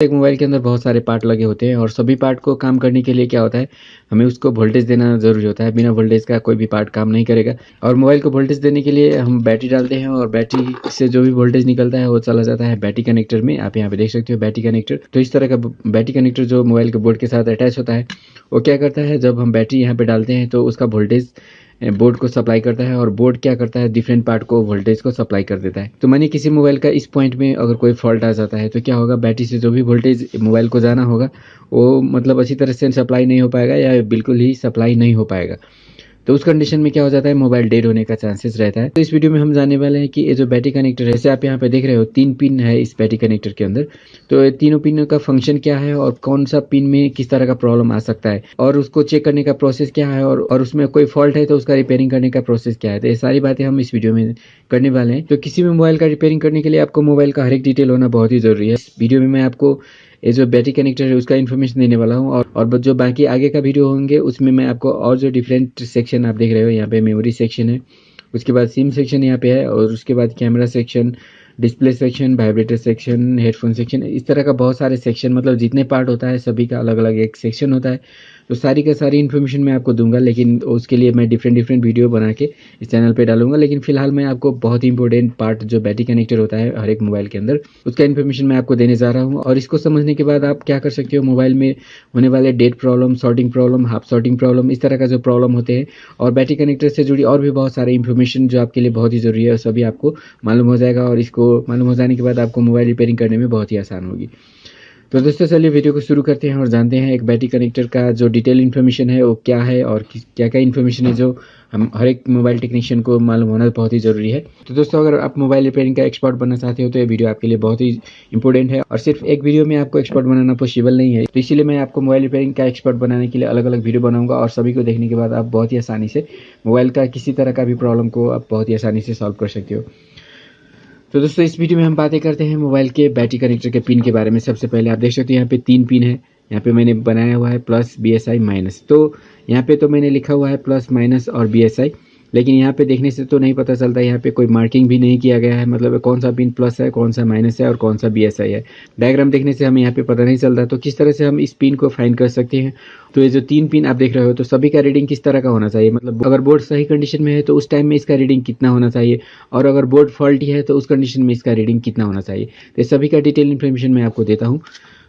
एक मोबाइल के अंदर बहुत सारे पार्ट लगे होते हैं और सभी पार्ट को काम करने के लिए क्या होता है, हमें उसको वोल्टेज देना ज़रूरी होता है। बिना वोल्टेज का कोई भी पार्ट काम नहीं करेगा और मोबाइल को वोल्टेज देने के लिए हम बैटरी डालते हैं और बैटरी से जो भी वोल्टेज निकलता है वो चला जाता है बैटरी कनेक्टर में। आप यहाँ पे देख सकते हो बैटरी कनेक्टर। तो इस तरह का बैटरी कनेक्टर जो मोबाइल के बोर्ड के साथ अटैच होता है, वो क्या करता है, जब हम बैटरी यहाँ पे डालते हैं तो उसका वोल्टेज बोर्ड को सप्लाई करता है और बोर्ड क्या करता है, डिफरेंट पार्ट को वोल्टेज को सप्लाई कर देता है। तो मानिए किसी मोबाइल का इस पॉइंट में अगर कोई फॉल्ट आ जाता है तो क्या होगा, बैटरी से जो भी वोल्टेज मोबाइल को जाना होगा वो मतलब अच्छी तरह से सप्लाई नहीं हो पाएगा या बिल्कुल ही सप्लाई नहीं हो पाएगा। तो उस कंडीशन में क्या हो जाता है, मोबाइल डेड होने का चांसेस रहता है। तो इस वीडियो में हम जानने वाले हैं कि ये जो बैटरी कनेक्टर है, जैसे आप यहाँ पे देख रहे हो 3 पिन है इस बैटरी कनेक्टर के अंदर। तो ये तीनों पिनों का फंक्शन क्या है और कौन सा पिन में किस तरह का प्रॉब्लम आ सकता है और उसको चेक करने का प्रोसेस क्या है और उसमें कोई फॉल्ट है तो उसका रिपेयरिंग करने का प्रोसेस क्या है। तो ये सारी बातें हम इस वीडियो में करने वाले हैं। तो किसी भी मोबाइल का रिपेयरिंग करने के लिए आपको मोबाइल का हर एक डिटेल होना बहुत ही जरूरी है। इस वीडियो में मैं आपको ये जो बैटरी कनेक्टर है उसका इन्फॉर्मेशन देने वाला हूँ और जो बाकी आगे का वीडियो होंगे उसमें मैं आपको और जो डिफरेंट सेक्शन आप देख रहे हो, यहाँ पे मेमोरी सेक्शन है, उसके बाद सिम सेक्शन यहाँ पे है और उसके बाद camera section, display section, vibrator section, headphone section, इस तरह का बहुत सारे सेक्शन, मतलब जितने पार्ट होता है सभी का अलग अलग एक सेक्शन होता है। तो सारी का सारी इन्फॉर्मेशन मैं आपको दूंगा, लेकिन उसके लिए मैं डिफरेंट वीडियो बना के इस चैनल पे डालूंगा। लेकिन फिलहाल मैं आपको बहुत ही इंपॉर्टेंट पार्ट जो बैटरी कनेक्टर होता है हर एक मोबाइल के अंदर, उसका इन्फॉर्मेशन मैं आपको देने जा रहा हूँ। और इसको समझने के बाद आप क्या कर सकते हो, मोबाइल में होने वाले dead problem, shorting problem, half shorting problem, इस तरह का जो प्रॉब्लम होते हैं और बैटरी कनेक्टर से जुड़ी और भी बहुत सारे इन्फॉर्मेशन जो आपके लिए बहुत ही जरूरी है, सभी आपको मालूम हो जाएगा और इसको मालूम हो जाने के बाद आपको मोबाइल रिपेयरिंग करने में बहुत ही आसान होगी। तो दोस्तों चलिए वीडियो को शुरू करते हैं और जानते हैं एक बैटरी कनेक्टर का जो डिटेल इन्फॉर्मेशन है वो क्या है और क्या क्या इन्फॉर्मेशन है जो हम हर एक मोबाइल टेक्नीशियन को मालूम होना बहुत ही ज़रूरी है। तो दोस्तों अगर आप मोबाइल रिपेयरिंग का एक्सपर्ट बनना चाहते हो तो ये वीडियो आपके लिए बहुत ही इंपॉर्टेंट है और सिर्फ एक वीडियो में आपको एक्सपर्ट बनाना पॉसिबल नहीं है। तो इसीलिए मैं आपको मोबाइल रिपेयरिंग का एक्सपर्ट बनाने के लिए अलग अलग वीडियो बनाऊंगा और सभी को देखने के बाद आप बहुत ही आसानी से मोबाइल का किसी तरह का भी प्रॉब्लम को आप बहुत ही आसानी से सॉल्व कर सकते हो। तो दोस्तों इस वीडियो में हम बातें करते हैं मोबाइल के बैटरी कनेक्टर के पिन के बारे में। सबसे पहले आप देख सकते हो यहाँ पे 3 पिन है, यहाँ पे मैंने बनाया हुआ है प्लस, BSI, माइनस। तो यहाँ पे तो मैंने लिखा हुआ है प्लस, माइनस और BSI, लेकिन यहाँ पे देखने से तो नहीं पता चलता, यहाँ पे कोई मार्किंग भी नहीं किया गया है, मतलब कौन सा पिन प्लस है, कौन सा माइनस है और कौन सा BSI है। डायग्राम देखने से हमें यहाँ पे पता नहीं चलता। तो किस तरह से हम इस पिन को फाइंड कर सकते हैं, तो ये जो 3 पिन आप देख रहे हो तो सभी का रीडिंग किस तरह का होना चाहिए, मतलब अगर बोर्ड सही कंडीशन में है तो उस टाइम में इसका रीडिंग कितना होना चाहिए और अगर बोर्ड फॉल्टी है तो उस कंडीशन में इसका रीडिंग कितना होना चाहिए। तो सभी का डिटेल इन्फॉर्मेशन मैं आपको देता हूँ।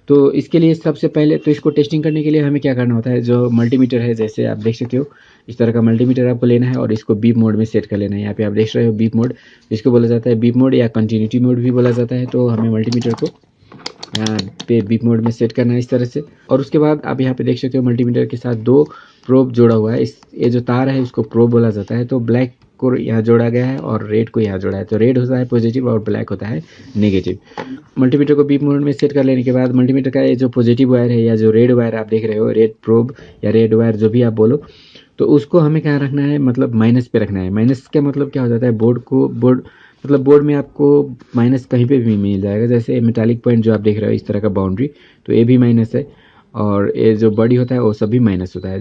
तो इसके लिए सबसे पहले तो इसको टेस्टिंग करने के लिए हमें क्या करना होता है, जो मल्टीमीटर है जैसे आप देख सकते हो इस तरह का मल्टीमीटर आपको लेना है और इसको बीप मोड में सेट कर लेना है। यहाँ पे आप देख रहे हो बीप मोड, इसको बोला जाता है बीप मोड या कंटिन्यूटी मोड भी बोला जाता है। तो हमें मल्टीमीटर को यहाँ पे बीप मोड में सेट करना है इस तरह से। और उसके बाद आप यहाँ पे देख सकते हो मल्टीमीटर के साथ 2 प्रोब जोड़ा हुआ है। इस ये जो तार है इसको प्रोब बोला जाता है। तो ब्लैक को यहाँ जोड़ा गया है और रेड को यहाँ जोड़ा है। तो रेड होता है पॉजिटिव और ब्लैक होता है नेगेटिव। मल्टीमीटर को बीप मोड में सेट कर लेने के बाद मल्टीमीटर का ये जो पॉजिटिव वायर है या जो रेड वायर आप देख रहे हो, रेड प्रोब या रेड वायर जो भी आप बोलो, तो उसको हमें क्या रखना है, मतलब माइनस पे रखना है। माइनस का मतलब क्या हो जाता है, बोर्ड बोर्ड में आपको माइनस कहीं पे भी मिल जाएगा। जैसे मेटालिक पॉइंट जो आप देख रहे हो इस तरह का बाउंड्री, तो ये भी माइनस है और ये जो बॉडी होता है वो सभी माइनस होता है।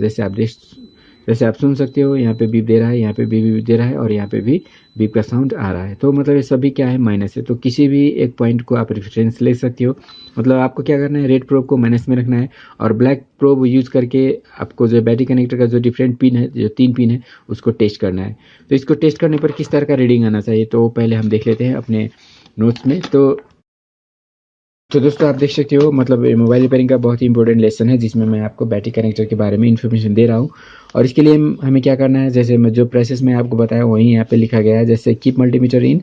जैसे आप सुन सकते हो यहाँ पे बीप दे रहा है, यहाँ पे भी बीप दे रहा है और यहाँ पे भी बीप का साउंड आ रहा है। तो मतलब ये सभी क्या है, माइनस है। तो किसी भी एक पॉइंट को आप रेफरेंस ले सकते हो। मतलब आपको क्या करना है, रेड प्रोब को माइनस में रखना है और ब्लैक प्रोब यूज करके आपको जो बैटरी कनेक्टर का जो डिफरेंट पिन है, जो 3 पिन है, उसको टेस्ट करना है। तो इसको टेस्ट करने पर किस तरह का रीडिंग आना चाहिए तो पहले हम देख लेते हैं अपने नोट्स में। तो दोस्तों आप देख सकते हो, मतलब मोबाइल रिपेयरिंग का बहुत ही इंपॉर्टेंट लेसन है जिसमें मैं आपको बैटरी कनेक्टर के बारे में इन्फॉर्मेशन दे रहा हूँ। और इसके लिए हमें क्या करना है, जैसे मैं जो प्रोसेस में आपको बताया वहीं यहाँ पे लिखा गया है। जैसे कीप मल्टीमीटर इन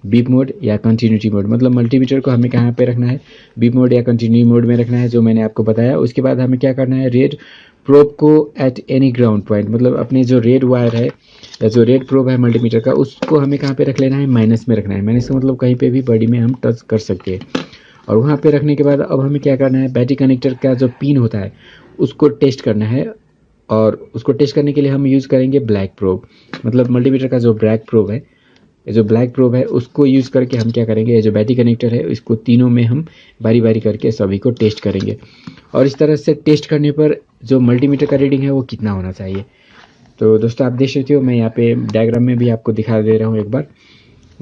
बीप मोड या कंटिन्यूटी मोड, मतलब मल्टीमीटर को हमें कहाँ पे रखना है, बीप मोड या कंटिन्यू मोड में रखना है जो मैंने आपको बताया। उसके बाद हमें क्या करना है, रेड प्रोब को एट एनी ग्राउंड पॉइंट, मतलब अपने जो रेड वायर है या जो रेड प्रोब है मल्टीमीटर का, उसको हमें कहाँ पे रख लेना है, माइनस में रखना है। माइनस का मतलब कहीं पे भी बॉडी में हम टच कर सकते हैं। और वहाँ पे रखने के बाद अब हमें क्या करना है, बैटरी कनेक्टर का जो पिन होता है उसको टेस्ट करना है। और उसको टेस्ट करने के लिए हम यूज़ करेंगे ब्लैक प्रोब, मतलब मल्टीमीटर का जो ब्लैक प्रोब है, ये जो ब्लैक प्रोब है उसको यूज़ करके हम क्या करेंगे, ये जो बैटरी कनेक्टर है इसको तीनों में हम बारी बारी करके सभी को टेस्ट करेंगे। और इस तरह से टेस्ट करने पर जो मल्टीमीटर का रीडिंग है वो कितना होना चाहिए। तो दोस्तों आप देख सकते हो, मैं यहाँ पे डायग्राम में भी आपको दिखा दे रहा हूँ एक बार।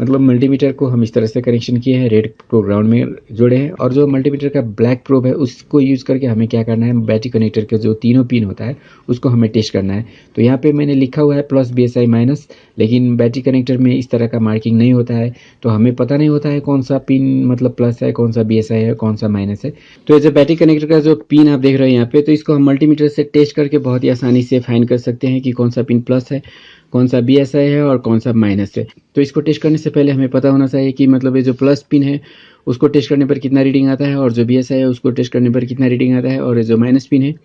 मतलब मल्टीमीटर को हम इस तरह से कनेक्शन किए हैं, रेड को ग्राउंड में जोड़े हैं और जो मल्टीमीटर का ब्लैक प्रोब है उसको यूज़ करके हमें क्या करना है, बैटरी कनेक्टर के जो तीनों पिन होता है उसको हमें टेस्ट करना है। तो यहाँ पे मैंने लिखा हुआ है प्लस BSI माइनस, लेकिन बैटरी कनेक्टर में इस तरह का मार्किंग नहीं होता है, तो हमें पता नहीं होता है कौन सा पिन मतलब प्लस है, कौन सा BSI है, कौन सा माइनस है। तो ये जो बैटरी कनेक्टर का जो पिन आप देख रहे हैं यहाँ पे, तो इसको हम मल्टीमीटर से टेस्ट करके बहुत ही आसानी से फाइंड कर सकते हैं कि कौन सा पिन प्लस है, कौन सा BSI है और कौन सा माइनस है। तो इसको टेस्ट करने से पहले हमें पता होना चाहिए कि मतलब ये जो प्लस पिन है उसको टेस्ट करने पर कितना रीडिंग आता है, और जो BSI है उसको टेस्ट करने पर कितना रीडिंग आता है, और ये जो माइनस पिन है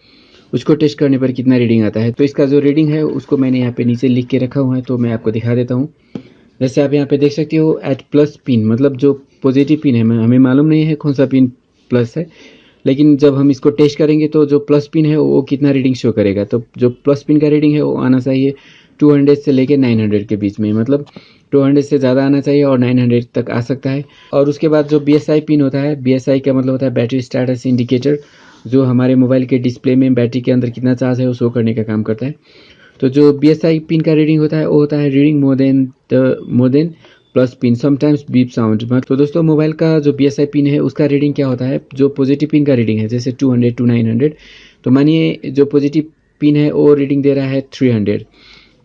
उसको टेस्ट करने पर कितना रीडिंग आता है। तो इसका जो रीडिंग है उसको मैंने यहाँ पे नीचे लिख के रखा हुआ है, तो मैं आपको दिखा देता हूँ। जैसे आप यहाँ पे देख सकते हो एट प्लस पिन, मतलब जो पॉजिटिव पिन है, हमें मालूम नहीं है कौन सा पिन प्लस है, लेकिन जब हम इसको टेस्ट करेंगे तो जो प्लस पिन है वो कितना रीडिंग शो करेगा। तो जो प्लस पिन का रीडिंग है वो आना चाहिए 200 से लेके 900 के बीच में, मतलब 200 से ज़्यादा आना चाहिए और 900 तक आ सकता है। और उसके बाद जो BSI पिन होता है, BSI का मतलब होता है बैटरी स्टेटस इंडिकेटर, जो हमारे मोबाइल के डिस्प्ले में बैटरी के अंदर कितना चार्ज है वो शो करने का काम करता है। तो जो BSI पिन का रीडिंग होता है वो होता है reading more than plus pin sometimes beep sound. तो दोस्तों मोबाइल का जो BSI पिन है उसका रीडिंग क्या होता है, जो पॉजिटिव पिन का रीडिंग है जैसे 200 टू 900, तो मानिए जो पॉजिटिव पिन है वो रीडिंग दे रहा है 300,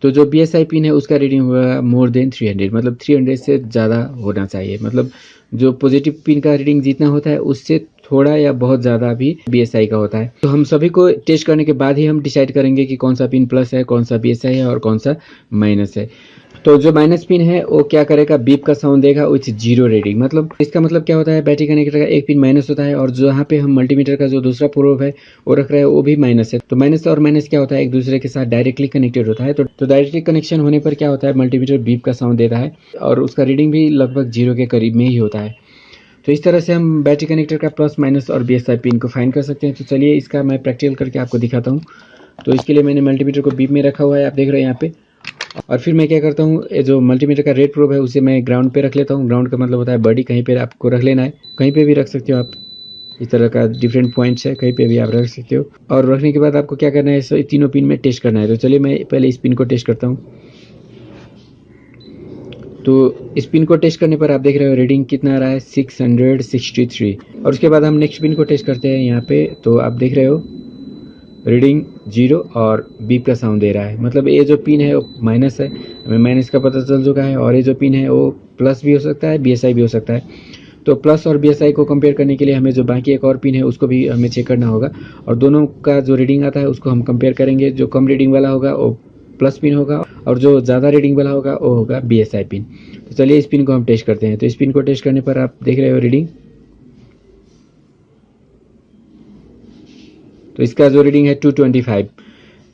तो जो BSI पिन है उसका रीडिंग होगा मोर देन 300, मतलब 300 से ज़्यादा होना चाहिए। मतलब जो पॉजिटिव पिन का रीडिंग जितना होता है उससे थोड़ा या बहुत ज़्यादा भी BSI का होता है। तो हम सभी को टेस्ट करने के बाद ही हम डिसाइड करेंगे कि कौन सा पिन प्लस है, कौन सा BSI है और कौन सा माइनस है। तो जो माइनस पिन है वो क्या करेगा, बीप का साउंड देगा विथ जीरो रीडिंग। मतलब इसका मतलब क्या होता है, बैटरी कनेक्टर का एक पिन माइनस होता है और जहाँ पे हम मल्टीमीटर का जो दूसरा प्रोब है वो रख रहे हैं वो भी माइनस है। तो माइनस और माइनस क्या होता है, एक दूसरे के साथ डायरेक्टली कनेक्टेड होता है। तो डायरेक्टली कनेक्शन होने पर क्या होता है, मल्टीमीटर बीप का साउंड देता है और उसका रीडिंग भी लगभग जीरो के करीब में ही होता है। तो इस तरह से हम बैटरी कनेक्टर का प्लस माइनस और BSI पिन को फाइंड कर सकते हैं। तो चलिए इसका मैं प्रैक्टिकल करके आपको दिखाता हूँ। तो इसके लिए मैंने मल्टीमीटर को बीप में रखा हुआ है, आप देख रहे हैं यहाँ पे। और फिर मैं क्या करता हूँ, ये जो मल्टीमीटर का रेड प्रोब है उसे मैं ग्राउंड पे रख लेता हूँ। ग्राउंड का मतलब होता है बॉडी, कहीं पे आपको रख लेना है, कहीं पे भी रख सकते हो आप। इस तरह का डिफरेंट पॉइंट्स है, कहीं पे भी आप रख सकते हो। और रखने के बाद आपको क्या करना है, तीनों पिन में टेस्ट करना है। तो चलिए मैं पहले इस पिन को टेस्ट करता हूँ। तो इस पिन को टेस्ट करने पर आप देख रहे हो रीडिंग कितना आ रहा है, 663। और उसके बाद हम नेक्स्ट पिन को टेस्ट करते हैं यहाँ पे। तो आप देख रहे हो रीडिंग 0 और बीप का साउंड दे रहा है। मतलब ये जो पिन है वो माइनस है, हमें माइनस का पता चल चुका है। और ये जो पिन है वो प्लस भी हो सकता है, BSI भी हो सकता है। तो प्लस और BSI को कंपेयर करने के लिए हमें जो बाकी एक और पिन है उसको भी हमें चेक करना होगा, और दोनों का जो रीडिंग आता है उसको हम कंपेयर करेंगे। जो कम रीडिंग वाला होगा वो प्लस पिन होगा और जो ज़्यादा रीडिंग वाला होगा वो होगा BSI पिन। तो चलिए इस पिन को हम टेस्ट करते हैं। तो इस पिन को टेस्ट करने पर आप देख रहे हो रीडिंग, तो इसका जो रीडिंग है 225।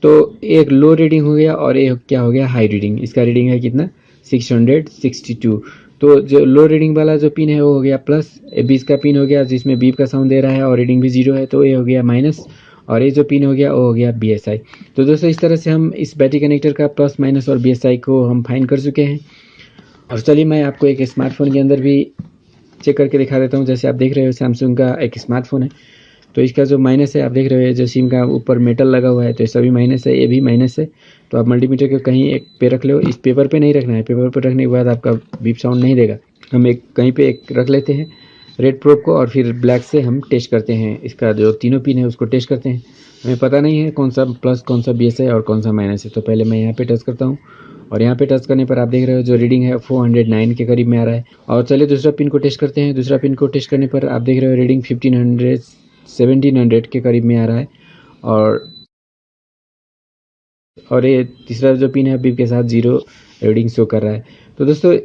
तो एक लो रीडिंग हो गया और एक क्या हो गया, हाई रीडिंग। इसका रीडिंग है कितना, 662। तो जो लो रीडिंग वाला जो पिन है वो हो गया प्लस, 20 का पिन हो गया जिसमें बीप का साउंड दे रहा है और रीडिंग भी 0 है, तो ये हो गया माइनस। और ये जो पिन हो गया वो हो गया BSI। तो दोस्तों इस तरह से हम इस बैटरी कनेक्टर का प्लस माइनस और BSI को हम फाइंड कर चुके हैं। और चलिए मैं आपको एक स्मार्टफोन के अंदर भी चेक करके दिखा देता हूँ। जैसे आप देख रहे हो सैमसंग का एक स्मार्टफोन है, तो इसका जो माइनस है आप देख रहे हो, जो सिम का ऊपर मेटल लगा हुआ है तो ये सभी माइनस है, ये भी माइनस है। तो आप मल्टीमीटर को कहीं एक पे रख लो, इस पेपर पे नहीं रखना है, पेपर पे रखने के बाद आपका बीप साउंड नहीं देगा। हम एक कहीं पे एक रख लेते हैं रेड प्रोब को, और फिर ब्लैक से हम टेस्ट करते हैं। इसका जो तीनों पिन है उसको टेस्ट करते हैं। हमें पता नहीं है कौन सा प्लस, कौन सा BSI और कौन सा माइनस है। तो पहले मैं यहाँ पे टच करता हूँ, और यहाँ पे टच करने पर आप देख रहे हो जो रीडिंग है 409 के करीब में आ रहा है। और चलिए दूसरा पिन को टेस्ट करते हैं। दूसरा पिन को टेस्ट करने पर आप देख रहे हो रीडिंग 1700 के करीब में आ रहा है। और ये तीसरा जो पिन है बीप के साथ 0 रीडिंग शो कर रहा है। तो दोस्तों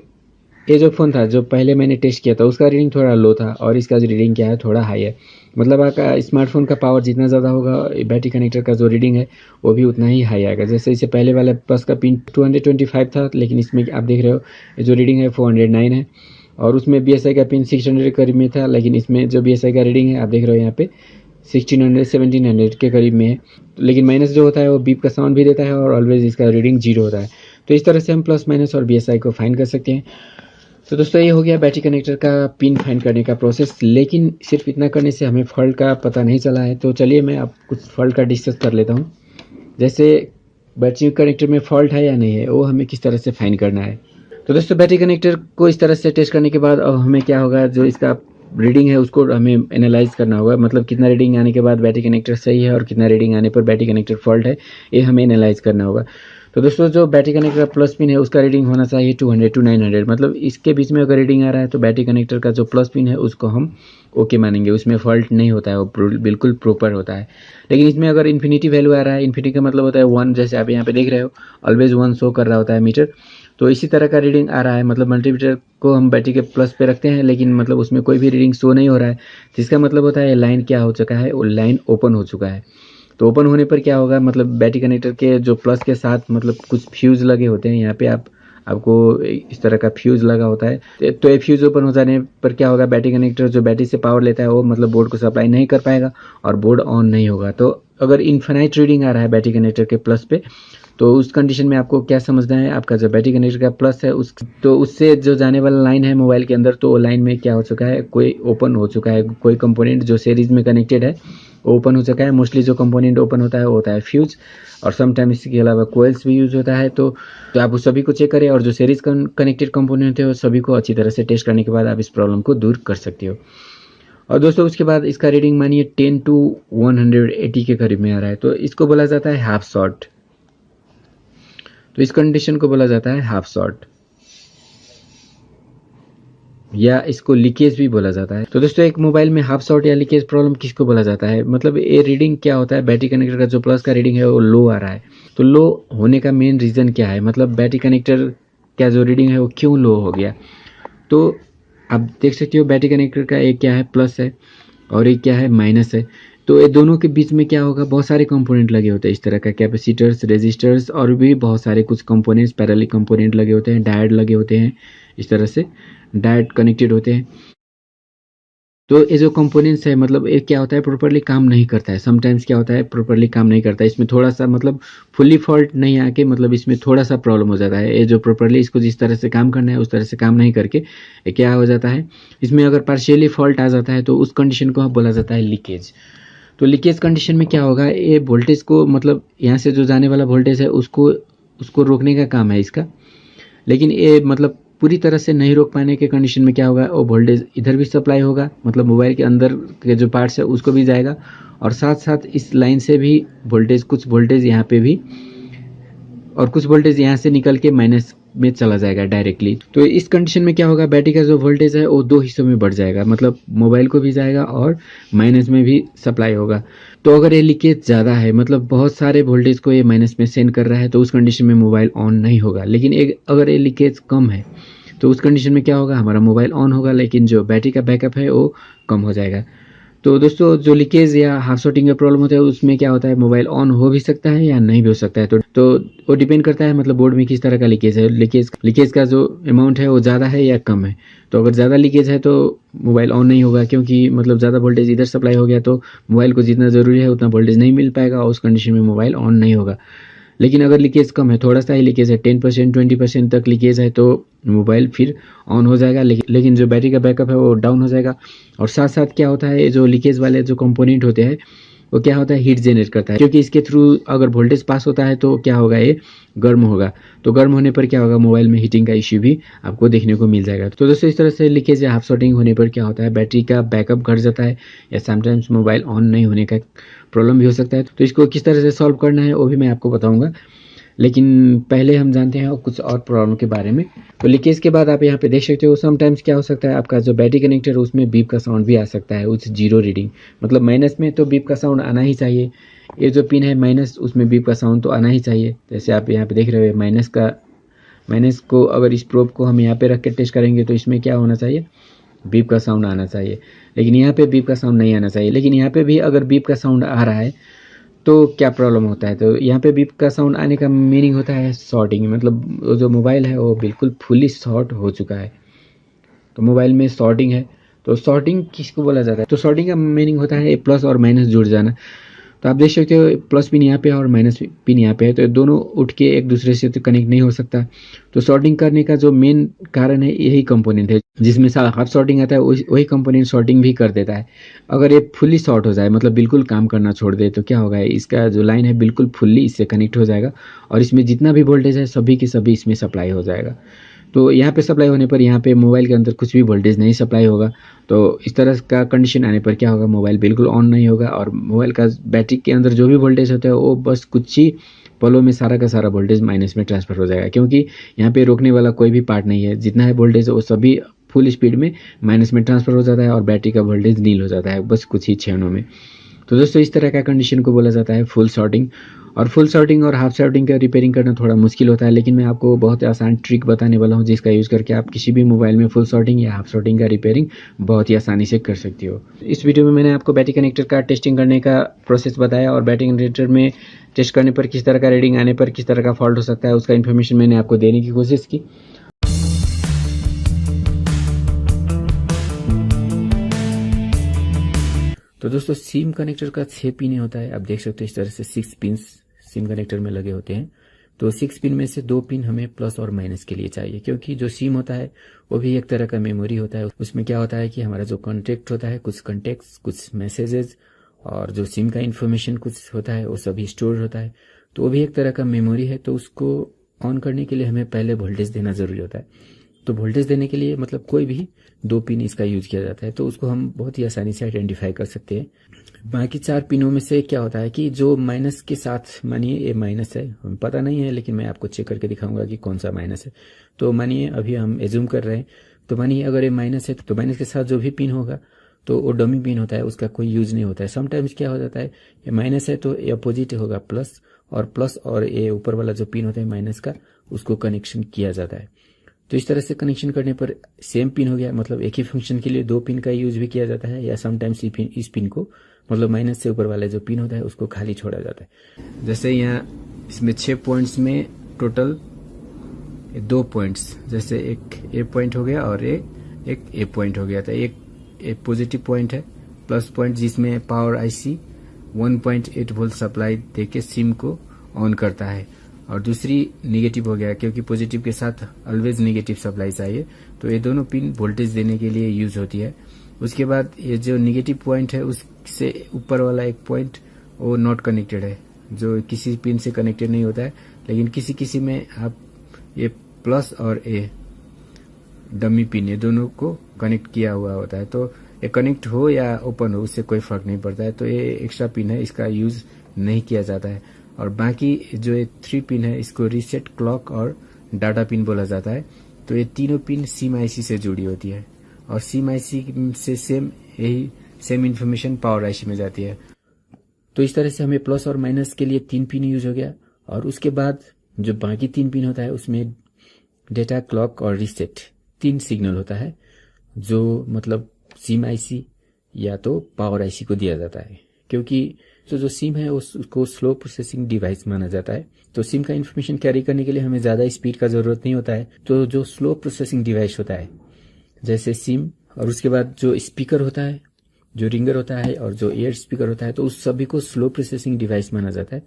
ये जो फ़ोन था जो पहले मैंने टेस्ट किया था उसका रीडिंग थोड़ा लो था, और इसका जो रीडिंग क्या है थोड़ा हाई है। मतलब आपका स्मार्टफोन का पावर जितना ज़्यादा होगा बैटरी कनेक्टर का जो रीडिंग है वो भी उतना ही हाई आएगा। जैसे इससे पहले वाले प्लस का पिन 225 था, लेकिन इसमें आप देख रहे हो जो रीडिंग है 409 है। और उसमें BSI का पिन 600 के करीब में था, लेकिन इसमें जो BSI का रीडिंग है आप देख रहे हो यहाँ पे 1600-1700 के करीब में है। लेकिन माइनस जो होता है वो बीप का साउंड भी देता है और ऑलवेज इसका रीडिंग 0 होता है। तो इस तरह से हम प्लस माइनस और BSI को फाइंड कर सकते हैं। तो दोस्तों ये हो गया बैटरी कनेक्टर का पिन फाइंड करने का प्रोसेस। लेकिन सिर्फ इतना करने से हमें फॉल्ट का पता नहीं चला है। तो चलिए मैं अब कुछ फॉल्ट का डिस्कस कर लेता हूँ। जैसे बैटरी कनेक्टर में फॉल्ट है या नहीं है वो हमें किस तरह से फाइंड करना है। तो दोस्तों बैटरी कनेक्टर को इस तरह से टेस्ट करने के बाद अब हमें क्या होगा, जो इसका रीडिंग है उसको हमें एनालाइज करना होगा। मतलब कितना रीडिंग आने के बाद बैटरी कनेक्टर सही है और कितना रीडिंग आने पर बैटरी कनेक्टर फॉल्ट है, ये हमें एनालाइज करना होगा। तो दोस्तों जो बैटरी कनेक्टर का प्लस पिन है उसका रीडिंग होना चाहिए 200 to 900, मतलब इसके बीच में अगर रीडिंग आ रहा है तो बैटरी कनेक्टर का जो प्लस पिन है उसको हम ओके मानेंगे, उसमें फॉल्ट नहीं होता है, वो बिल्कुल प्रॉपर होता है। लेकिन इसमें अगर इन्फिनिटी वैल्यू आ रहा है, इन्फिनिटी का मतलब होता है 1, जैसे आप यहाँ पे देख रहे हो ऑलवेज 1 शो कर रहा होता है मीटर, तो इसी तरह का रीडिंग आ रहा है, मतलब मल्टीमीटर को हम बैटरी के प्लस पे रखते हैं लेकिन मतलब उसमें कोई भी रीडिंग शो नहीं हो रहा है, जिसका मतलब होता है लाइन क्या हो चुका है, वो लाइन ओपन हो चुका है। तो ओपन होने पर क्या होगा, मतलब बैटरी कनेक्टर के जो प्लस के साथ मतलब कुछ फ्यूज़ लगे होते हैं, यहाँ पे आपको इस तरह का फ्यूज़ लगा होता है। तो ये फ्यूज़ ओपन हो जाने पर क्या होगा, बैटरी कनेक्टर जो बैटरी से पावर लेता है वो मतलब बोर्ड को सप्लाई नहीं कर पाएगा और बोर्ड ऑन नहीं होगा। तो अगर इनफाइनाइट रीडिंग आ रहा है बैटरी कनेक्टर के प्लस पे, तो उस कंडीशन में आपको क्या समझना है, आपका जो बैटरी कनेक्टर का प्लस है उससे जो जाने वाला लाइन है मोबाइल के अंदर, तो वो लाइन में क्या हो चुका है, कोई ओपन हो चुका है, कोई कंपोनेंट जो सीरीज में कनेक्टेड है ओपन हो चुका है। मोस्टली जो कंपोनेंट ओपन होता है वो होता है फ्यूज, और समटाइम इसके अलावा कोयल्स भी यूज होता है। तो आप उस सभी को चेक करें और जो सीरीज कनेक्टेड कंपोनेंट है वो सभी को अच्छी तरह से टेस्ट करने के बाद आप इस प्रॉब्लम को दूर कर सकते हो। और दोस्तों उसके बाद इसका रीडिंग मानिए 10 to 180 के करीब में आ रहा है, तो इसको बोला जाता है हाफ शॉर्ट। तो इस कंडीशन को बोला जाता है हाफ शॉर्ट, या इसको लीकेज भी बोला जाता है। तो दोस्तों एक मोबाइल में हाफ शॉर्ट या लीकेज प्रॉब्लम किसको बोला जाता है, मतलब ये रीडिंग क्या होता है, बैटरी कनेक्टर का जो प्लस का रीडिंग है वो लो आ रहा है। तो लो होने का मेन रीज़न क्या है, मतलब बैटरी कनेक्टर का जो रीडिंग है वो क्यों लो हो गया। तो आप देख सकते हो बैटरी कनेक्टर का एक क्या है प्लस है और एक क्या है माइनस है। तो ये दोनों के बीच में क्या होगा, बहुत सारे कंपोनेंट लगे होते हैं इस तरह का, कैपेसिटर्स, रेजिस्टर्स और भी बहुत सारे कुछ कंपोनेंट्स, पैरेलल कंपोनेंट लगे होते हैं, डायोड लगे होते हैं, इस तरह से डायोड कनेक्टेड होते हैं। तो ये जो कंपोनेंट्स है मतलब ये क्या होता है, प्रॉपर्ली काम नहीं करता है। समटाइम्स क्या होता है, प्रॉपर्ली काम नहीं करता है, इसमें थोड़ा सा मतलब फुल्ली फॉल्ट नहीं आके मतलब इसमें थोड़ा सा प्रॉब्लम हो जाता है। ये जो प्रॉपर्ली इसको जिस तरह से काम करना है उस तरह से काम नहीं करके ये क्या हो जाता है, इसमें अगर पार्शियली फॉल्ट आ जाता है तो उस कंडीशन को बोला जाता है लीकेज। तो लीकेज कंडीशन में क्या होगा, ये वोल्टेज को मतलब यहाँ से जो जाने वाला वोल्टेज है उसको रोकने का काम है इसका, लेकिन ये मतलब पूरी तरह से नहीं रोक पाने के कंडीशन में क्या होगा, वो वोल्टेज इधर भी सप्लाई होगा, मतलब मोबाइल के अंदर के जो पार्ट्स है उसको भी जाएगा, और साथ साथ इस लाइन से भी वोल्टेज, कुछ वोल्टेज यहाँ पे भी और कुछ वोल्टेज यहाँ से निकल के माइनस में चला जाएगा डायरेक्टली। तो इस कंडीशन में क्या होगा, बैटरी का जो वोल्टेज है वो दो हिस्सों में बढ़ जाएगा, मतलब मोबाइल को भी जाएगा और माइनस में भी सप्लाई होगा। तो अगर ये लीकेज ज़्यादा है, मतलब बहुत सारे वोल्टेज को ये माइनस में सेंड कर रहा है, तो उस कंडीशन में मोबाइल ऑन नहीं होगा। लेकिन एक अगर ये लीकेज कम है तो उस कंडीशन में क्या होगा, हमारा मोबाइल ऑन होगा लेकिन जो बैटरी का बैकअप है वो कम हो जाएगा। तो दोस्तों जो लीकेज या हाफ शॉर्टिंग का प्रॉब्लम होता है उसमें क्या होता है, मोबाइल ऑन हो भी सकता है या नहीं भी हो सकता है। तो वो डिपेंड करता है मतलब बोर्ड में किस तरह का लीकेज है, लीकेज का जो अमाउंट है वो ज़्यादा है या कम है। तो अगर ज़्यादा लीकेज है तो मोबाइल ऑन नहीं होगा, क्योंकि मतलब ज़्यादा वोल्टेज इधर सप्लाई हो गया तो मोबाइल को जितना ज़रूरी है उतना वोल्टेज नहीं मिल पाएगा और उस कंडीशन में मोबाइल ऑन नहीं होगा। लेकिन अगर लीकेज कम है, थोड़ा सा ही लीकेज है, 10% 20% तक लीकेज है, तो मोबाइल फिर ऑन हो जाएगा, लेकिन जो बैटरी का बैकअप है वो डाउन हो जाएगा। और साथ साथ क्या होता है, जो लीकेज वाले जो कंपोनेंट होते हैं वो क्या होता है, हीट जनरेट करता है, क्योंकि इसके थ्रू अगर वोल्टेज पास होता है तो क्या होगा, ये गर्म होगा। तो गर्म होने पर क्या होगा, मोबाइल में हीटिंग का इश्यू भी आपको देखने को मिल जाएगा। तो दोस्तों इस तरह से लीकेज या हाफ शॉर्टिंग होने पर क्या होता है, बैटरी का बैकअप घट जाता है या समटाइम्स मोबाइल ऑन नहीं होने का प्रॉब्लम भी हो सकता है। तो इसको किस तरह से सॉल्व करना है वो भी मैं आपको बताऊँगा, लेकिन पहले हम जानते हैं कुछ और प्रॉब्लम के बारे में। तो लीकेज के बाद आप यहाँ पे देख सकते हो समटाइम्स क्या हो सकता है, आपका जो बैटरी कनेक्टर है उसमें बीप का साउंड भी आ सकता है, उस जीरो रीडिंग मतलब माइनस में तो बीप का साउंड आना ही चाहिए। ये जो पिन है माइनस, उसमें बीप का साउंड तो आना ही चाहिए। जैसे आप यहाँ पे देख रहे हो माइनस को अगर इस प्रोब को हम यहाँ पे रख के टेस्ट करेंगे तो इसमें क्या होना चाहिए, बीप का साउंड आना चाहिए। लेकिन यहाँ पे बीप का साउंड नहीं आना चाहिए। लेकिन यहाँ पे भी अगर बीप का साउंड आ रहा है तो क्या प्रॉब्लम होता है, तो यहाँ पे बीप का साउंड आने का मीनिंग होता है शॉर्टिंग, मतलब जो मोबाइल है वो बिल्कुल फुली शॉर्ट हो चुका है। तो मोबाइल में शॉर्टिंग है, तो शॉर्टिंग किसको बोला जाता है, तो शॉर्टिंग का मीनिंग होता है प्लस और माइनस जुड़ जाना। तो आप देख सकते हो प्लस पिन यहाँ पे है और माइनस पिन यहाँ पे है, तो दोनों उठ के एक दूसरे से तो कनेक्ट नहीं हो सकता। तो शॉर्टिंग करने का जो मेन कारण है यही कंपोनेंट है, जिसमें हाफ शॉर्टिंग आता है वही कंपोनेंट शॉर्टिंग भी कर देता है। अगर ये फुल्ली शॉर्ट हो जाए, मतलब बिल्कुल काम करना छोड़ दे, तो क्या होगा, इसका जो लाइन है बिल्कुल फुल्ली इससे कनेक्ट हो जाएगा और इसमें जितना भी वोल्टेज है सभी की सभी इसमें सप्लाई हो जाएगा। तो यहाँ पे सप्लाई होने पर यहाँ पे मोबाइल के अंदर कुछ भी वोल्टेज नहीं सप्लाई होगा। तो इस तरह का कंडीशन आने पर क्या होगा, मोबाइल बिल्कुल ऑन नहीं होगा और मोबाइल का बैटरी के अंदर जो भी वोल्टेज होता है वो बस कुछ ही पलों में सारा का सारा वोल्टेज माइनस में ट्रांसफर हो जाएगा, क्योंकि यहाँ पे रोकने वाला कोई भी पार्ट नहीं है। जितना है वोल्टेज वो सभी फुल स्पीड में माइनस में ट्रांसफर हो जाता है और बैटरी का वोल्टेज नील हो जाता है बस कुछ ही क्षणों में। तो दोस्तों इस तरह का कंडीशन को बोला जाता है फुल शॉर्टिंग। और फुल शॉर्टिंग और हाफ शॉर्टिंग का रिपेयरिंग करना थोड़ा मुश्किल होता है, लेकिन मैं आपको बहुत आसान ट्रिक बताने वाला हूं जिसका यूज़ करके आप किसी भी मोबाइल में फुल शॉर्टिंग या हाफ शॉर्टिंग का रिपेयरिंग बहुत ही आसानी से कर सकती हो। इस वीडियो में मैंने आपको बैटरी कनेक्टर का टेस्टिंग करने का प्रोसेस बताया और बैटरी कनेक्टर में टेस्ट करने पर किस तरह का रीडिंग आने पर किस तरह का फॉल्ट हो सकता है उसका इन्फॉर्मेशन मैंने आपको देने की कोशिश की। तो दोस्तों सिम कनेक्टर का 6 पिन होता है, आप देख सकते हो इस तरह से 6 पिन सिम कनेक्टर में लगे होते हैं। तो 6 पिन में से 2 पिन हमें प्लस और माइनस के लिए चाहिए, क्योंकि जो सिम होता है वो भी एक तरह का मेमोरी होता है। उसमें क्या होता है कि हमारा जो कॉन्टेक्ट होता है, कुछ कॉन्टेक्ट्स, कुछ मैसेजेस और जो सिम का इन्फॉर्मेशन कुछ होता है वो सभी स्टोर होता है। तो वो भी एक तरह का मेमोरी है। तो उसको ऑन करने के लिए हमें पहले वोल्टेज देना जरूरी होता है। तो वोल्टेज देने के लिए मतलब कोई भी 2 पिन इसका यूज किया जाता है, तो उसको हम बहुत ही आसानी से आइडेंटिफाई कर सकते हैं। बाकी 4 पिनों में से क्या होता है कि जो माइनस के साथ, मानिए ये माइनस है, हमें पता नहीं है लेकिन मैं आपको चेक करके दिखाऊंगा कि कौन सा माइनस है। तो मानिए अभी हम एज्यूम कर रहे हैं, तो मानिए अगर ये माइनस है तो माइनस के साथ जो भी पिन होगा तो वो डमी पिन होता है, उसका कोई यूज नहीं होता है। समटाइम्स क्या हो जाता है, ये माइनस है तो ये अपोजिट होगा प्लस, और प्लस और ये ऊपर वाला जो पिन होता है माइनस का, उसको कनेक्शन किया जाता है। तो इस तरह से कनेक्शन करने पर सेम पिन हो गया, मतलब एक ही फंक्शन के लिए 2 पिन का यूज भी किया जाता है, या समटाइम्स इस पिन को मतलब माइनस से ऊपर वाला जो पिन होता है उसको खाली छोड़ा जाता है। जैसे यहाँ इसमें 6 पॉइंट्स में टोटल 2 पॉइंट्स, जैसे एक ए पॉइंट हो गया और एक ए पॉइंट हो गया था। एक पॉजिटिव पॉइंट है, प्लस पॉइंट जिसमें पावर आईसी 1.8 वोल्ट सप्लाई देके सिम को ऑन करता है, और दूसरी निगेटिव हो गया, क्योंकि पॉजिटिव के साथ ऑलवेज निगेटिव सप्लाई चाहिए। तो ये दोनों पिन वोल्टेज देने के लिए यूज होती है। उसके बाद ये जो निगेटिव पॉइंट है उससे ऊपर वाला एक पॉइंट वो नॉट कनेक्टेड है, जो किसी पिन से कनेक्टेड नहीं होता है, लेकिन किसी किसी में आप ये प्लस और ए डमी पिन ये दोनों को कनेक्ट किया हुआ होता है। तो ये कनेक्ट हो या ओपन हो उससे कोई फर्क नहीं पड़ता है। तो ये एक्स्ट्रा पिन है, इसका यूज नहीं किया जाता है। और बाकी जो ये 3 पिन है इसको रीसेट, क्लॉक और डाटा पिन बोला जाता है। तो ये तीनों पिन सिम आईसी से जुड़ी होती है, और सिम आईसी से सेम इंफॉर्मेशन पावर आईसी में जाती है। तो इस तरह से हमें प्लस और माइनस के लिए 3 पिन यूज हो गया, और उसके बाद जो बाकी 3 पिन होता है उसमें डेटा, क्लॉक और रीसेट 3 सिग्नल होता है, जो मतलब सिम आईसी या तो पावर आईसी को दिया जाता है। क्योंकि तो जो सिम है उसको स्लो प्रोसेसिंग डिवाइस माना जाता है। तो सिम का इन्फॉर्मेशन कैरी करने के लिए हमें ज्यादा स्पीड का जरूरत नहीं होता है। तो जो स्लो प्रोसेसिंग डिवाइस होता है जैसे सिम, और उसके बाद जो स्पीकर होता है, जो रिंगर होता है और जो एयर स्पीकर होता है, तो उस सभी को स्लो प्रोसेसिंग डिवाइस माना जाता है।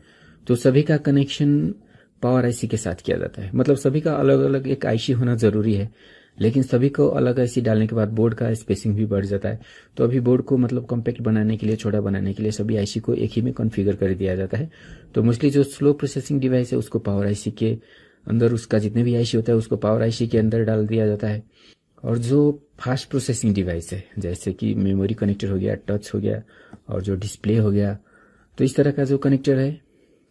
तो सभी का कनेक्शन पावर आईसी के साथ किया जाता है। मतलब सभी का अलग अलग एक आईसी होना जरूरी है, लेकिन सभी को अलग आईसी डालने के बाद बोर्ड का स्पेसिंग भी बढ़ जाता है। तो अभी बोर्ड को मतलब कॉम्पैक्ट बनाने के लिए, छोटा बनाने के लिए सभी आईसी को एक ही में कॉन्फ़िगर कर दिया जाता है। तो मोस्टली जो स्लो प्रोसेसिंग डिवाइस है उसको पावर आईसी के अंदर, उसका जितने भी आईसी होता है उसको पावर आईसी के अंदर डाल दिया जाता है। और जो फास्ट प्रोसेसिंग डिवाइस है जैसे कि मेमोरी कनेक्टर हो गया, टच हो गया और जो डिस्प्ले हो गया, तो इस तरह का जो कनेक्टर है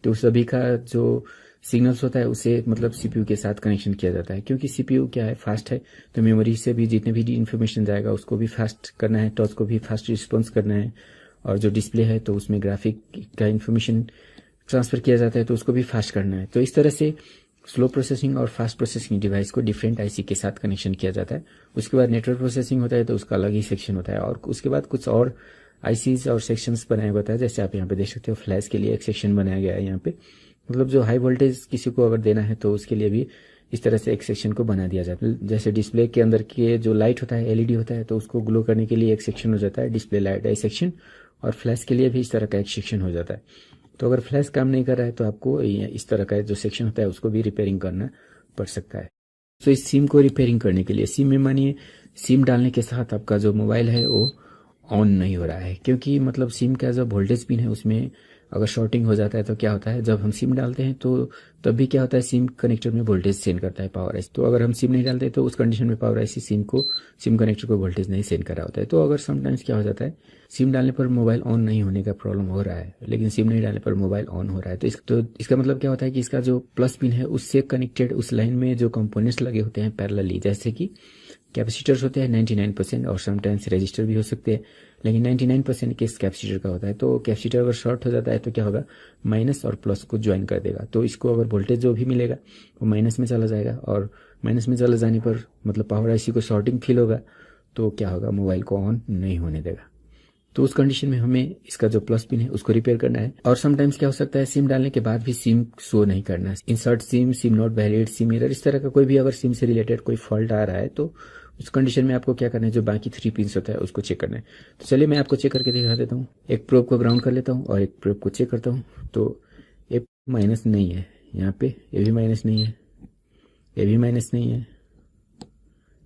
तो सभी का जो सिग्नल्स होता है उसे मतलब सीपीयू के साथ कनेक्शन किया जाता है। क्योंकि सीपीयू क्या है, फास्ट है, तो मेमोरी से भी जितने भी इन्फॉर्मेशन जाएगा उसको भी फास्ट करना है, टच को भी फास्ट रिस्पॉन्स करना है, और जो डिस्प्ले है तो उसमें ग्राफिक का इन्फॉर्मेशन ट्रांसफर किया जाता है तो उसको भी फास्ट करना है। तो इस तरह से स्लो प्रोसेसिंग और फास्ट प्रोसेसिंग डिवाइस को डिफरेंट आईसी के साथ कनेक्शन किया जाता है। उसके बाद नेटवर्क प्रोसेसिंग होता है तो उसका अलग ही सेक्शन होता है, और उसके बाद कुछ और आईसीज और सेक्शंस बनाया होता है। जैसे आप यहाँ पे देख सकते हो फ्लैश के लिए एक सेक्शन बनाया गया है यहाँ पे, मतलब जो हाई वोल्टेज किसी को अगर देना है तो उसके लिए भी इस तरह से एक सेक्शन को बना दिया जाता है। जैसे डिस्प्ले के अंदर के जो लाइट होता है, एलईडी होता है, तो उसको ग्लो करने के लिए एक सेक्शन हो जाता है डिस्प्ले लाइट आई सेक्शन, और फ्लैश के लिए भी इस तरह का एक सेक्शन हो जाता है। तो अगर फ्लैश काम नहीं कर रहा है तो आपको इस तरह का जो सेक्शन होता है उसको भी रिपेयरिंग करना पड़ सकता है। तो इस सिम को रिपेयरिंग करने के लिए, सिम में मानिए सिम डालने के साथ आपका जो मोबाइल है वो ऑन नहीं हो रहा है, क्योंकि मतलब सिम का जो वोल्टेज पिन है उसमें अगर शॉर्टिंग हो जाता है तो क्या होता है, जब हम सिम डालते हैं तो तब भी क्या होता है, सिम कनेक्टर में वोल्टेज सेंड करता है पावर आईसी। तो अगर हम सिम नहीं डालते तो उस कंडीशन में पावर आईसी सिम कनेक्टर को वोल्टेज नहीं सेंड कर रहा होता है। तो अगर समटाइम्स क्या हो जाता है, सिम डालने पर मोबाइल ऑन नहीं होने का प्रॉब्लम हो रहा है, लेकिन सिम नहीं डालने पर मोबाइल ऑन हो रहा है, तो इसका मतलब क्या होता है कि इसका जो प्लस पिन है उससे कनेक्टेड उस लाइन में जो कंपोनेंट्स लगे होते हैं पैरेलली, जैसे कि कैपेसिटर्स होते हैं 99% और समटाइम्स रजिस्टर भी हो सकते हैं, लेकिन 99% केस कैपेसिटर का होता है। तो कैपेसिटर अगर शॉर्ट हो जाता है तो क्या होगा, माइनस और प्लस को ज्वाइन कर देगा, तो इसको अगर वोल्टेज जो भी मिलेगा वो माइनस में चला जाएगा, और माइनस में चला जाने पर मतलब पावर आईसी को शॉर्टिंग फील होगा, तो क्या होगा, मोबाइल को ऑन नहीं होने देगा। तो उस कंडीशन में हमें इसका जो प्लस पिन है उसको रिपेयर करना है। और समटाइम्स क्या हो सकता है, सिम डालने के बाद भी सिम शो नहीं करना है, insert SIM, SIM not valid, SIM error, इस तरह का कोई भी अगर सिम से रिलेटेड कोई फॉल्ट आ रहा है तो उस कंडीशन में आपको क्या करना है, जो बाकी 3 पिन्स होता है उसको चेक करना है। तो चलिए मैं आपको चेक करके दिखा देता हूँ। एक प्रोब को ग्राउंड कर लेता हूँ और एक प्रोब को चेक करता हूँ। तो ये माइनस नहीं है, यहाँ पे ये भी माइनस नहीं है, ये भी माइनस नहीं है,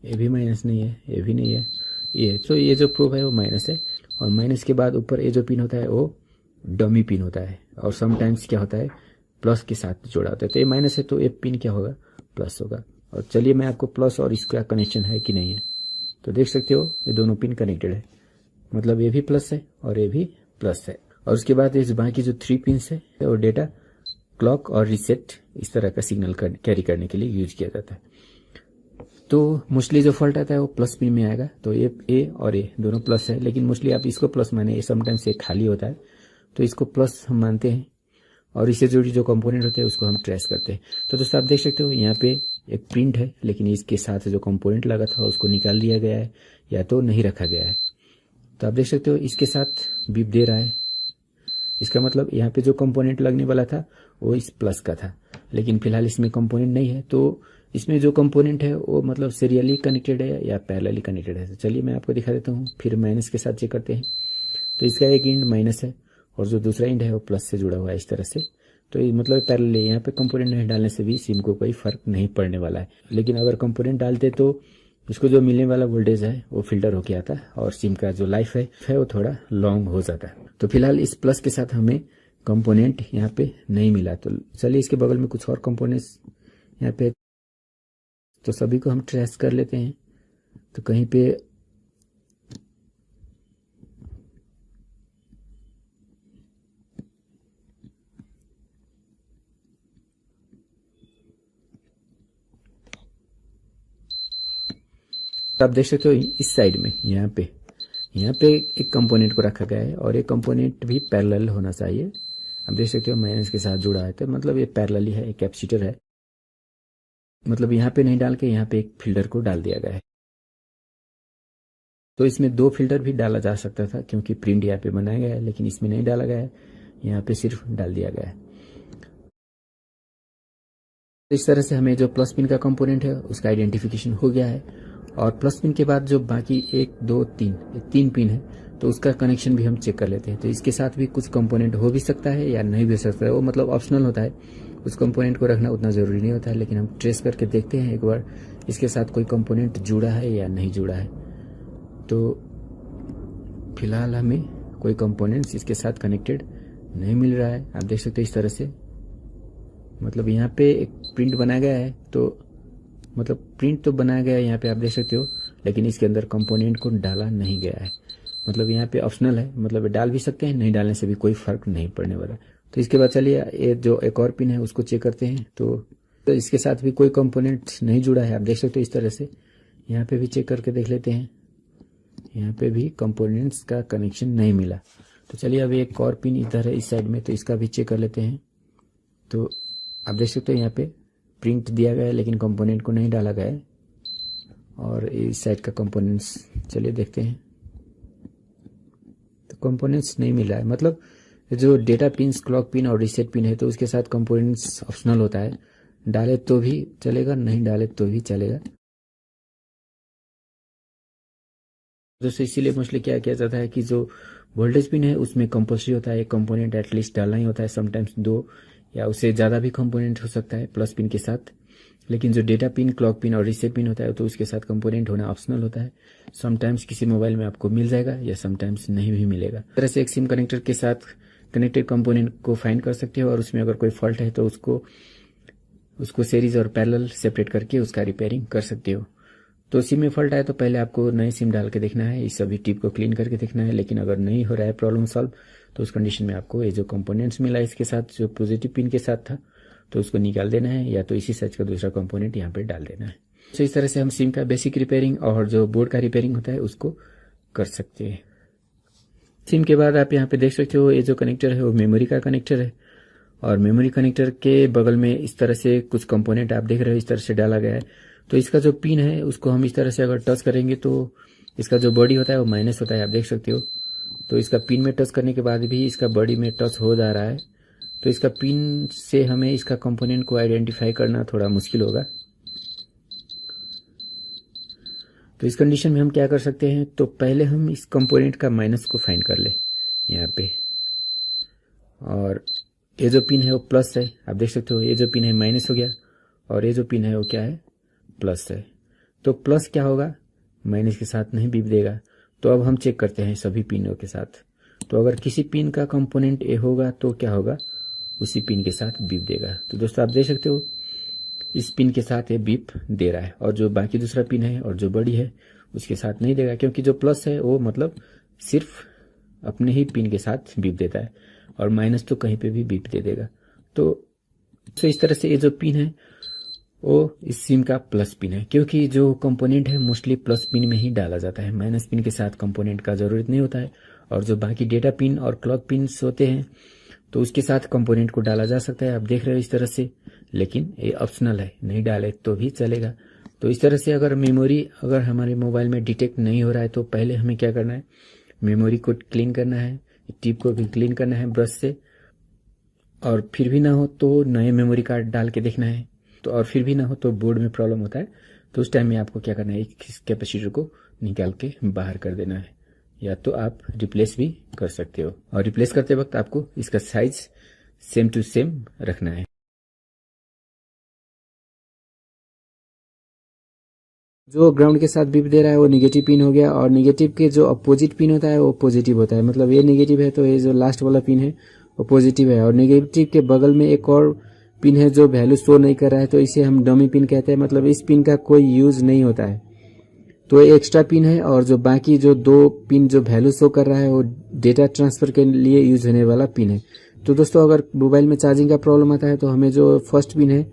ये भी माइनस नहीं है, ये भी नहीं है, ये तो ये जो प्रोब है वो माइनस है। और माइनस के बाद ऊपर ये जो पिन होता है वो डमी पिन होता है, और समटाइम्स क्या होता है प्लस के साथ जोड़ा होता है। तो ये माइनस है तो ये पिन क्या होगा, प्लस होगा। और चलिए मैं आपको प्लस और इसका कनेक्शन है कि नहीं है तो देख सकते हो, ये दोनों पिन कनेक्टेड है, मतलब ये भी प्लस है और ये भी प्लस है। और उसके बाद इस बाकी जो 3 पिन्स है वो डेटा, क्लॉक और रीसेट इस तरह का सिग्नल कैरी करने के लिए यूज किया जाता है। तो मोस्टली जो फॉल्ट आता है वो प्लस पिन में आएगा। तो ये ए और ए दोनों प्लस है, लेकिन मोस्टली आप इसको प्लस माने, ये समटाइम्स ये खाली होता है तो इसको प्लस हम मानते हैं, और इससे जुड़ी जो कंपोनेंट होते हैं उसको हम ट्रेस करते हैं। तो दोस्तों आप देख सकते हो यहाँ पे एक प्रिंट है, लेकिन इसके साथ जो कंपोनेंट लगा था उसको निकाल दिया गया है या तो नहीं रखा गया है। तो आप देख सकते हो इसके साथ बीप दे रहा है, इसका मतलब यहाँ पे जो कंपोनेंट लगने वाला था वो इस प्लस का था, लेकिन फिलहाल इसमें कंपोनेंट नहीं है। तो इसमें जो कंपोनेंट है वो मतलब सीरियली कनेक्टेड है या पैरेलली कनेक्टेड है। तो चलिए मैं आपको दिखा देता हूँ, फिर माइनस के साथ चेक करते हैं। तो इसका एक एंड माइनस है और जो दूसरा एंड है वो प्लस से जुड़ा हुआ है इस तरह से। तो ये मतलब पैरेलल है, यहाँ पे कंपोनेंट नहीं डालने से भी सिम को कोई फर्क नहीं पड़ने वाला है, लेकिन अगर कंपोनेंट डालते तो उसको जो मिलने वाला वोल्टेज है वो फिल्टर होके आता है और सिम का जो लाइफ है वो थोड़ा लॉन्ग हो जाता है। तो फिलहाल इस प्लस के साथ हमें कंपोनेंट यहाँ पे नहीं मिला। तो चलिए इसके बगल में कुछ और कंपोनेंट्स यहाँ पे, तो सभी को हम ट्रेस कर लेते हैं। तो कहीं पे तो आप देख सकते हो इस साइड में यहाँ पे एक कंपोनेंट को रखा गया है और एक कंपोनेंट भी पैरेलल होना चाहिए। आप देख सकते हो माइनस के साथ जुड़ा है, तो मतलब ये पैरेलल ही है, एक कैपेसिटर है, मतलब यहाँ पे नहीं डाल के यहाँ पे एक फिल्टर को डाल दिया गया है। तो इसमें 2 फिल्टर भी डाला जा सकता था क्योंकि प्रिंट यहाँ पे बनाया गया है, लेकिन इसमें नहीं डाला गया है, यहाँ पे सिर्फ डाल दिया गया है। तो इस तरह से हमें जो प्लस पिन का कंपोनेंट है उसका आइडेंटिफिकेशन हो गया है। और प्लस पिन के बाद जो बाकी 1 2 3 पिन है तो उसका कनेक्शन भी हम चेक कर लेते हैं। तो इसके साथ भी कुछ कंपोनेंट हो भी सकता है या नहीं भी हो सकता है, वो मतलब ऑप्शनल होता है, उस कंपोनेंट को रखना उतना ज़रूरी नहीं होता है, लेकिन हम ट्रेस करके देखते हैं एक बार इसके साथ कोई कंपोनेंट जुड़ा है या नहीं जुड़ा है। तो फिलहाल हमें कोई कंपोनेंट्स इसके साथ कनेक्टेड नहीं मिल रहा है। आप देख सकते हैं इस तरह से, मतलब यहाँ पे एक प्रिंट बनाया गया है, तो मतलब प्रिंट तो बनाया गया है यहाँ पे आप देख सकते हो, लेकिन इसके अंदर कंपोनेंट को डाला नहीं गया है, मतलब यहाँ पे ऑप्शनल है, मतलब डाल भी सकते हैं, नहीं डालने से भी कोई फर्क नहीं पड़ने वाला। तो इसके बाद चलिए ये जो एक और पिन है उसको चेक करते हैं। तो इसके साथ भी कोई कंपोनेंट नहीं जुड़ा है, आप देख सकते हो इस तरह से। यहाँ पे भी चेक करके देख लेते हैं, यहाँ पे भी कंपोनेंट्स का कनेक्शन नहीं मिला। तो चलिए अब एक और पिन इधर है इस साइड में, तो इसका भी चेक कर लेते हैं। तो आप देख सकते हो यहाँ पे प्रिंट दिया गया है लेकिन कंपोनेंट को नहीं डाला गया है, और इस साइड का कंपोनेंट्स चलिए देखते हैं। तो कंपोनेंट्स नहीं मिल रहा है, मतलब जो डेटा पिन्स, क्लॉक पिन और रीसेट पिन है तो उसके साथ कंपोनेंट्स ऑप्शनल होता है, डाले तो भी चलेगा, नहीं डाले तो भी चलेगा। दोस्तों इसीलिए मोस्टली क्या किया जाता है कि जो वोल्टेज पिन है उसमें कंपल्सरी होता है एक कंपोनेंट एटलीस्ट डालना ही होता है, समटाइम्स 2 या उससे ज़्यादा भी कंपोनेंट हो सकता है प्लस पिन के साथ। लेकिन जो डेटा पिन, क्लॉक पिन और रीसेट पिन होता है तो उसके साथ कंपोनेंट होना ऑप्शनल होता है। समटाइम्स किसी मोबाइल में आपको मिल जाएगा या समटाइम्स नहीं भी मिलेगा। इस तरह से एक सिम कनेक्टर के साथ कनेक्टेड कंपोनेंट को फाइंड कर सकते हो और उसमें अगर कोई फॉल्ट है तो उसको सीरीज और पैरेलल सेपरेट करके उसका रिपेयरिंग कर सकते हो। तो सिम में फॉल्ट आए तो पहले आपको नई सिम डाल के देखना है, इस सभी टिप को क्लीन करके देखना है। लेकिन अगर नहीं हो रहा है प्रॉब्लम सॉल्व तो उस कंडीशन में आपको ये जो कंपोनेंट्स मिला इसके साथ, जो पॉजिटिव पिन के साथ था, तो उसको निकाल देना है या तो इसी साइज का दूसरा कंपोनेंट यहाँ पे डाल देना है। तो इस तरह से हम सिम का बेसिक रिपेयरिंग और जो बोर्ड का रिपेयरिंग होता है उसको कर सकते हैं। सिम के बाद आप यहाँ पे देख सकते हो ये जो कनेक्टर है वो मेमोरी का कनेक्टर है और मेमोरी कनेक्टर के बगल में इस तरह से कुछ कंपोनेंट आप देख रहे हो इस तरह से डाला गया है। तो इसका जो पिन है उसको हम इस तरह से अगर टच करेंगे तो इसका जो बॉडी होता है वो माइनस होता है, आप देख सकते हो। तो इसका पिन में टच करने के बाद भी इसका बॉडी में टच हो जा रहा है, तो इसका पिन से हमें इसका कंपोनेंट को आइडेंटिफाई करना थोड़ा मुश्किल होगा। तो इस कंडीशन में हम क्या कर सकते हैं, तो पहले हम इस कंपोनेंट का माइनस को फाइंड कर ले यहाँ पे। और ये जो पिन है वो प्लस है, आप देख सकते हो। ये जो पिन है माइनस हो गया और ये जो पिन है वो क्या है, प्लस है। तो प्लस क्या होगा, माइनस के साथ नहीं बीप देगा। तो अब हम चेक करते हैं सभी पिनों के साथ। तो अगर किसी पिन का कंपोनेंट ए होगा तो क्या होगा, उसी पिन के साथ बीप देगा। तो दोस्तों आप देख सकते हो इस पिन के साथ ये बीप दे रहा है और जो बाकी दूसरा पिन है और जो बड़ी है उसके साथ नहीं देगा, क्योंकि जो प्लस है वो मतलब सिर्फ अपने ही पिन के साथ बीप देता है और माइनस तो कहीं पे भी बीप दे देगा। तो इस तरह से ये जो पिन है वो इस सिम का प्लस पिन है, क्योंकि जो कंपोनेंट है मोस्टली प्लस पिन में ही डाला जाता है, माइनस पिन के साथ कंपोनेंट का ज़रूरत नहीं होता है। और जो बाकी डेटा पिन और क्लॉक पिन्स होते हैं तो उसके साथ कंपोनेंट को डाला जा सकता है, आप देख रहे हो इस तरह से। लेकिन ये ऑप्शनल है, नहीं डाले तो भी चलेगा। तो इस तरह से अगर मेमोरी अगर हमारे मोबाइल में डिटेक्ट नहीं हो रहा है तो पहले हमें क्या करना है, मेमोरी को क्लीन करना है, टिप को भी क्लीन करना है ब्रश से। और फिर भी ना हो तो नए मेमोरी कार्ड डाल के देखना है। तो और फिर भी ना हो तो बोर्ड में प्रॉब्लम होता है, तो उस टाइम में आपको क्या करना है, इस कैपेसिटर को निकाल के बाहर कर देना है, या तो आप रिप्लेस भी कर सकते हो। और रिप्लेस करते वक्त आपको इसका साइज सेम टू सेम रखना है। जो ग्राउंड के साथ बीप दे रहा है वो निगेटिव पिन हो गया, और निगेटिव के जो अपोजिट पिन होता है वो पॉजिटिव होता है। मतलब ये निगेटिव है तो ये जो लास्ट वाला पिन है वो पॉजिटिव है, और निगेटिव के बगल में एक और पिन है जो वैल्यू शो नहीं कर रहा है, तो इसे हम डमी पिन कहते हैं। मतलब इस पिन का कोई यूज नहीं होता है, तो ये एक्स्ट्रा पिन है। और जो बाकी जो दो पिन जो वैल्यू शो कर रहा है वो डेटा ट्रांसफर के लिए यूज होने वाला पिन है। तो दोस्तों अगर मोबाइल में चार्जिंग का प्रॉब्लम आता है तो हमें जो फर्स्ट पिन है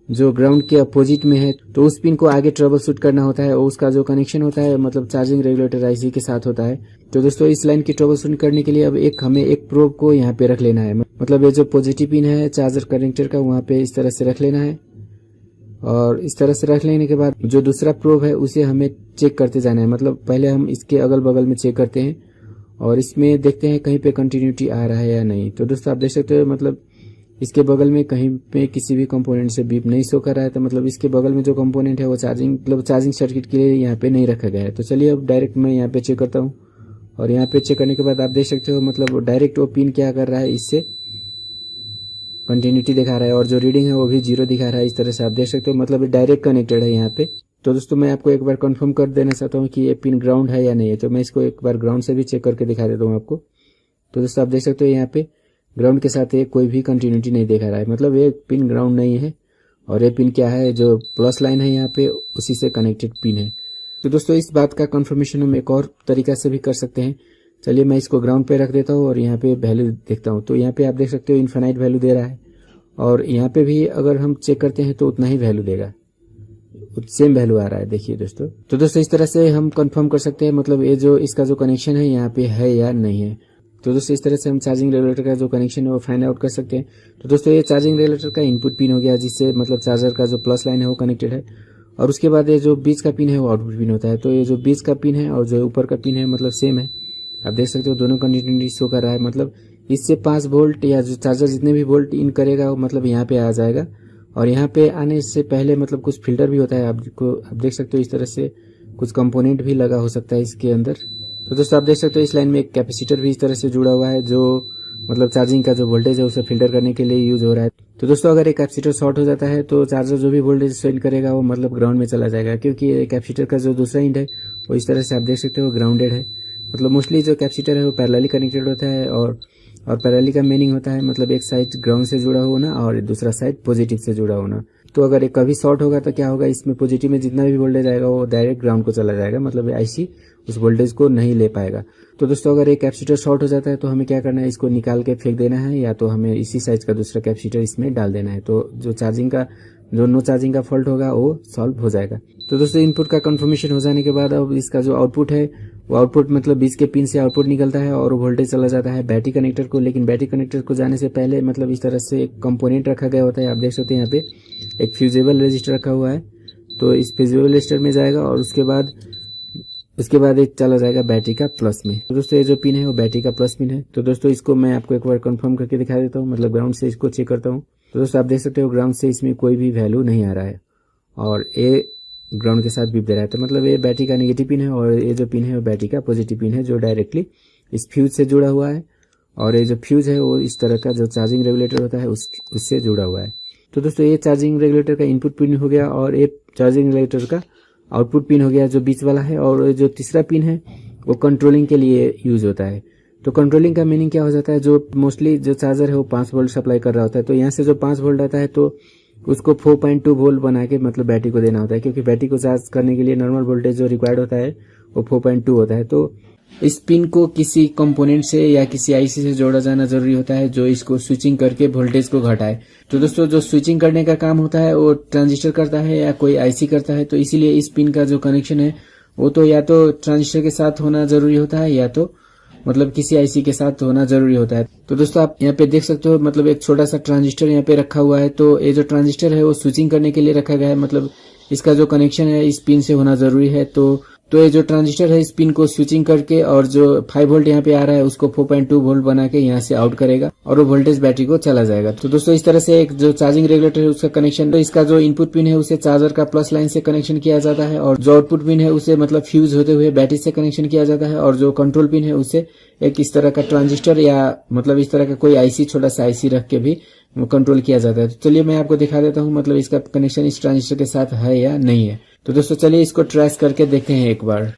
जो ग्राउंड के अपोजिट में है तो उस पिन को आगे ट्रबल शूट करना होता है, और उसका जो कनेक्शन होता है मतलब चार्जिंग रेगुलेटर आईसी के साथ होता है। तो दोस्तों इस लाइन की ट्रबल शूट करने के लिए अब हमें एक प्रोब को यहाँ पे रख लेना है। मतलब ये जो पॉजिटिव पिन है चार्जर कनेक्टर का वहाँ पे इस तरह से रख लेना है, और इस तरह से रख लेने के बाद जो दूसरा प्रोब है उसे हमें चेक करते जाना है। मतलब पहले हम इसके अगल बगल में चेक करते हैं और इसमें देखते हैं कहीं पे कंटिन्यूटी आ रहा है या नहीं। तो दोस्तों आप देख सकते हो मतलब इसके बगल में कहीं पे किसी भी कंपोनेंट से बीप नहीं शो कर रहा है, तो मतलब इसके बगल में जो कंपोनेंट है वो चार्जिंग सर्किट के लिए यहाँ पे नहीं रखा गया है। तो चलिए अब डायरेक्ट मैं यहाँ पे चेक करता हूँ, और यहाँ पे चेक करने के बाद आप देख सकते हो मतलब डायरेक्ट वो पिन क्या कर रहा है, इससे कंटिन्यूटी दिखा रहा है और जो रीडिंग है वो भी 0 दिखा रहा है। इस तरह से आप देख सकते हो मतलब डायरेक्ट कनेक्टेड है यहाँ पे। तो दोस्तों मैं आपको एक बार कंफर्म कर देना चाहता हूँ कि ये पिन ग्राउंड है या नहीं है, तो मैं इसको एक बार ग्राउंड से भी चेक करके दिखा देता हूँ आपको। तो दोस्तों आप देख सकते हो यहाँ पे ग्राउंड के साथ ये कोई भी कंटिन्यूटी नहीं दिखा रहा है, मतलब ये पिन ग्राउंड नहीं है। और ये पिन क्या है, जो प्लस लाइन है यहाँ पे उसी से कनेक्टेड पिन है। तो दोस्तों इस बात का कंफर्मेशन हम एक और तरीका से भी कर सकते हैं। चलिए मैं इसको ग्राउंड पे रख देता हूँ और यहाँ पे वैल्यू देखता हूँ। तो यहाँ पे आप देख सकते हो इन्फिनाइट वैल्यू दे रहा है, और यहाँ पे भी अगर हम चेक करते हैं तो उतना ही वैल्यू देगा, सेम वैल्यू आ रहा है। देखिए दोस्तों, तो दोस्तों इस तरह से हम कंफर्म कर सकते हैं मतलब ये जो इसका जो कनेक्शन है यहाँ पे है या नहीं है। तो दोस्तों इस तरह से हम चार्जिंग रेगुलेटर का जो कनेक्शन है वो फाइंड आउट कर सकते हैं। तो दोस्तों ये चार्जिंग रेगुलेटर का इनपुट पिन हो गया, जिससे मतलब चार्जर का जो प्लस लाइन है वो कनेक्टेड है, और उसके बाद ये जो बीच का पिन है वो आउटपुट पिन होता है। तो ये जो बीच का पिन है और जो ऊपर का पिन है मतलब सेम है, आप देख सकते हो दोनों कंटिन्यूटी शो कर रहा है। मतलब इससे 5 वोल्ट या जो चार्जर जितने भी वोल्ट इन करेगा मतलब यहाँ पे आ जाएगा, और यहाँ पे आने से पहले मतलब कुछ फिल्टर भी होता है, आप देख सकते हो इस तरह से कुछ कंपोनेंट भी लगा हो सकता है इसके अंदर। तो दोस्तों आप देख सकते हो इस लाइन में एक कैपेसिटर भी इस तरह से जुड़ा हुआ है, जो मतलब चार्जिंग का जो वोल्टेज है उसे फिल्टर करने के लिए यूज हो रहा है। तो दोस्तों अगर एक कैपेसिटर शॉर्ट हो जाता है तो चार्जर जो भी वोल्टेज सेंड करेगा वो मतलब ग्राउंड में चला जाएगा, क्योंकि ये कैपेसिटर का जो दूसरा एंड है वो इस तरह से आप देख सकते हो ग्राउंडेड है। मतलब मोस्टली जो कैपेसिटर है वो पैरेलली कनेक्टेड होता है और पैरेलली का मीनिंग होता है मतलब एक साइड ग्राउंड से जुड़ा होना और दूसरा साइड पॉजिटिव से जुड़ा होना। तो अगर एक कभी शॉर्ट होगा तो क्या होगा, इसमें पॉजिटिव में जितना भी वोल्टेज आएगा वो डायरेक्ट ग्राउंड को चला जाएगा, मतलब आईसी उस वोल्टेज को नहीं ले पाएगा। तो दोस्तों अगर एक कैपेसिटर शॉर्ट हो जाता है तो हमें क्या करना है, इसको निकाल के फेंक देना है या तो हमें इसी साइज का दूसरा कैपेसिटर इसमें डाल देना है। तो जो नो चार्जिंग का फॉल्ट होगा वो सॉल्व हो जाएगा। तो दोस्तों इनपुट का कंफर्मेशन हो जाने के बाद अब इसका जो आउटपुट है वो आउटपुट मतलब बीच के पिन से आउटपुट निकलता है और वोल्टेज चला जाता है बैटरी कनेक्टर को। लेकिन बैटरी कनेक्टर को जाने से पहले मतलब इस तरह से एक कंपोनेंट रखा गया होता है, आप देख सकते हैं यहाँ पे एक फ्यूजेबल रजिस्टर रखा हुआ है। तो इस फ्यूजेबल रजिस्टर में जाएगा और उसके बाद एक चला जाएगा बैटरी का प्लस में। तो दोस्तों ये जो पिन है वो बैटरी का प्लस पिन है। तो दोस्तों इसको मैं आपको एक बार कंफर्म करके दिखा देता हूँ, मतलब ग्राउंड से इसको चेक करता हूँ। तो दोस्तों आप देख सकते हो ग्राउंड से इसमें कोई भी वैल्यू नहीं आ रहा है और ये ग्राउंड के साथ बीप दे रहा है। तो मतलब ये बैटरी का नेगेटिव पिन है और ये जो पिन है वो बैटरी का पॉजिटिव पिन है जो डायरेक्टली इस फ्यूज से जुड़ा हुआ है। और ये जो फ्यूज है वो इस तरह का जो चार्जिंग रेगुलेटर होता है उससे जुड़ा हुआ है। तो दोस्तों ये चार्जिंग रेगुलेटर का इनपुट पिन हो गया और ये चार्जिंग रेगुलेटर का आउटपुट पिन हो गया जो बीच वाला है। और जो तीसरा पिन है वो कंट्रोलिंग के लिए यूज होता है। तो कंट्रोलिंग का मीनिंग क्या हो जाता है, जो मोस्टली जो चार्जर है वो 5 वोल्ट सप्लाई कर रहा होता है। तो यहाँ से जो 5 वोल्ट आता है तो उसको 4.2 वोल्ट बना के मतलब बैटरी को देना होता है, क्योंकि बैटरी को चार्ज करने के लिए नॉर्मल वोल्टेज जो रिक्वायर्ड होता है वो 4.2 होता है। तो इस पिन को किसी कंपोनेंट से या किसी आईसी से जोड़ा जाना जरूरी होता है जो इसको स्विचिंग करके वोल्टेज को घटाए। तो दोस्तों जो स्विचिंग करने का काम होता है वो ट्रांजिस्टर करता है या कोई आईसी करता है। तो इसीलिए इस पिन का जो कनेक्शन है वो तो या तो ट्रांजिस्टर के साथ होना जरूरी होता है या तो मतलब किसी आईसी के साथ होना जरूरी होता है। तो दोस्तों आप यहाँ पे देख सकते हो मतलब एक छोटा सा ट्रांजिस्टर यहाँ पे रखा हुआ है। तो ये जो ट्रांजिस्टर है वो स्विचिंग करने के लिए रखा गया है, मतलब इसका जो कनेक्शन है इस पिन से होना जरूरी है। तो ये जो ट्रांजिस्टर है इस पिन को स्विचिंग करके और जो 5 वोल्ट यहाँ पे आ रहा है उसको 4.2 वोल्ट बना के यहाँ से आउट करेगा और वो वोल्टेज बैटरी को चला जाएगा। तो दोस्तों इस तरह से एक जो चार्जिंग रेगुलेटर है उसका कनेक्शन, तो इसका जो इनपुट पिन है उसे चार्जर का प्लस लाइन से कनेक्शन किया जाता है और जो आउटपुट पिन है उसे मतलब फ्यूज होते हुए बैटरी से कनेक्शन किया जाता है और जो कंट्रोल पिन है उसे एक इस तरह का ट्रांजिस्टर या मतलब इस तरह का कोई आईसी छोटा सा आईसी रख के भी कंट्रोल किया जाता है। तो चलिए मैं आपको दिखा देता हूँ मतलब इसका कनेक्शन इस ट्रांजिस्टर के साथ है या नहीं है। तो दोस्तों चलिए इसको ट्रेस करके देखते हैं एक बार।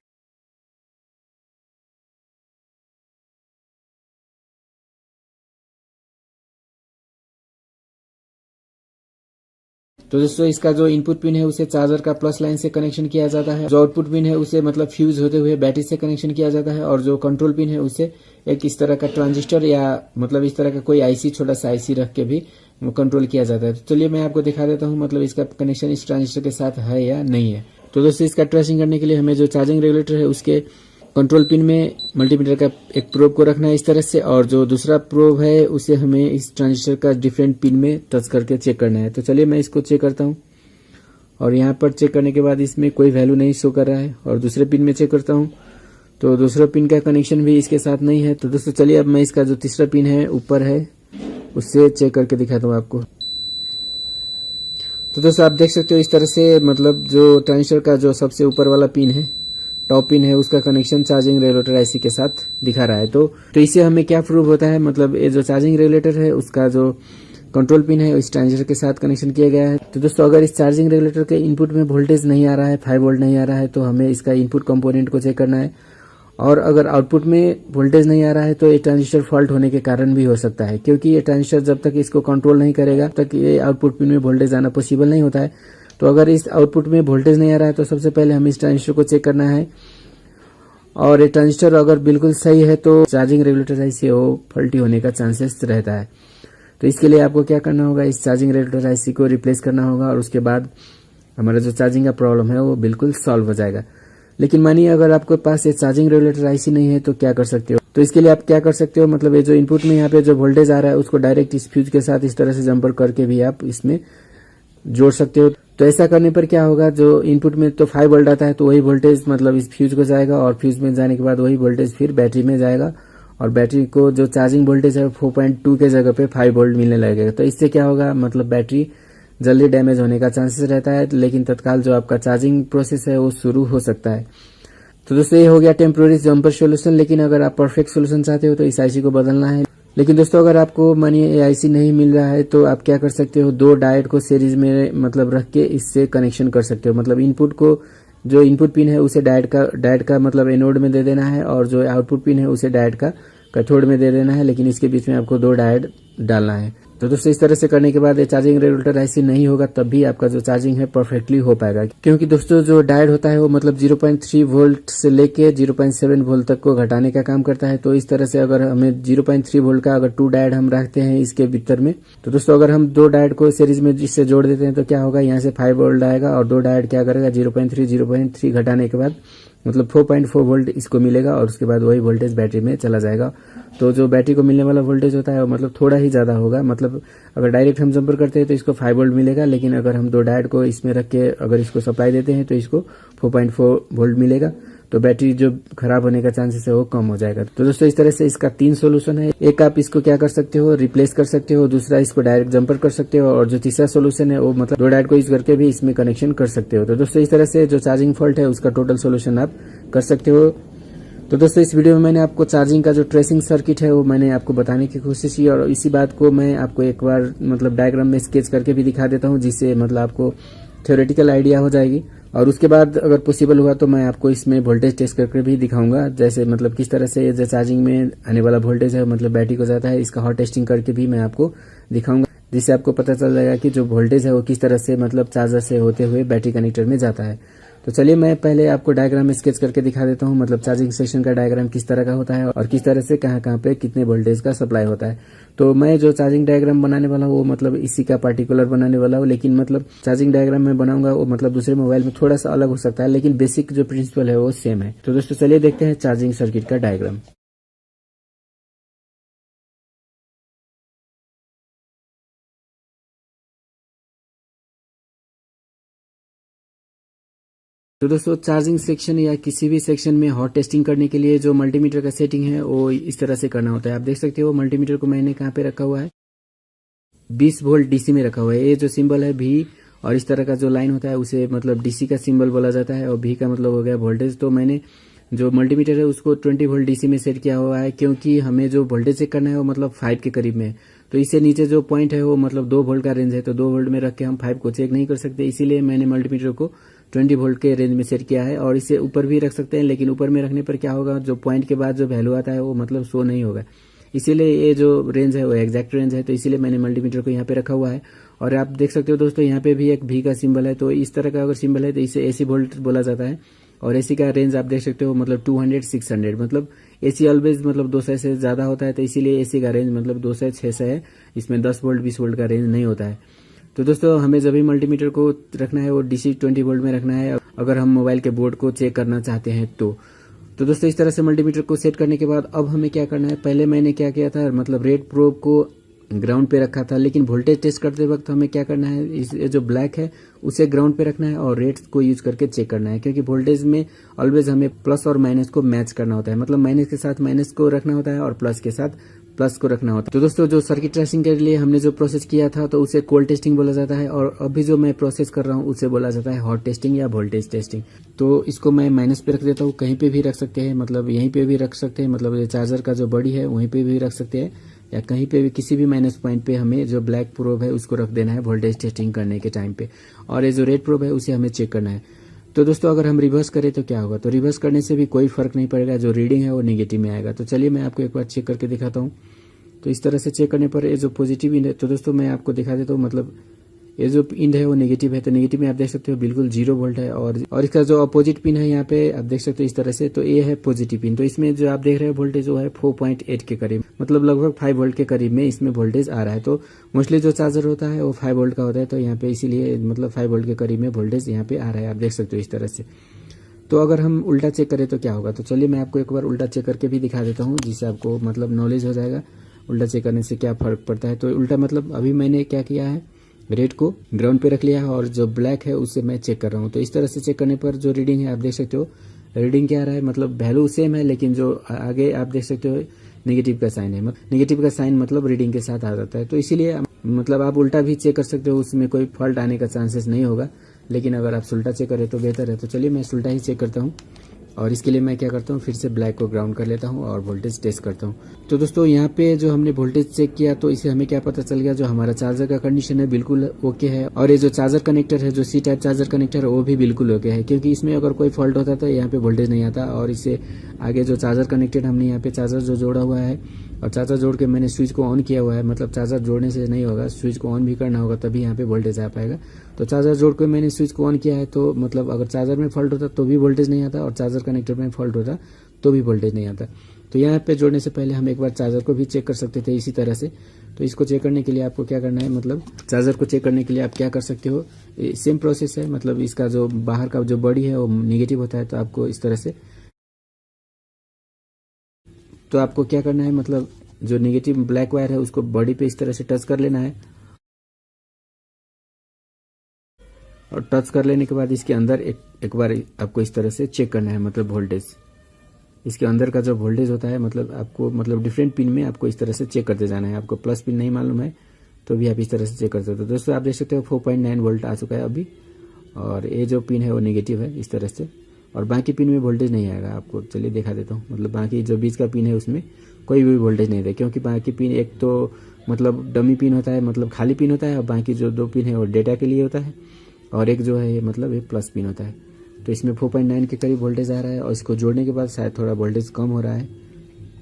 तो दोस्तों इसका जो इनपुट पिन है उसे चार्जर का प्लस लाइन से कनेक्शन किया जाता है, जो आउटपुट पिन है उसे मतलब फ्यूज होते हुए बैटरी से कनेक्शन किया जाता है और जो कंट्रोल पिन है उसे एक इस तरह का ट्रांजिस्टर या मतलब इस तरह का कोई आईसी छोटा सा आईसी रख के भी कंट्रोल किया जाता है। तो चलिए मैं आपको दिखा देता हूँ मतलब इसका कनेक्शन इस ट्रांजिस्टर के साथ है या नहीं है। तो दोस्तों इसका ट्रेसिंग करने के लिए हमें जो चार्जिंग रेगुलेटर है उसके कंट्रोल पिन में मल्टीमीटर का एक प्रोब को रखना है इस तरह से, और जो दूसरा प्रोब है उसे हमें इस ट्रांजिस्टर का डिफरेंट पिन में टच करके चेक करना है। तो चलिए मैं इसको चेक करता हूँ और यहाँ पर चेक करने के बाद इसमें कोई वैल्यू नहीं शो कर रहा है। और दूसरे पिन में चेक करता हूँ तो दूसरा पिन का कनेक्शन भी इसके साथ नहीं है। तो दोस्तों चलिए अब मैं इसका जो तीसरा पिन है ऊपर है उससे चेक करके दिखाता हूँ आपको। तो दोस्तों आप देख सकते हो इस तरह से मतलब जो ट्रांजिस्टर का जो सबसे ऊपर वाला पिन है टॉप पिन है उसका कनेक्शन चार्जिंग रेगुलेटर आईसी के साथ दिखा रहा है। तो इससे हमें क्या प्रूव होता है, मतलब ये जो चार्जिंग रेगुलेटर है उसका जो कंट्रोल पिन है इस ट्रांजिस्टर के साथ कनेक्शन किया गया है। तो दोस्तों अगर इस चार्जिंग रेगुलेटर के इनपुट में वोल्टेज नहीं आ रहा है, 5 वोल्ट नहीं आ रहा है, तो हमें इसका इनपुट कंपोनेंट को चेक करना है। और अगर आउटपुट में वोल्टेज नहीं आ रहा है तो ये ट्रांजिस्टर फॉल्ट होने के कारण भी हो सकता है, क्योंकि ये ट्रांजिस्टर जब तक इसको कंट्रोल नहीं करेगा तब तक ये आउटपुट पिन में वोल्टेज आना पॉसिबल नहीं होता है। तो अगर इस आउटपुट में वोल्टेज नहीं आ रहा है तो सबसे पहले हमें इस ट्रांजिस्टर को चेक करना है। और ये ट्रांजिस्टर अगर बिल्कुल सही है तो चार्जिंग रेगुलेटर आईसी वो फॉल्टी होने का चांसेस रहता है। तो इसके लिए आपको क्या करना होगा, इस चार्जिंग रेगुलेटर आईसी को रिप्लेस करना होगा और उसके बाद हमारा जो चार्जिंग का प्रॉब्लम है वो बिल्कुल सॉल्व हो जाएगा। लेकिन मानिए अगर आपके पास ये चार्जिंग रेगुलेटर आईसी नहीं है तो क्या कर सकते हो। तो इसके लिए आप क्या कर सकते हो, मतलब ये जो इनपुट में यहाँ पे जो वोल्टेज आ रहा है उसको डायरेक्ट इस फ्यूज के साथ इस तरह से जंपर करके भी आप इसमें जोड़ सकते हो। तो ऐसा करने पर क्या होगा, जो इनपुट में तो 5 वोल्ट आता है तो वही वोल्टेज मतलब इस फ्यूज को जाएगा और फ्यूज में जाने के बाद वही वोल्टेज फिर बैटरी में जाएगा और बैटरी को जो चार्जिंग वोल्टेज है 4.2 के जगह पे 5 वोल्ट मिलने लगेगा। तो इससे क्या होगा, मतलब बैटरी जल्दी डैमेज होने का चांसेस रहता है, लेकिन तत्काल जो आपका चार्जिंग प्रोसेस है वो शुरू हो सकता है। तो दोस्तों ये हो गया टेम्पोररी जंपर सोल्यूशन। लेकिन अगर आप परफेक्ट सोल्यूशन चाहते हो तो इस आईसी को बदलना है। लेकिन दोस्तों अगर आपको मानिए AIC नहीं मिल रहा है तो आप क्या कर सकते हो, 2 डायोड को सीरीज में मतलब रख के इससे कनेक्शन कर सकते हो। मतलब इनपुट को, जो इनपुट पिन है उसे डायोड का मतलब एनोड में दे देना है, और जो आउटपुट पिन है उसे डायोड का कैथोड में दे देना है, लेकिन इसके बीच में आपको 2 डायोड डालना है। तो दोस्तों इस तरह से करने के बाद ये चार्जिंग रेगुलेटर ऐसे नहीं होगा, तब भी आपका जो चार्जिंग है परफेक्टली हो पाएगा। क्योंकि दोस्तों जो डायोड होता है वो मतलब 0.3 वोल्ट से लेके 0.7 वोल्ट तक को घटाने का काम करता है। तो इस तरह से अगर हमें 0.3 वोल्ट का अगर 2 डायोड हम रखते हैं इसके भीतर में, तो दोस्तों अगर हम 2 डायोड को सीरीज में इससे जोड़ देते हैं तो क्या होगा, यहाँ से 5 वोल्ट आएगा, और 2 डायोड क्या करेगा, 0.3 घटाने के बाद मतलब 4.4 वोल्ट इसको मिलेगा, और उसके बाद वही वोल्टेज बैटरी में चला जाएगा। तो जो बैटरी को मिलने वाला वोल्टेज होता है वो मतलब थोड़ा ही ज़्यादा होगा। मतलब अगर डायरेक्ट हम जंपर करते हैं तो इसको 5 वोल्ट मिलेगा, लेकिन अगर हम 2 डायोड को इसमें रख के अगर इसको सप्लाई देते हैं तो इसको 4.4 वोल्ट मिलेगा। तो बैटरी जो खराब होने का चांसेस है वो कम हो जाएगा। तो दोस्तों इस तरह से इसका 3 सोल्यूशन है। एक आप इसको क्या कर सकते हो, रिप्लेस कर सकते हो, दूसरा इसको डायरेक्ट जंपर कर सकते हो, और जो तीसरा सोल्यूशन है वो मतलब 2 डायोड को यूज करके भी इसमें कनेक्शन कर सकते हो। तो दोस्तों इस तरह से जो चार्जिंग फॉल्ट है उसका टोटल सोल्यूशन आप कर सकते हो। तो दोस्तों इस वीडियो में मैंने आपको चार्जिंग का जो ट्रेसिंग सर्किट है वो मैंने आपको बताने की कोशिश की, और इसी बात को मैं आपको एक बार मतलब डायग्राम में स्केच करके भी दिखा देता हूँ, जिससे मतलब आपको थ्योरेटिकल आइडिया हो जाएगी। और उसके बाद अगर पॉसिबल हुआ तो मैं आपको इसमें वोल्टेज टेस्ट करके भी दिखाऊंगा, जैसे मतलब किस तरह से जो चार्जिंग में आने वाला वोल्टेज है मतलब बैटरी को जाता है, इसका हॉट टेस्टिंग करके भी मैं आपको दिखाऊंगा, जिससे आपको पता चल जाएगा कि जो वोल्टेज है वो किस तरह से मतलब चार्जर से होते हुए बैटरी कनेक्टर में जाता है। तो चलिए मैं पहले आपको डायग्राम में स्केच करके दिखा देता हूँ, मतलब चार्जिंग सेक्शन का डायग्राम किस तरह का होता है और किस तरह से कहाँ पे कितने वोल्टेज का सप्लाई होता है। तो मैं जो चार्जिंग डायग्राम बनाने वाला हूँ वो मतलब इसी का पार्टिकुलर बनाने वाला हूँ, लेकिन मतलब चार्जिंग डायग्राम मैं बनाऊंगा वो मतलब दूसरे मोबाइल में थोड़ा सा अलग हो सकता है, लेकिन बेसिक जो प्रिंसिपल है वो सेम है। तो दोस्तों चलिए देखते हैं चार्जिंग सर्किट का डायग्राम। तो दोस्तों चार्जिंग सेक्शन या किसी भी सेक्शन में हॉट टेस्टिंग करने के लिए जो मल्टीमीटर का सेटिंग है वो इस तरह से करना होता है। आप देख सकते हो मल्टीमीटर को मैंने कहाँ पे रखा हुआ है, 20 वोल्ट डीसी में रखा हुआ है। ये जो सिंबल है भी, और इस तरह का जो लाइन होता है उसे मतलब डीसी का सिंबल बोला जाता है, और भी का मतलब हो गया वोल्टेज। तो मैंने जो मल्टीमीटर है उसको 20 वोल्ट डीसी में सेट किया हुआ है, क्योंकि हमें जो वोल्टेज चेक करना है वो मतलब 5 के करीब में है। तो इससे नीचे जो पॉइंट है वो मतलब 2 वोल्ट का रेंज है, तो 2 वोल्ट में रख के हम 5 को चेक नहीं कर सकते, इसीलिए मैंने मल्टीमीटर को 20 वोल्ट के रेंज में सेट किया है। और इसे ऊपर भी रख सकते हैं, लेकिन ऊपर में रखने पर क्या होगा, जो पॉइंट के बाद जो वैल्यू आता है वो मतलब शो नहीं होगा, इसीलिए ये जो रेंज है वो एग्जैक्ट रेंज है। तो इसीलिए मैंने मल्टीमीटर को यहाँ पे रखा हुआ है। और आप देख सकते हो दोस्तों यहाँ पे भी एक भी का सिंबल है, तो इस तरह का अगर सिंबल है तो इसे एसी वोल्ट बोला जाता है। और एसी का रेंज आप देख सकते हो मतलब 200-600, मतलब एसी ऑलवेज मतलब 200 से ज़्यादा होता है, तो इसीलिए एसी का रेंज मतलब 200-600 है, इसमें 10 वोल्ट 20 वोल्ट का रेंज नहीं होता है। तो दोस्तों हमें जब भी मल्टीमीटर को रखना है वो डीसी 20 वोल्ट में रखना है, अगर हम मोबाइल के बोर्ड को चेक करना चाहते हैं तो दोस्तों इस तरह से मल्टीमीटर को सेट करने के बाद अब हमें क्या करना है, पहले मैंने क्या किया था, मतलब रेड प्रोब को ग्राउंड पे रखा था, लेकिन वोल्टेज टेस्ट करते वक्त हमें क्या करना है, इस जो ब्लैक है उसे ग्राउंड पे रखना है और रेड को यूज करके चेक करना है, क्योंकि वोल्टेज में ऑलवेज हमें प्लस और माइनस को मैच करना होता है, मतलब माइनस के साथ माइनस को रखना होता है और प्लस के साथ प्लस को रखना होता है। तो दोस्तों जो सर्किट ट्रेसिंग के लिए हमने जो प्रोसेस किया था तो उसे कोल्ड टेस्टिंग बोला जाता है, और अभी जो मैं प्रोसेस कर रहा हूँ उसे बोला जाता है हॉट टेस्टिंग या वोल्टेज टेस्टिंग। तो इसको मैं माइनस पे रख देता हूँ, कहीं पे भी रख सकते हैं, मतलब यहीं पे भी रख सकते हैं, मतलब चार्जर का जो बॉडी है वहीं पे भी रख सकते हैं, या कहीं पे भी किसी भी माइनस पॉइंट पे हमें जो ब्लैक प्रोब है उसको रख देना है वोल्टेज टेस्टिंग करने के टाइम पे, और ये जो रेड प्रोब है उसे हमें चेक करना है। तो दोस्तों अगर हम रिवर्स करें तो क्या होगा, तो रिवर्स करने से भी कोई फर्क नहीं पड़ेगा, जो रीडिंग है वो नेगेटिव में आएगा। तो चलिए मैं आपको एक बार चेक करके दिखाता हूँ। तो इस तरह से चेक करने पर ये जो पॉजिटिव इंड है, तो दोस्तों मैं आपको दिखा देता हूँ, मतलब ये जो इंड है वो नेगेटिव है, तो नेगेटिव में आप देख सकते हो बिल्कुल 0 वोल्ट है, और इसका जो अपोजिट पिन है यहाँ पे आप देख सकते हो इस तरह से, तो ये है पॉजिटिव पिन। तो इसमें जो आप देख रहे हो वोल्टेज वो है 4.8 के करीब, मतलब लगभग 5 वोल्ट के करीब में इसमें वोल्टेज आ रहा है। तो मोस्टली जो चार्जर होता है वो 5 वोल्ट का होता है, तो यहाँ पे इसीलिए मतलब 5 वोल्ट के करीब में वोल्टेज यहाँ पे आ रहा है, आप देख सकते हो इस तरह से। तो अगर हम उल्टा चेक करें तो क्या होगा, तो चलिए मैं आपको एक बार उल्टा चेक करके भी दिखा देता हूँ, जिससे आपको मतलब नॉलेज हो जाएगा उल्टा चेक करने से क्या फर्क पड़ता है। तो उल्टा मतलब अभी मैंने क्या किया है, रेड को ग्राउंड पे रख लिया है और जो ब्लैक है उससे मैं चेक कर रहा हूँ। तो इस तरह से चेक करने पर जो रीडिंग है आप देख सकते हो, रीडिंग क्या आ रहा है, मतलब वैल्यू सेम है, लेकिन जो आगे आप देख सकते हो नेगेटिव का साइन है, नेगेटिव का साइन मतलब रीडिंग के साथ आ जाता है। तो इसीलिए मतलब आप उल्टा भी चेक कर सकते हो, उसमें कोई फॉल्ट आने का चांसेस नहीं होगा, लेकिन अगर आप उल्टा चेक करें तो बेहतर है। तो चलिए मैं उल्टा ही चेक करता हूँ। और इसके लिए मैं क्या करता हूँ, फिर से ब्लैक को ग्राउंड कर लेता हूँ और वोल्टेज टेस्ट करता हूँ। तो दोस्तों यहाँ पे जो हमने वोल्टेज चेक किया तो इसे हमें क्या पता चल गया, जो हमारा चार्जर का कंडीशन है बिल्कुल ओके है, और ये जो चार्जर कनेक्टर है, जो सी टाइप चार्जर कनेक्टर है, वो भी बिल्कुल ओके है, क्योंकि इसमें अगर कोई फॉल्ट होता तो यहाँ पे वोल्टेज नहीं आता। और इससे आगे जो चार्जर कनेक्टेड हमने यहाँ पे चार्जर जो जोड़ा हुआ है, और चार्जर जोड़ के मैंने स्विच को ऑन किया हुआ है, मतलब चार्जर जोड़ने से नहीं होगा, स्विच को ऑन भी करना होगा तभी यहाँ पे वोल्टेज आ पाएगा। तो चार्जर जोड़ के मैंने स्विच को ऑन किया है, तो मतलब अगर चार्जर में फॉल्ट होता तो भी वोल्टेज नहीं आता, और चार्जर कनेक्टर में फॉल्ट होता तो भी वोल्टेज नहीं आता। तो यहाँ पे जोड़ने से पहले हम एक बार चार्जर को भी चेक कर सकते थे इसी तरह से। तो इसको चेक करने के लिए आपको क्या करना है, मतलब चार्जर को चेक करने के लिए आप क्या कर सकते हो, सेम प्रोसेस है। मतलब इसका जो बाहर का जो बॉडी है वो निगेटिव होता है, तो आपको इस तरह से, तो आपको क्या करना है, मतलब जो निगेटिव ब्लैक वायर है उसको बॉडी पे इस तरह से टच कर लेना है, और टच कर लेने के बाद इसके अंदर एक बार आपको इस तरह से चेक करना है, मतलब वोल्टेज, इसके अंदर का जो वोल्टेज होता है, मतलब आपको मतलब डिफरेंट पिन में आपको इस तरह से चेक करते जाना है। आपको प्लस पिन नहीं मालूम है तो भी आप इस तरह से चेक करते हो। तो दोस्तों आप देख सकते हो 4.9 वोल्ट आ चुका है अभी, और ये जो पिन है वो नेगेटिव है इस तरह से, और बाकी पिन में वोल्टेज नहीं आएगा आपको। चलिए दिखा देता हूँ, मतलब बाकी जो बीच का पिन है उसमें कोई भी वोल्टेज नहीं है, क्योंकि बाकी पिन एक तो मतलब डमी पिन होता है, मतलब खाली पिन होता है, और बाकी जो 2 पिन है वो डेटा के लिए होता है, और एक जो है मतलब ये प्लस पिन होता है। तो इसमें 4.9 के करीब वोल्टेज आ रहा है, और इसको जोड़ने के बाद शायद थोड़ा वोल्टेज कम हो रहा है,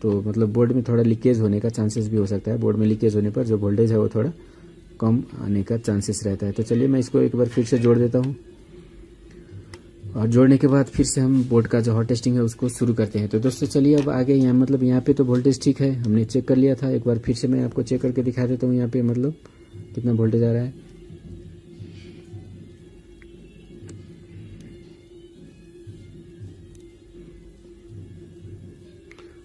तो मतलब बोर्ड में थोड़ा लीकेज होने का चांसेस भी हो सकता है। बोर्ड में लीकेज होने पर जो वोल्टेज है वो थोड़ा कम आने का चांसेस रहता है। तो चलिए मैं इसको एक बार फिर से जोड़ देता हूँ, और जोड़ने के बाद फिर से हम बोर्ड का जो हॉट टेस्टिंग है उसको शुरू करते हैं। तो दोस्तों चलिए अब आगे यहाँ मतलब यहाँ पे तो वोल्टेज ठीक है, हमने चेक कर लिया था। एक बार फिर से मैं आपको चेक करके दिखा देता हूँ यहाँ पे मतलब कितना वोल्टेज आ रहा है।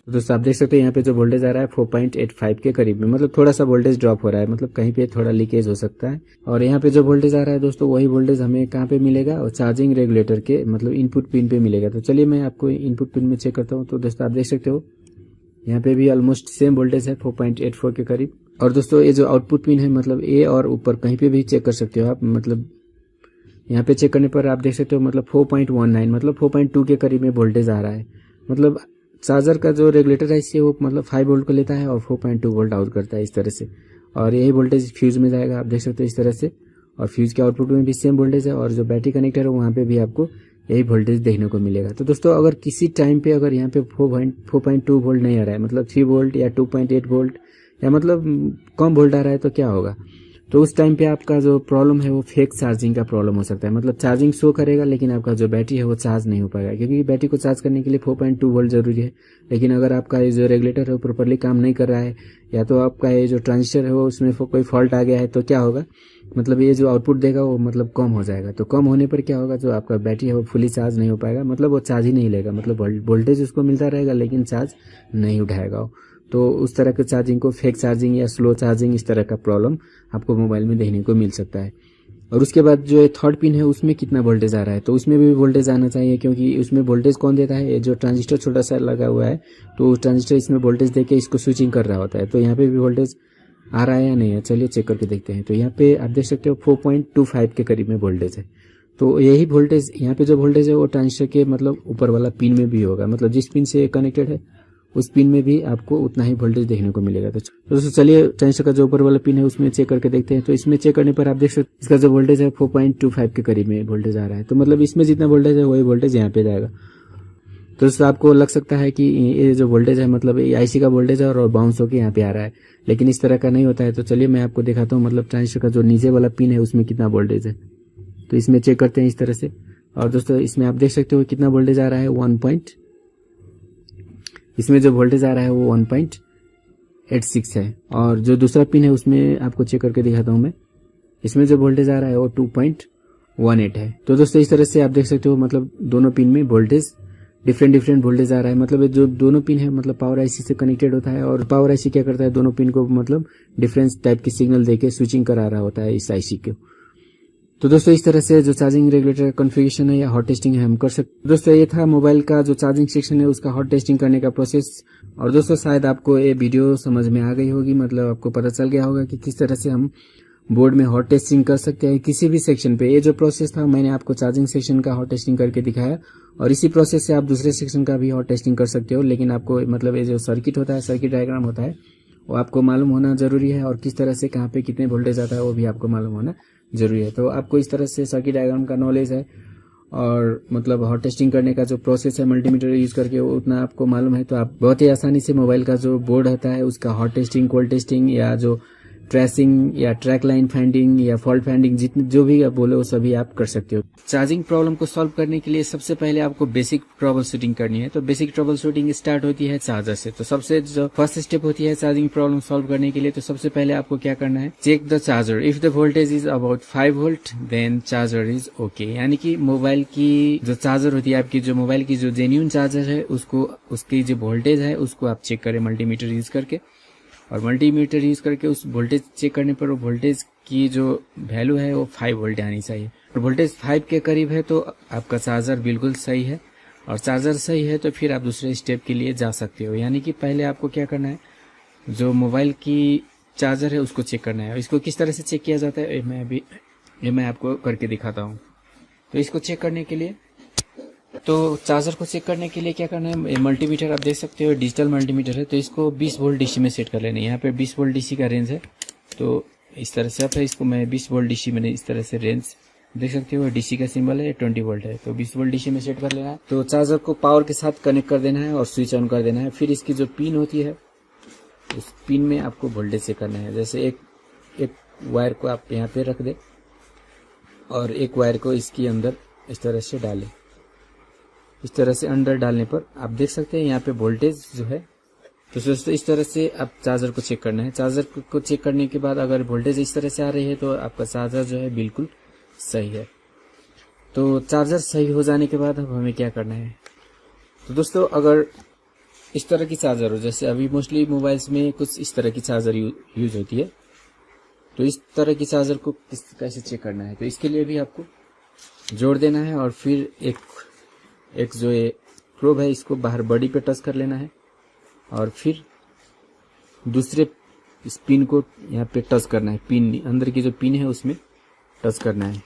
तो दोस्तों आप देख सकते हैं यहाँ पे जो वोल्टेज आ रहा है 4.85 के करीब में, मतलब थोड़ा सा वोल्टेज ड्रॉप हो रहा है, मतलब कहीं पे थोड़ा लीकेज हो सकता है। और यहाँ पे जो वोल्टेज आ रहा है दोस्तों वही वोल्टेज हमें कहाँ पे मिलेगा, और चार्जिंग रेगुलेटर के मतलब इनपुट पिन पे मिलेगा। तो चलिए मैं आपको इनपुट पिन में चेक करता हूँ। तो दोस्तों आप देख सकते हो यहाँ पे भी ऑलमोस्ट सेम वोल्टेज है 4.84 के करीब। और दोस्तों ये जो आउटपुट पिन है मतलब ए और ऊपर कहीं पे भी चेक कर सकते हो आप, मतलब यहाँ पे चेक करने पर आप देख सकते हो मतलब 4.19 मतलब 4.2 के करीब में वोल्टेज आ रहा है। मतलब चार्जर का जो रेगुलेटर है इससे वो मतलब 5 वोल्ट को लेता है और 4.2 वोल्ट आउट करता है इस तरह से, और यही वोल्टेज फ्यूज में जाएगा, आप देख सकते हो इस तरह से। और फ्यूज के आउटपुट में भी सेम वोल्टेज है, और जो बैटरी कनेक्टर है वहाँ पे भी आपको यही वोल्टेज देखने को मिलेगा। तो दोस्तों अगर किसी टाइम पे अगर यहाँ पे 4.2 वोल्ट नहीं आ रहा है, मतलब 3 वोल्ट या 2.8 वोल्ट या मतलब कम वोल्ट आ रहा है, तो क्या होगा, तो उस टाइम पे आपका जो प्रॉब्लम है वो फेक चार्जिंग का प्रॉब्लम हो सकता है। मतलब चार्जिंग शो करेगा लेकिन आपका जो बैटरी है वो चार्ज नहीं हो पाएगा, क्योंकि बैटरी को चार्ज करने के लिए 4.2 वोल्ट जरूरी है। लेकिन अगर आपका ये जो रेगुलेटर है वो प्रॉपरली काम नहीं कर रहा है, या तो आपका ये जो ट्रांजिस्टर है वो उसमें कोई फॉल्ट आ गया है, तो क्या होगा, मतलब ये जो आउटपुट देगा वो मतलब कम हो जाएगा। तो कम होने पर क्या होगा, जो आपका बैटरी है वो फुली चार्ज नहीं हो पाएगा, मतलब वो चार्ज ही नहीं लेगा, मतलब वोल्टेज उसको मिलता रहेगा लेकिन चार्ज नहीं उठाएगा वो। तो उस तरह के चार्जिंग को फेक चार्जिंग या स्लो चार्जिंग इस तरह का प्रॉब्लम आपको मोबाइल में देखने को मिल सकता है। और उसके बाद जो ये थर्ड पिन है उसमें कितना वोल्टेज आ रहा है, तो उसमें भी वोल्टेज आना चाहिए, क्योंकि उसमें वोल्टेज कौन देता है, ये जो ट्रांजिस्टर छोटा सा लगा हुआ है, तो ट्रांजिस्टर इसमें वोल्टेज देके इसको स्विचिंग कर रहा होता है। तो यहाँ पे भी वोल्टेज आ रहा है या नहीं है, चलिए चेक करके देखते हैं। तो यहाँ पे आप देख सकते हो 4.25 के करीब में वोल्टेज है। तो यही वोल्टेज यहाँ पे जो वोल्टेज है वो ट्रांजिस्टर के मतलब ऊपर वाला पिन में भी होगा, मतलब जिस पिन से कनेक्टेड है उस पिन में भी आपको उतना ही वोल्टेज देखने को मिलेगा। तो दोस्तों चलिए ट्रांजिस्टर का जो ऊपर वाला पिन है उसमें चेक करके देखते हैं। तो इसमें चेक करने पर आप देख सकते इसका जो वोल्टेज है 4.25 के करीब में वोल्टेज आ रहा है। तो मतलब इसमें जितना वोल्टेज है वही वोल्टेज यहाँ पे जाएगा। तो दोस्तों आपको लग सकता है कि ये जो वोल्टेज है मतलब ये आईसी का वोल्टेज है और बाउंस होकर यहाँ पे आ रहा है, लेकिन इस तरह का नहीं होता है। तो चलिए मैं आपको दिखाता हूँ मतलब ट्रांजिस्टर का जो नीचे वाला पिन है उसमें कितना वोल्टेज है। तो इसमें चेक करते हैं इस तरह से, और दोस्तों इसमें आप देख सकते हो कितना वोल्टेज आ रहा है, इसमें जो वोल्टेज आ रहा है वो 1.86 है। और जो दूसरा पिन है उसमें आपको चेक करके दिखाता हूँ मैं, इसमें जो वोल्टेज आ रहा है वो 2.18 है। तो दोस्तों इस तरह से आप देख सकते हो मतलब दोनों पिन में वोल्टेज डिफरेंट वोल्टेज आ रहा है। मतलब जो दोनों पिन है मतलब पावर आईसी से कनेक्टेड होता है, और पावर आईसी क्या करता है, दोनों पिन को मतलब डिफरेंट टाइप की सिग्नल देके स्विचिंग करा रहा होता है इस आईसी को। तो दोस्तों इस तरह से जो चार्जिंग रेगुलेटर कॉन्फ़िगरेशन है या हॉट टेस्टिंग है हम कर सकते। दोस्तों ये था मोबाइल का जो चार्जिंग सेक्शन है उसका हॉट टेस्टिंग करने का प्रोसेस। और दोस्तों शायद आपको ये वीडियो समझ में आ गई होगी, मतलब आपको पता चल गया होगा कि किस तरह से हम बोर्ड में हॉट टेस्टिंग कर सकते हैं किसी भी सेक्शन पे। ये जो प्रोसेस था मैंने आपको चार्जिंग सेक्शन का हॉट टेस्टिंग करके दिखाया, और इसी प्रोसेस से आप दूसरे सेक्शन का भी हॉट टेस्टिंग कर सकते हो। लेकिन आपको मतलब ये जो सर्किट होता है, सर्किट डायग्राम होता है, वो आपको मालूम होना जरूरी है, और किस तरह से कहाँ पे कितने वोल्टेज आता है वो भी आपको मालूम होना जरूरी है। तो आपको इस तरह से सर्किट डायग्राम का नॉलेज है, और मतलब हॉट टेस्टिंग करने का जो प्रोसेस है मल्टीमीटर यूज करके वो उतना आपको मालूम है, तो आप बहुत ही आसानी से मोबाइल का जो बोर्ड होता है उसका हॉट टेस्टिंग, कोल्ड टेस्टिंग, या जो ट्रेसिंग या ट्रैक लाइन फाइंडिंग या फॉल्ट फाइंडिंग, जितने जो भी आप बोले वो सभी आप कर सकते हो। चार्जिंग प्रॉब्लम को सॉल्व करने के लिए सबसे पहले आपको बेसिक ट्रबल शूटिंग करनी है। तो बेसिक ट्रबल शूटिंग स्टार्ट होती है चार्जर से। तो सबसे जो फर्स्ट स्टेप होती है चार्जिंग प्रॉब्लम सॉल्व करने के लिए, तो सबसे पहले आपको क्या करना है, check the charger. If the voltage is about 5 volt then charger is okay. यानी कि मोबाइल की जो चार्जर होती है, आपकी जो मोबाइल की जो जेन्युइन चार्जर है, उसको उसकी जो वोल्टेज है उसको आप चेक करें मल्टीमीटर यूज करके। और मल्टीमीटर यूज करके उस वोल्टेज चेक करने पर वो वोल्टेज की जो वैल्यू है वो 5 वोल्ट आनी चाहिए। और वोल्टेज 5 के करीब है तो आपका चार्जर बिल्कुल सही है, और चार्जर सही है तो फिर आप दूसरे स्टेप के लिए जा सकते हो। यानी कि पहले आपको क्या करना है, जो मोबाइल की चार्जर है उसको चेक करना है। इसको किस तरह से चेक किया जाता है ये मैं आपको करके दिखाता हूँ। तो इसको चेक करने के लिए, तो चार्जर को चेक करने के लिए क्या करना है, मल्टीमीटर आप देख सकते हो डिजिटल मल्टीमीटर है, तो इसको 20 वोल्ट डीसी में सेट कर लेना है। यहाँ पे 20 वोल्ट डीसी का रेंज है, तो इस तरह से आप इसको मैं 20 वोल्ट डीसी मैंने इस तरह से रेंज देख सकते हो, डीसी का सिंबल है, 20 वोल्ट है, तो 20 वोल्ट डीसी में सेट कर लेना है। तो चार्जर को पावर के साथ कनेक्ट कर देना है और स्विच ऑन कर देना है। फिर इसकी जो पिन होती है उस पिन में आपको वोल्टेज चेक करना है। जैसे एक वायर को आप यहाँ पे रख दे और एक वायर को इसके अंदर इस तरह से डालें। इस तरह से अंदर डालने पर आप देख सकते हैं यहाँ पे वोल्टेज जो है, तो दोस्तों इस तरह से आप चार्जर को चेक करना है। चार्जर को चेक करने के बाद अगर वोल्टेज इस तरह से आ रही है तो आपका चार्जर जो है बिल्कुल सही है। तो चार्जर सही हो जाने के बाद अब हमें क्या करना है, तो दोस्तों अगर इस तरह की चार्जर हो, जैसे अभी मोस्टली मोबाइल्स में कुछ इस तरह की चार्जर यूज होती है, तो इस तरह की चार्जर को कैसे चेक करना है, तो इसके लिए भी आपको जोड़ देना है और फिर एक जो ये प्रोब है इसको बाहर बॉडी पे टच कर लेना है, और फिर दूसरे इस पिन को यहाँ पे टच करना है। पिन अंदर की जो पिन है उसमें टच करना है।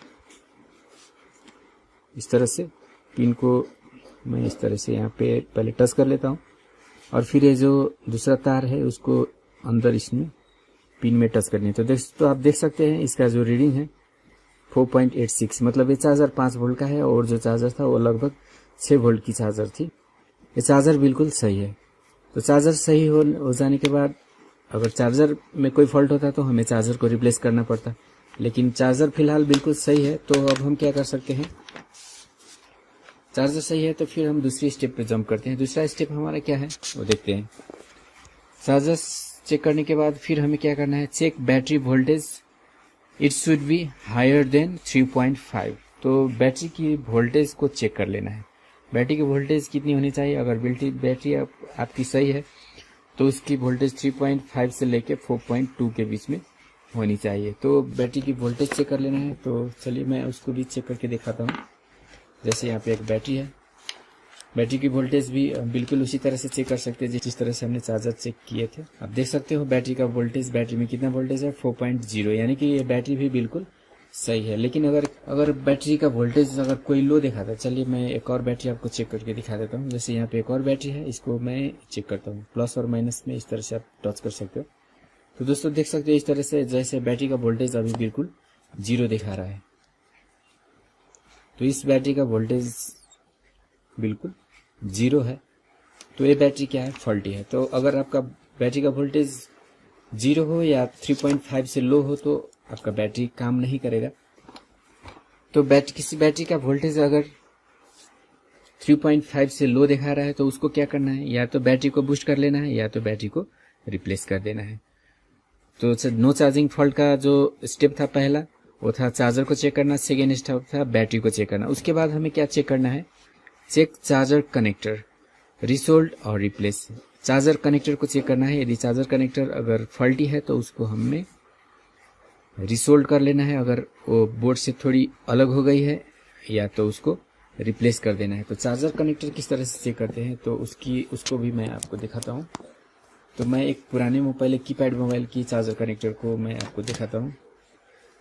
इस तरह से पिन को मैं इस तरह से यहाँ पे पहले टच कर लेता हूँ, और फिर ये जो दूसरा तार है उसको अंदर इसमें पिन में टच करनी है। तो आप देख सकते हैं इसका जो रीडिंग है 4.86, मतलब ये चार्जर 5 वोल्ट का है, और जो चार्जर था वो लगभग 6 वोल्ट की चार्जर थी। ये चार्जर बिल्कुल सही है। तो चार्जर सही हो जाने के बाद अगर चार्जर में कोई फॉल्ट होता तो हमें चार्जर को रिप्लेस करना पड़ता, लेकिन चार्जर फिलहाल बिल्कुल सही है। तो अब हम क्या कर सकते हैं, चार्जर सही है तो फिर हम दूसरी स्टेप पे जंप करते हैं। दूसरा स्टेप हमारा क्या है वो देखते हैं। चार्जर चेक करने के बाद फिर हमें क्या करना है, check battery voltage, it should be higher than 3.5। तो बैटरी की वोल्टेज को चेक कर लेना है। बैटरी की वोल्टेज कितनी होनी चाहिए, अगर बैटरी आपकी सही है तो उसकी वोल्टेज 3.5 से लेके 4.2 के बीच में होनी चाहिए। तो बैटरी की वोल्टेज चेक कर लेना है। तो चलिए मैं उसको भी चेक करके दिखाता हूँ। जैसे यहाँ पे एक बैटरी है, बैटरी की वोल्टेज भी बिल्कुल उसी तरह से चेक कर सकते हैं जिस तरह से हमने चार्जर चेक किए थे। आप देख सकते हो बैटरी का वोल्टेज, बैटरी में कितना वोल्टेज है 4.0, यानी कि ये बैटरी भी बिल्कुल सही है। लेकिन अगर बैटरी का वोल्टेज अगर कोई लो दिखाता है, चलिए मैं एक और बैटरी आपको चेक करके दिखा देता हूँ। जैसे यहाँ पे एक और बैटरी है, इसको मैं चेक करता हूँ, प्लस और माइनस में इस तरह से आप टच कर सकते हो। तो दोस्तों देख सकते हो इस तरह से जैसे बैटरी का वोल्टेज अभी बिल्कुल 0 दिखा रहा है। तो इस बैटरी का वोल्टेज बिल्कुल 0 है, तो ये बैटरी क्या है, फॉल्टी है। तो अगर आपका बैटरी का वोल्टेज 0 हो या 3.5 से लो हो तो आपका बैटरी काम नहीं करेगा। तो किसी बैटरी का वोल्टेज अगर 3.5 से लो दिखा रहा है तो उसको क्या करना है, या तो बैटरी को बूस्ट कर लेना है या तो बैटरी को रिप्लेस कर देना है। तो नो चार्जिंग फॉल्ट का जो स्टेप था पहला वो था चार्जर को चेक करना, सेकेंड स्टेप था बैटरी को चेक करना। उसके बाद हमें क्या चेक करना है, चेक चार्जर कनेक्टर, रिसोल्ड और रिप्लेस। चार्जर कनेक्टर को चेक करना है, यदि चार्जर कनेक्टर अगर फॉल्टी है तो उसको हमें रिसोल्ड कर लेना है, अगर वो बोर्ड से थोड़ी अलग हो गई है या तो उसको रिप्लेस कर देना है। तो चार्जर कनेक्टर किस तरह से चेक करते हैं तो उसको भी मैं आपको दिखाता हूँ। तो मैं एक पुराने पहले कीपैड मोबाइल की चार्जर कनेक्टर को मैं आपको दिखाता हूँ।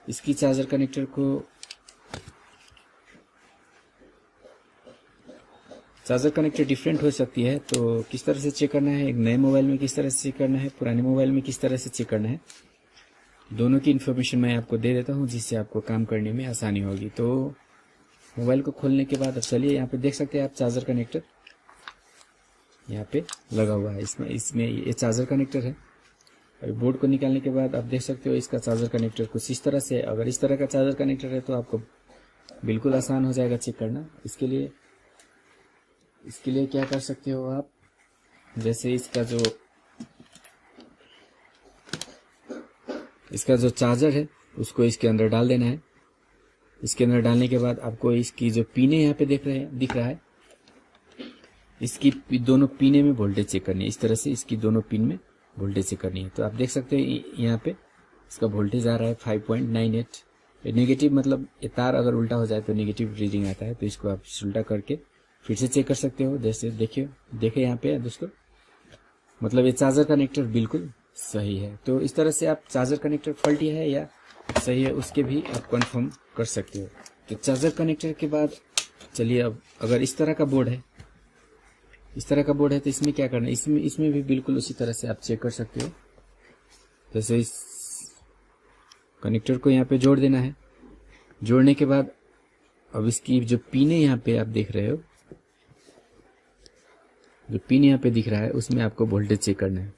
इसकी चार्जर कनेक्टर डिफरेंट हो सकती है, तो किस तरह से चेक करना है, एक नए मोबाइल में किस तरह से चेक करना है, पुराने मोबाइल में किस तरह से चेक करना है, दोनों की इन्फॉर्मेशन मैं आपको दे देता हूँ, जिससे आपको काम करने में आसानी होगी। तो मोबाइल को खोलने के बाद अब चलिए यहाँ पे देख सकते हैं आप चार्जर कनेक्टर यहाँ पे लगा हुआ है। इसमें ये चार्जर कनेक्टर है। और बोर्ड को निकालने के बाद आप देख सकते हो इसका चार्जर कनेक्टर कुछ इस तरह से। अगर इस तरह का चार्जर कनेक्टर है तो आपको बिल्कुल आसान हो जाएगा चेक करना। इसके लिए क्या कर सकते हो आप, जैसे इसका जो चार्जर है उसको इसके अंदर डाल देना है। इसके अंदर डालने के बाद आपको इसकी जो पिने यहाँ पे दिख रहा है, इसकी दोनों पिने में वोल्टेज चेक करनी है। इस तरह से इसकी दोनों पिन में वोल्टेज चेक करनी है। तो आप देख सकते हैं यहाँ पे इसका वोल्टेज आ रहा है 5.98। नेगेटिव मतलब ये तार अगर उल्टा हो जाए तो नेगेटिव रीडिंग आता है। तो इसको आप उल्टा करके फिर से चेक कर सकते हो। जैसे देखिए यहाँ पे दोस्तों, मतलब ये चार्जर कनेक्टर बिल्कुल सही है। तो इस तरह से आप चार्जर कनेक्टर फॉल्टी है या सही है उसके भी आप कंफर्म कर सकते हो। तो चार्जर कनेक्टर के बाद चलिए, अब अगर इस तरह का बोर्ड है तो इसमें क्या करना है, इसमें भी बिल्कुल उसी तरह से आप चेक कर सकते हो। जैसे इस कनेक्टर को यहाँ पे जोड़ देना है। जोड़ने के बाद अब इसकी जो पिन है यहाँ पे आप देख रहे हो, जो पिन यहाँ पे दिख रहा है उसमें आपको वोल्टेज चेक करना है।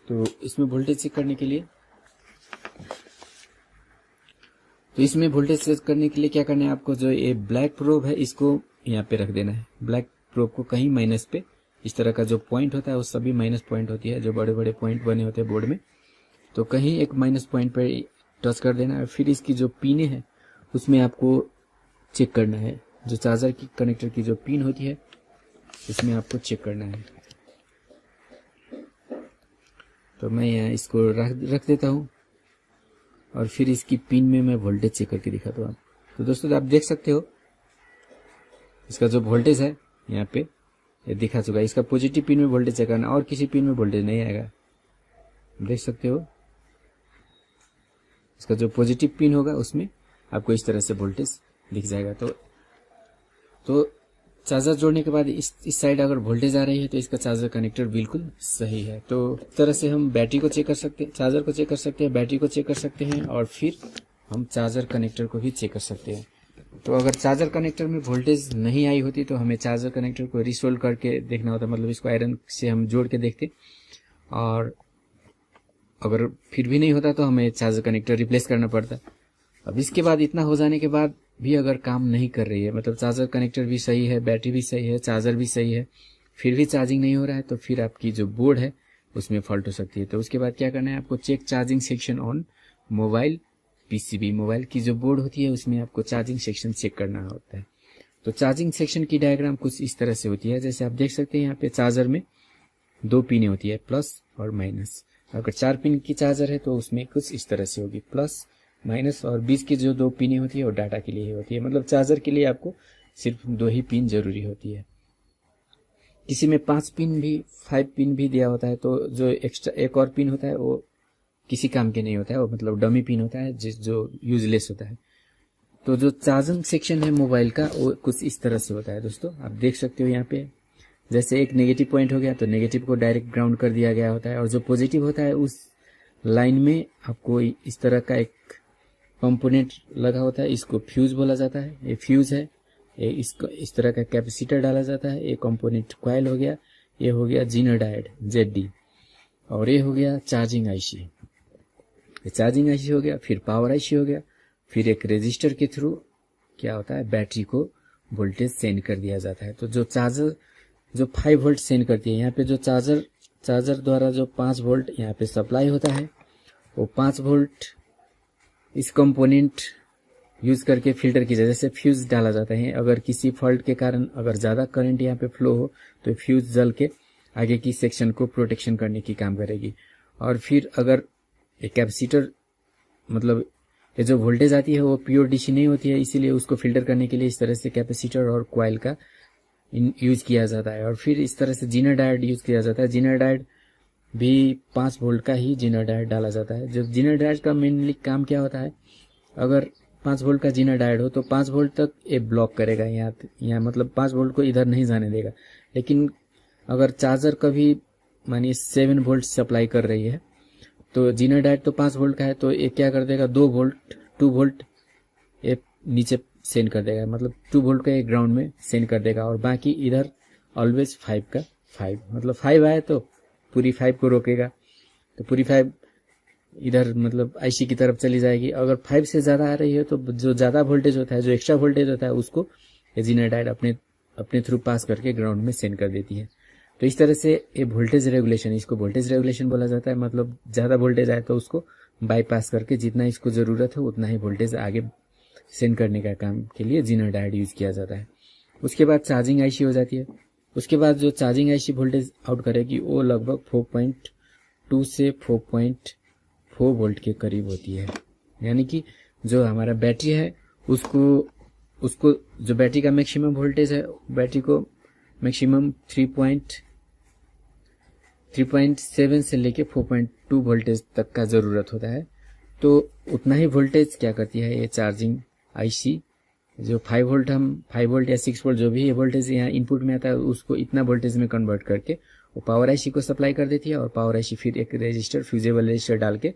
तो इसमें वोल्टेज चेक करने के लिए क्या करना है आपको, जो ये ब्लैक प्रोब है इसको यहाँ पे रख देना है। ब्लैक प्रोब को कहीं माइनस पे, इस तरह का जो पॉइंट होता है वो सभी माइनस पॉइंट होती है, जो बड़े बड़े पॉइंट बने होते हैं बोर्ड में, तो कहीं एक माइनस पॉइंट पे टच कर देना है। फिर इसकी जो पिने हैं उसमें आपको चेक करना है। जो चार्जर की कनेक्टर की जो पिन होती है उसमें आपको चेक करना है। तो मैं यहाँ इसको रख देता हूँ और फिर इसकी पिन में मैं वोल्टेज चेक करके दिखाता हूँ। तो दोस्तों आप देख सकते हो इसका जो वोल्टेज है यहाँ पे ये दिखा चुका है। इसका पॉजिटिव पिन में वोल्टेज चेक करना, और किसी पिन में वोल्टेज नहीं आएगा। देख सकते हो इसका जो पॉजिटिव पिन होगा उसमें आपको इस तरह से वोल्टेज दिख जाएगा। तो चार्जर जोड़ने के बाद इस साइड अगर वोल्टेज आ रही है तो इसका चार्जर कनेक्टर बिल्कुल सही है। तो इस तरह से हम बैटरी को चेक कर सकते हैं, चार्जर को चेक कर सकते हैं, बैटरी को चेक कर सकते हैं, और फिर हम चार्जर कनेक्टर को भी चेक कर सकते हैं। तो अगर चार्जर कनेक्टर में वोल्टेज नहीं आई होती तो हमें चार्जर कनेक्टर को रिसोल्व करके देखना होता, मतलब इसको आयरन से हम जोड़ के देखते, और अगर फिर भी नहीं होता तो हमें चार्जर कनेक्टर रिप्लेस करना पड़ता। अब इसके बाद इतना हो जाने के बाद भी अगर काम नहीं कर रही है, मतलब चार्जर कनेक्टर भी सही है, बैटरी भी सही है, चार्जर भी सही है, फिर भी चार्जिंग नहीं हो रहा है, तो फिर आपकी जो बोर्ड है उसमें फॉल्ट हो सकती है। तो उसके बाद क्या करना है आपको, check charging section on mobile PCB. Mobile की जो बोर्ड होती है उसमें आपको चार्जिंग सेक्शन चेक करना होता है। तो चार्जिंग सेक्शन की डायग्राम कुछ इस तरह से होती है। जैसे आप देख सकते हैं यहाँ पे चार्जर में 2 पिनें होती है, प्लस और माइनस। अगर 4 पिन की चार्जर है तो उसमें कुछ इस तरह से होगी, प्लस माइनस, और बीच की जो 2 पिनें होती है वो डाटा के लिए होती है। मतलब चार्जर के लिए आपको सिर्फ 2 ही पिन जरूरी होती है। किसी में 5 पिन भी 5 पिन भी दिया होता है, तो जो एक्स्ट्रा एक और पिन होता है वो किसी काम के नहीं होता है, वो मतलब डमी पिन होता है जो यूजलेस होता है। तो जो चार्जिंग सेक्शन है मोबाइल का वो कुछ इस तरह से होता है दोस्तों। आप देख सकते हो यहाँ पे, जैसे एक नेगेटिव पॉइंट हो गया तो नेगेटिव को डायरेक्ट ग्राउंड कर दिया गया होता है, और जो पॉजिटिव होता है उस लाइन में आपको इस तरह का एक कंपोनेंट लगा होता है, इसको फ्यूज बोला जाता है। ये फ्यूज है, ये इसको इस तरह का कैपेसिटर डाला जाता है। ये कंपोनेंट कॉइल हो गया, ये हो गया जीनर डायोड ZD, और ये हो गया चार्जिंग आईसी। ये चार्जिंग आईसी हो गया, फिर पावर आईसी हो गया, फिर एक रेजिस्टर के थ्रू क्या होता है, बैटरी को वोल्टेज सेंड कर दिया जाता है। तो जो चार्जर जो 5 वोल्ट सेंड करती है, यहाँ पे जो चार्जर द्वारा जो 5 वोल्ट यहाँ पे सप्लाई होता है, वो 5 वोल्ट इस कंपोनेंट यूज करके फिल्टर की जाए। जैसे फ्यूज डाला जाता है, अगर किसी फॉल्ट के कारण अगर ज़्यादा करंट यहाँ पे फ्लो हो तो फ्यूज जल के आगे की सेक्शन को प्रोटेक्शन करने की काम करेगी। और फिर अगर एक कैपेसिटर, मतलब ये जो वोल्टेज आती है वो प्योर डीसी नहीं होती है, इसीलिए उसको फिल्टर करने के लिए इस तरह से कैपेसिटर और कॉइल का यूज किया जाता है। और फिर इस तरह से जीनर डायोड यूज किया जाता है। जीनर डायोड भी 5 वोल्ट का ही जीनर डायोड डाला जाता है। जो जीनर डायोड का मेनली काम क्या होता है, अगर 5 वोल्ट का जीना डायोड हो तो 5 वोल्ट तक ये ब्लॉक करेगा, यहाँ मतलब 5 वोल्ट को इधर नहीं जाने देगा। लेकिन अगर चार्जर कभी मानिए 7 वोल्ट सप्लाई कर रही है तो जीना डायोड तो 5 वोल्ट का है, तो ये क्या कर देगा 2 वोल्ट ये नीचे सेंड कर देगा, मतलब 2 वोल्ट का एक ग्राउंड में सेंड कर देगा, और बाकी इधर ऑलवेज 5 का 5, मतलब 5 आए तो पूरी 5 को रोकेगा, तो पूरी 5 इधर मतलब आईसी की तरफ चली जाएगी। अगर 5 से ज़्यादा आ रही है तो जो ज़्यादा वोल्टेज होता है, जो एक्स्ट्रा वोल्टेज होता है, उसको ये जीना डायोड अपने थ्रू पास करके ग्राउंड में सेंड कर देती है। तो इस तरह से ये वोल्टेज रेगुलेशन, इसको वोल्टेज रेगुलेशन बोला जाता है। मतलब ज़्यादा वोल्टेज आए तो उसको बाईपास करके जितना इसको ज़रूरत है उतना ही वोल्टेज आगे सेंड करने का काम के लिए जीना डायोड यूज़ किया जाता है। उसके बाद चार्जिंग आईसी हो जाती है। उसके बाद जो चार्जिंग आईसी वोल्टेज आउट करेगी वो लगभग 4.2 से 4.4 वोल्ट के करीब होती है। यानी कि जो हमारा बैटरी है उसको जो बैटरी का मैक्सिमम वोल्टेज है, बैटरी को मैक्सिमम 3.7 से लेके 4.2 वोल्टेज तक का ज़रूरत होता है। तो उतना ही वोल्टेज क्या करती है ये चार्जिंग आईसी, जो 5 वोल्ट या 6 वोल्ट जो भी ये वोल्टेज यहाँ इनपुट में आता है उसको इतना वोल्टेज में कन्वर्ट करके वो पावर आईसी को सप्लाई कर देती है, और पावर आईसी फिर एक रजिस्टर, फ्यूजेबल रजिस्टर डाल के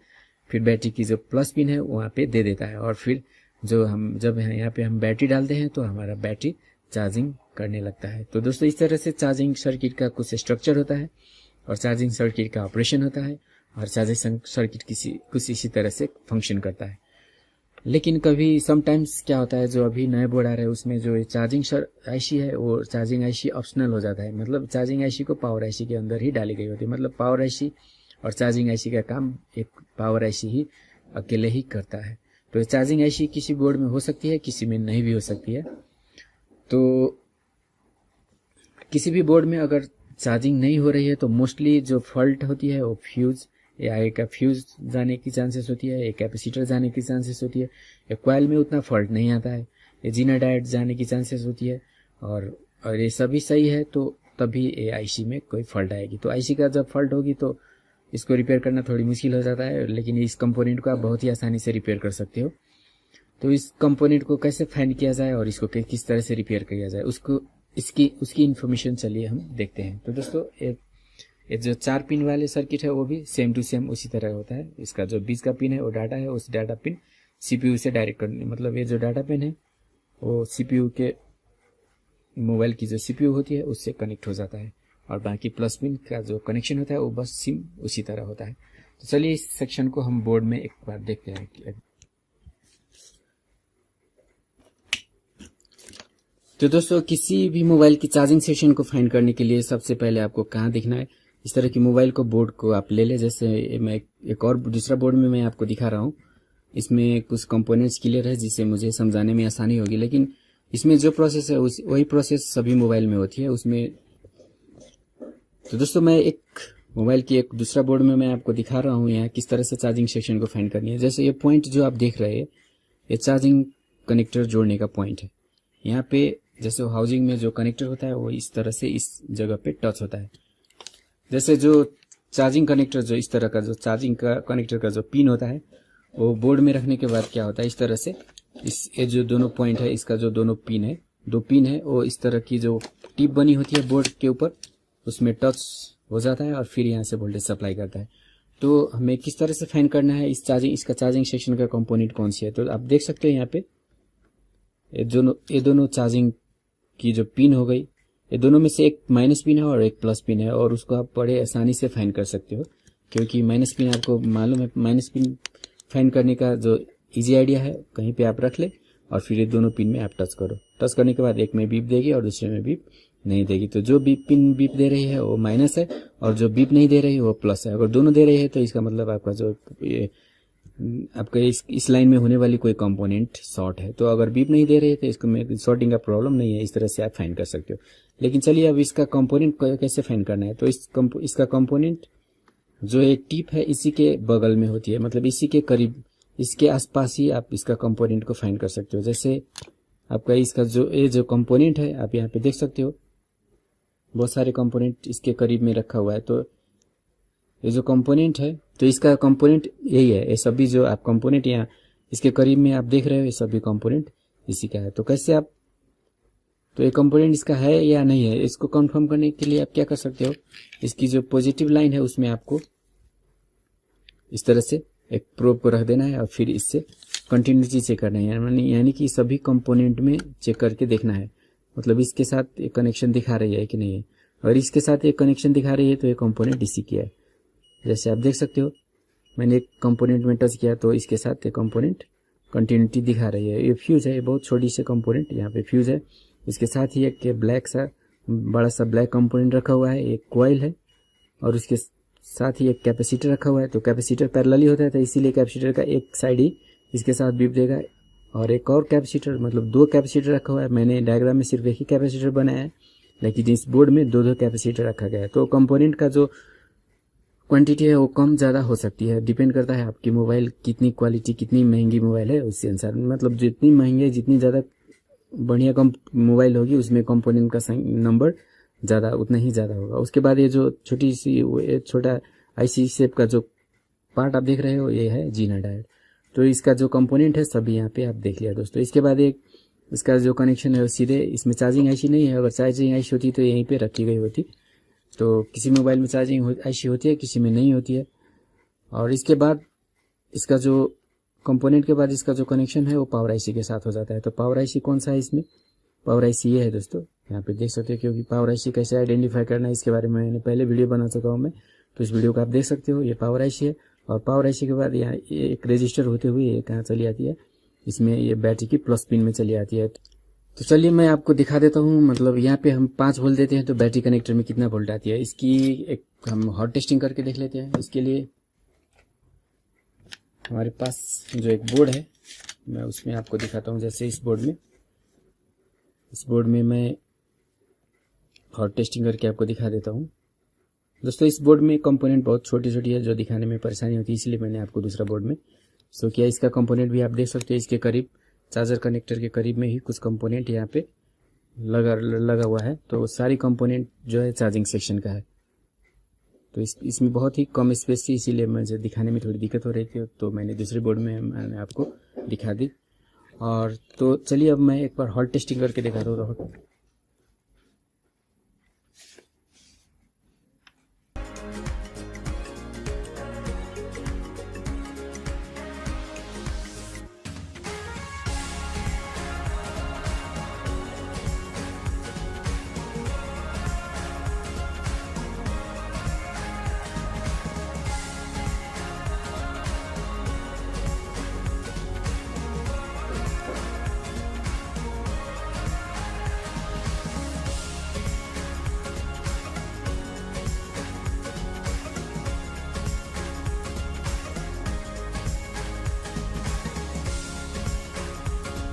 फिर बैटरी की जो प्लस पिन है वहाँ पे दे देता है, और फिर जब यहाँ पे हम बैटरी डालते हैं तो हमारा बैटरी चार्जिंग करने लगता है। तो दोस्तों इस तरह से चार्जिंग सर्किट का कुछ स्ट्रक्चर होता है और चार्जिंग सर्किट का ऑपरेशन होता है, और चार्जिंग सर्किट कुछ इसी तरह से फंक्शन करता है। लेकिन कभी समटाइम्स क्या होता है, जो अभी नए बोर्ड आ रहे हैं उसमें जो चार्जिंग आईसी है वो चार्जिंग आईसी ऑप्शनल हो जाता है। मतलब चार्जिंग आईसी को पावर आईसी के अंदर ही डाली गई होती है। मतलब पावर आईसी और चार्जिंग आईसी का काम एक पावर आईसी ही अकेले ही करता है। तो चार्जिंग आईसी किसी बोर्ड में हो सकती है, किसी में नहीं भी हो सकती है। तो किसी भी बोर्ड में अगर चार्जिंग नहीं हो रही है तो मोस्टली जो फॉल्ट होती है वो फ्यूज या एक फ्यूज जाने की चांसेस होती है, एक कैपेसिटर जाने की चांसेस होती है, या कॉइल में उतना फॉल्ट नहीं आता है, ये जीना डायोड जाने की चांसेस होती है, और ये सभी सही है तो तभी ये आईसी में कोई फॉल्ट आएगी। तो आईसी का जब फॉल्ट होगी तो इसको रिपेयर करना थोड़ी मुश्किल हो जाता है, लेकिन इस कंपोनेंट को आप बहुत ही आसानी से रिपेयर कर सकते हो। तो इस कंपोनेंट को कैसे फाइंड किया जाए और इसको किस तरह से रिपेयर किया जाए उसकी इन्फॉर्मेशन चलिए हम देखते हैं। तो दोस्तों ये जो 4 पिन वाले सर्किट है वो भी सेम टू सेम उसी तरह होता है। इसका जो बीच का पिन है वो डाटा है, उस डाटा पिन सीपीयू से डायरेक्ट करने, मतलब ये जो डाटा पिन है वो सीपीयू के मोबाइल की जो सीपीयू होती है उससे कनेक्ट हो जाता है, और बाकी प्लस पिन का जो कनेक्शन होता है वो बस सिम उसी तरह होता है। तो चलिए इस सेक्शन को हम बोर्ड में एक बार देखते हैं। तो दोस्तों किसी भी मोबाइल की चार्जिंग सेक्शन को फाइंड करने के लिए सबसे पहले आपको कहाँ दिखना है, इस तरह की मोबाइल को बोर्ड को आप ले लें। जैसे मैं एक और दूसरा बोर्ड में मैं आपको दिखा रहा हूँ, इसमें कुछ कंपोनेंट्स क्लियर है जिससे मुझे समझाने में आसानी होगी, लेकिन इसमें जो प्रोसेस है वही प्रोसेस सभी मोबाइल में होती है उसमें। तो दोस्तों मैं एक मोबाइल की एक दूसरा बोर्ड में मैं आपको दिखा रहा हूँ यहाँ किस तरह से चार्जिंग सेक्शन को फाइंड करनी है। जैसे ये पॉइंट जो आप देख रहे हैं ये चार्जिंग कनेक्टर जोड़ने का पॉइंट है। यहाँ पे जैसे हाउसिंग में जो कनेक्टर होता है वो इस तरह से इस जगह पे टच होता है। जैसे जो चार्जिंग कनेक्टर जो इस तरह का जो चार्जिंग का कनेक्टर का जो पिन होता है वो बोर्ड में रखने के बाद क्या होता है, इस तरह से ये जो दोनों पॉइंट है इसका जो दो पिन है वो इस तरह की जो टिप बनी होती है बोर्ड के ऊपर उसमें टच हो जाता है और फिर यहाँ से वोल्टेज सप्लाई करता है। तो हमें किस तरह से फाइंड करना है इसका चार्जिंग सेक्शन का कंपोनेंट कौन सी है। तो आप देख सकते हो यहाँ पे ये दोनों चार्जिंग की जो पिन हो गई, ये दोनों में से एक माइनस पिन है और एक प्लस पिन है, और उसको आप बड़े आसानी से फाइंड कर सकते हो क्योंकि माइनस पिन आपको मालूम है। माइनस पिन फाइंड करने का जो इजी आइडिया है, कहीं पे आप रख ले और फिर ये दोनों पिन में आप टच करो। टच करने के बाद एक में बीप देगी और दूसरे में बीप नहीं देगी। तो जो पिन बीप दे रही है वो माइनस है और जो बीप नहीं दे रही है वो प्लस है। अगर दोनों दे रही है तो इसका मतलब आपका जो आपका इस लाइन में होने वाली कोई कंपोनेंट शॉर्ट है। तो अगर बीप नहीं दे रही है तो इसको में शॉर्टिंग का प्रॉब्लम नहीं है। इस तरह से आप फाइंड कर सकते हो। लेकिन चलिए अब इसका कंपोनेंट कैसे फाइंड करना है। तो इसका कंपोनेंट जो एक टिप है इसी के बगल में होती है, मतलब इसी के करीब, इसके आसपास ही आप इसका कंपोनेंट को फाइंड कर सकते हो। जैसे आपका इसका जो कंपोनेंट है आप यहाँ पे देख सकते हो, बहुत सारे कंपोनेंट इसके करीब में रखा हुआ है। तो ये जो कंपोनेंट है तो इसका कंपोनेंट यही है। ये सभी जो आप कंपोनेंट यहाँ इसके करीब में आप देख रहे हो ये सभी कंपोनेंट इसी का है। तो कैसे आप, तो ये कंपोनेंट इसका है या नहीं है, इसको कंफर्म करने के लिए आप क्या कर सकते हो, इसकी जो पॉजिटिव लाइन है उसमें आपको इस तरह से एक प्रोब को रख देना है और फिर इससे कंटिन्यूटी चेक करना है, यानी कि सभी कंपोनेंट में चेक करके देखना है। मतलब इसके साथ एक कनेक्शन दिखा रही है कि नहीं है, अगर इसके साथ एक कनेक्शन दिखा रही है तो ये कंपोनेंट इसी की है। जैसे आप देख सकते हो मैंने एक कंपोनेंट में टच किया तो इसके साथ ये कंपोनेंट कंटिन्यूटी दिखा रही है। ये फ्यूज है, ये बहुत छोटी सी कंपोनेंट, यहाँ पे फ्यूज है। इसके साथ ही एक ब्लैक सा बड़ा सा ब्लैक कंपोनेंट रखा हुआ है, एक कॉइल है और उसके साथ ही एक कैपेसिटर रखा हुआ है। तो कैपेसिटर पैरेलली होता है तो इसीलिए कैपेसिटर का एक साइड ही इसके साथ बीप देगा और एक और कैपेसिटर, मतलब 2 कैपेसिटर रखा हुआ है। मैंने डायग्राम में सिर्फ एक ही कैपेसिटर बनाया है, लेकिन इस बोर्ड में 2 कैपेसिटर रखा गया है। तो कंपोनेंट का जो क्वांटिटी है वो कम ज़्यादा हो सकती है, डिपेंड करता है आपकी मोबाइल कितनी क्वालिटी, कितनी महंगी मोबाइल है उसके अनुसार। मतलब जितनी महंगी, जितनी ज़्यादा बढ़िया मोबाइल होगी उसमें कंपोनेंट का नंबर ज़्यादा, उतना ही ज़्यादा होगा। उसके बाद ये जो छोटी सी छोटा आईसी शेप का जो पार्ट आप देख रहे हो ये है जीना डायोड। तो इसका जो कंपोनेंट है सभी यहाँ पे आप देख लिया दोस्तों। इसके बाद एक इसका जो कनेक्शन है वो सीधे, इसमें चार्जिंग आईसी नहीं है, अगर चार्जिंग आईसी होती तो यहीं पे रखी गई होती। तो किसी मोबाइल में चार्जिंग आईसी होती है, किसी में नहीं होती है। और इसके बाद इसका जो कंपोनेंट के बाद इसका जो कनेक्शन है वो पावर आईसी के साथ हो जाता है। तो पावर आईसी कौन सा है इसमें, पावर आईसी ये है दोस्तों, यहाँ पे देख सकते हो। क्योंकि पावर आईसी कैसे आइडेंटिफाई करना है इसके बारे में मैंने पहले वीडियो बना चुका हूँ मैं, तो इस वीडियो को आप देख सकते हो। ये पावर आईसी है और पावर आईसी के बाद यहाँ एक रजिस्टर होते हुए ये कहाँ चली आती है, इसमें ये बैटरी की प्लस पिन में चली आती है। तो चलिए मैं आपको दिखा देता हूँ। मतलब यहाँ पे हम 5 वोल्ट देते हैं तो बैटरी कनेक्टर में कितना वोल्ट आती है, इसकी एक हम हॉट टेस्टिंग करके देख लेते हैं। इसके लिए हमारे पास जो एक बोर्ड है मैं उसमें आपको दिखाता हूँ। जैसे इस बोर्ड में मैं हॉट टेस्टिंग करके आपको दिखा देता हूँ। दोस्तों इस बोर्ड में कंपोनेंट बहुत छोटी छोटी है जो दिखाने में परेशानी होती है, इसलिए मैंने आपको दूसरा बोर्ड में शो किया। इसका कंपोनेंट भी आप देख सकते हो, इसके करीब चार्जर कनेक्टर के करीब में ही कुछ कंपोनेंट यहाँ पे लगा हुआ है। तो सारी कंपोनेंट जो है चार्जिंग सेक्शन का है। तो इसमें बहुत ही कम स्पेस थी, इसीलिए मुझे दिखाने में थोड़ी दिक्कत हो रही थी, तो मैंने दूसरे बोर्ड में मैंने आपको दिखा दी। और तो चलिए अब मैं एक बार हॉट टेस्टिंग करके दिखाता हूँ।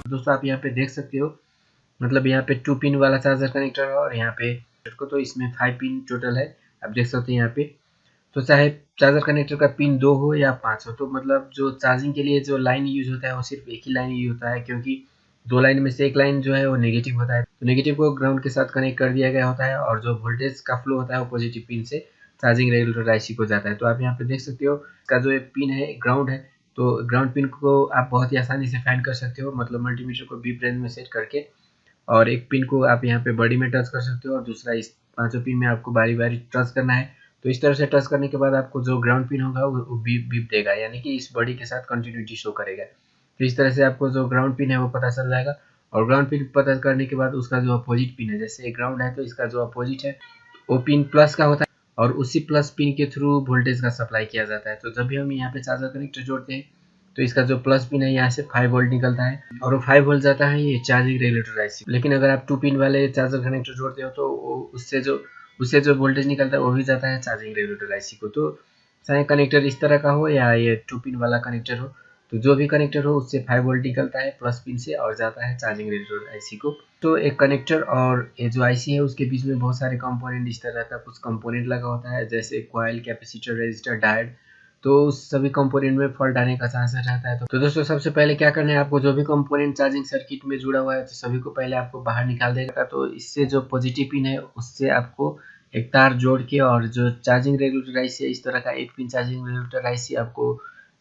दोस्तों आप यहाँ पे देख सकते हो, मतलब यहाँ पे 2 पिन वाला चार्जर कनेक्टर है और यहाँ पे तो इसमें 5 पिन टोटल है। आप देख सकते हैं यहाँ पे। तो चाहे चार्जर कनेक्टर का पिन 2 हो या 5 हो, तो मतलब जो चार्जिंग के लिए जो लाइन यूज होता है वो सिर्फ एक ही लाइन यूज होता है, क्योंकि 2 लाइन में से एक लाइन जो है वो नेगेटिव होता है। तो नेगेटिव को ग्राउंड के साथ कनेक्ट कर दिया गया होता है और जो वोल्टेज का फ्लो होता है वो पॉजिटिव पिन से चार्जिंग रेगुलेटर आईसी को जाता है। तो आप यहाँ पे देख सकते हो इसका जो पिन है ग्राउंड है, तो ग्राउंड पिन को आप बहुत ही आसानी से फाइंड कर सकते हो। मतलब मल्टीमीटर को बीप रेंज में सेट करके, और एक पिन को आप यहाँ पे बॉडी में टच कर सकते हो और दूसरा इस 5 पिन में आपको बारी बारी टच करना है। तो इस तरह से टच करने के बाद आपको जो ग्राउंड पिन होगा वो बीप बीप देगा, यानी कि इस बॉडी के साथ कंटिन्यूटी शो करेगा। तो इस तरह से आपको जो ग्राउंड पिन है वो पता चल जाएगा। और ग्राउंड पिन पता करने के बाद उसका जो अपोजिट पिन है, जैसे ग्राउंड है तो इसका जो अपोजिट है वो पिन प्लस का होता है और उसी प्लस पिन के थ्रू वोल्टेज का सप्लाई किया जाता है। तो जब भी हम यहाँ पे चार्जर कनेक्टर जोड़ते हैं तो इसका जो प्लस पिन है यहाँ से 5 वोल्ट निकलता है और वो 5 वोल्ट जाता है ये चार्जिंग रेगुलेटर आईसी। लेकिन अगर आप 2 पिन वाले चार्जर कनेक्टर जोड़ते हो तो उससे जो वोल्टेज निकलता है वो भी जाता है चार्जिंग रेगुलेटर आईसी को। तो चाहे कनेक्टर इस तरह का हो या ये 2 पिन वाला कनेक्टर हो, तो जो भी कनेक्टर हो उससे 5 वोल्ट निकलता है प्लस पिन से और जाता है चार्जिंग रेगुलेटर आईसी को। तो एक कनेक्टर और ये जो आईसी है उसके बीच में बहुत सारे कंपोनेंट इस तरह का कुछ कंपोनेंट लगा होता है, जैसे कॉइल, कैपेसिटर, रेजिस्टर, डायोड। तो सभी कंपोनेंट में फॉल्ट आने का चांस रहता है। तो दोस्तों सबसे पहले क्या करना है, आपको जो भी कंपोनेंट चार्जिंग सर्किट में जुड़ा हुआ है तो सभी को पहले आपको बाहर निकाल देगा। तो इससे जो पॉजिटिव पिन है उससे आपको एक तार जोड़ के, और जो चार्जिंग रेगुलेटर आईसी है इस तरह का एक पिन चार्जिंग रेगुलेटर आईसी आपको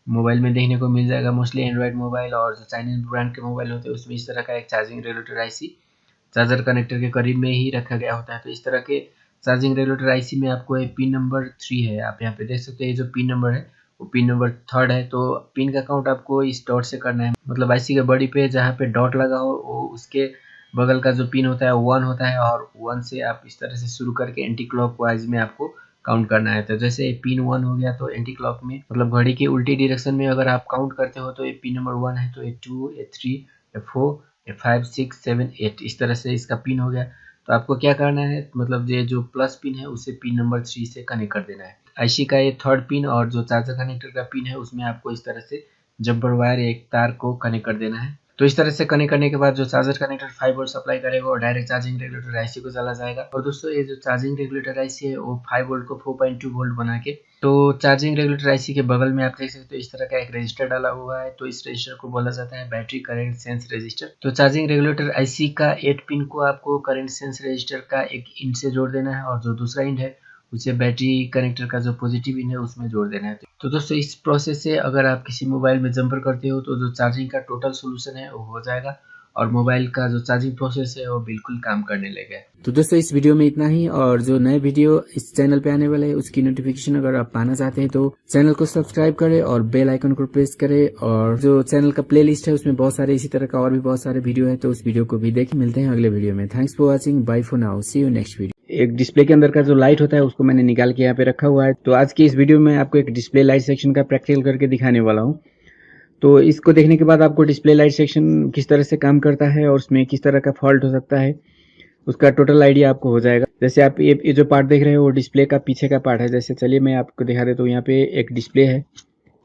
मोबाइल में देखने को मिल जाएगा। मोस्टली एंड्रॉयड मोबाइल और जो चाइनीज ब्रांड के मोबाइल होते हैं उसमें इस तरह का एक charging regulator IC charger connector के करीब में ही रखा गया होता है। तो इस तरह के चार्जिंग रेगुलेटर आईसी में आपको ये पिन नंबर 3 है, आप यहाँ पे देख सकते हैं। जो पिन नंबर है वो पिन नंबर 3 है। तो पिन का काउंट आपको इस डॉट से करना है, मतलब आईसी के बॉडी पे जहाँ पे डॉट लगा हो वो उसके बगल का जो पिन होता है 1 होता है, और 1 से आप इस तरह से शुरू करके एंटी क्लॉक वाइज में आपको काउंट करना है। तो जैसे पिन 1 हो गया तो एंटी क्लॉक में मतलब घड़ी की उल्टी डायरेक्शन में अगर आप काउंट करते हो तो ये पिन नंबर 1 है, तो ये 2, ये 3, ये 4, ये 5, 6, 7, 8 इस तरह से इसका पिन हो गया। तो आपको क्या करना है, मतलब ये जो प्लस पिन है उसे पिन नंबर 3 से कनेक्ट कर देना है। आईसी का ये 3rd पिन और जो चार्जर कनेक्टर का पिन है उसमें आपको इस तरह से जब्बर वायर एक तार को कनेक्ट कर देना है। तो इस तरह से कनेक्ट करने के बाद जो चार्जर कनेक्टर 5 वोल्ट सप्लाई करेगा और डायरेक्ट चार्जिंग रेगुलेटर आईसी को चला जाएगा। और दोस्तों ये जो चार्जिंग रेगुलेटर आईसी है वो 5 वोल्ट को 4.2 वोल्ट बना के, तो चार्जिंग रेगुलेटर आईसी के बगल में आप देख सकते हो इस तरह का एक रजिस्टर डाला हुआ है। तो इस रजिस्टर को बोला जाता है बैटरी करंट सेंस रजिस्टर। तो चार्जिंग रेगुलेटर आईसी का 8 पिन को आपको करंट सेंस रजिस्टर का एक इंड से जोड़ देना है, और जो दूसरा इंड है उसे बैटरी कनेक्टर का जो पॉजिटिव इन है उसमें जोड़ देना है। तो दोस्तों इस प्रोसेस से अगर आप किसी मोबाइल में जंपर करते हो तो जो चार्जिंग का टोटल सोल्यूशन है वो हो जाएगा, और मोबाइल का जो चार्जिंग प्रोसेस है वो बिल्कुल काम करने लगेगा। तो दोस्तों इस वीडियो में इतना ही, और जो नए वीडियो इस चैनल पे आने वाले हैं उसकी नोटिफिकेशन अगर आप पाना चाहते हैं तो चैनल को सब्सक्राइब करें और बेल आइकन को प्रेस करें। और जो चैनल का प्लेलिस्ट है उसमें बहुत सारे इसी तरह का और भी बहुत सारे वीडियो है, तो उस वीडियो को भी देखें। मिलते हैं अगले वीडियो में। Thanks for watching, bye for now, see you next video. एक डिस्प्ले के अंदर का जो लाइट होता है उसको मैंने निकाल के यहाँ पे रखा हुआ है। तो आज की इस वीडियो में आपको एक डिस्प्ले लाइट सेक्शन का प्रैक्टिकल करके दिखाने वाला हूँ। तो इसको देखने के बाद आपको डिस्प्ले लाइट सेक्शन किस तरह से काम करता है और उसमें किस तरह का फॉल्ट हो सकता है उसका टोटल आइडिया आपको हो जाएगा। जैसे आप ये जो पार्ट देख रहे हो वो डिस्प्ले का पीछे का पार्ट है। जैसे चलिए मैं आपको दिखा देता हूँ। यहाँ पे एक डिस्प्ले है,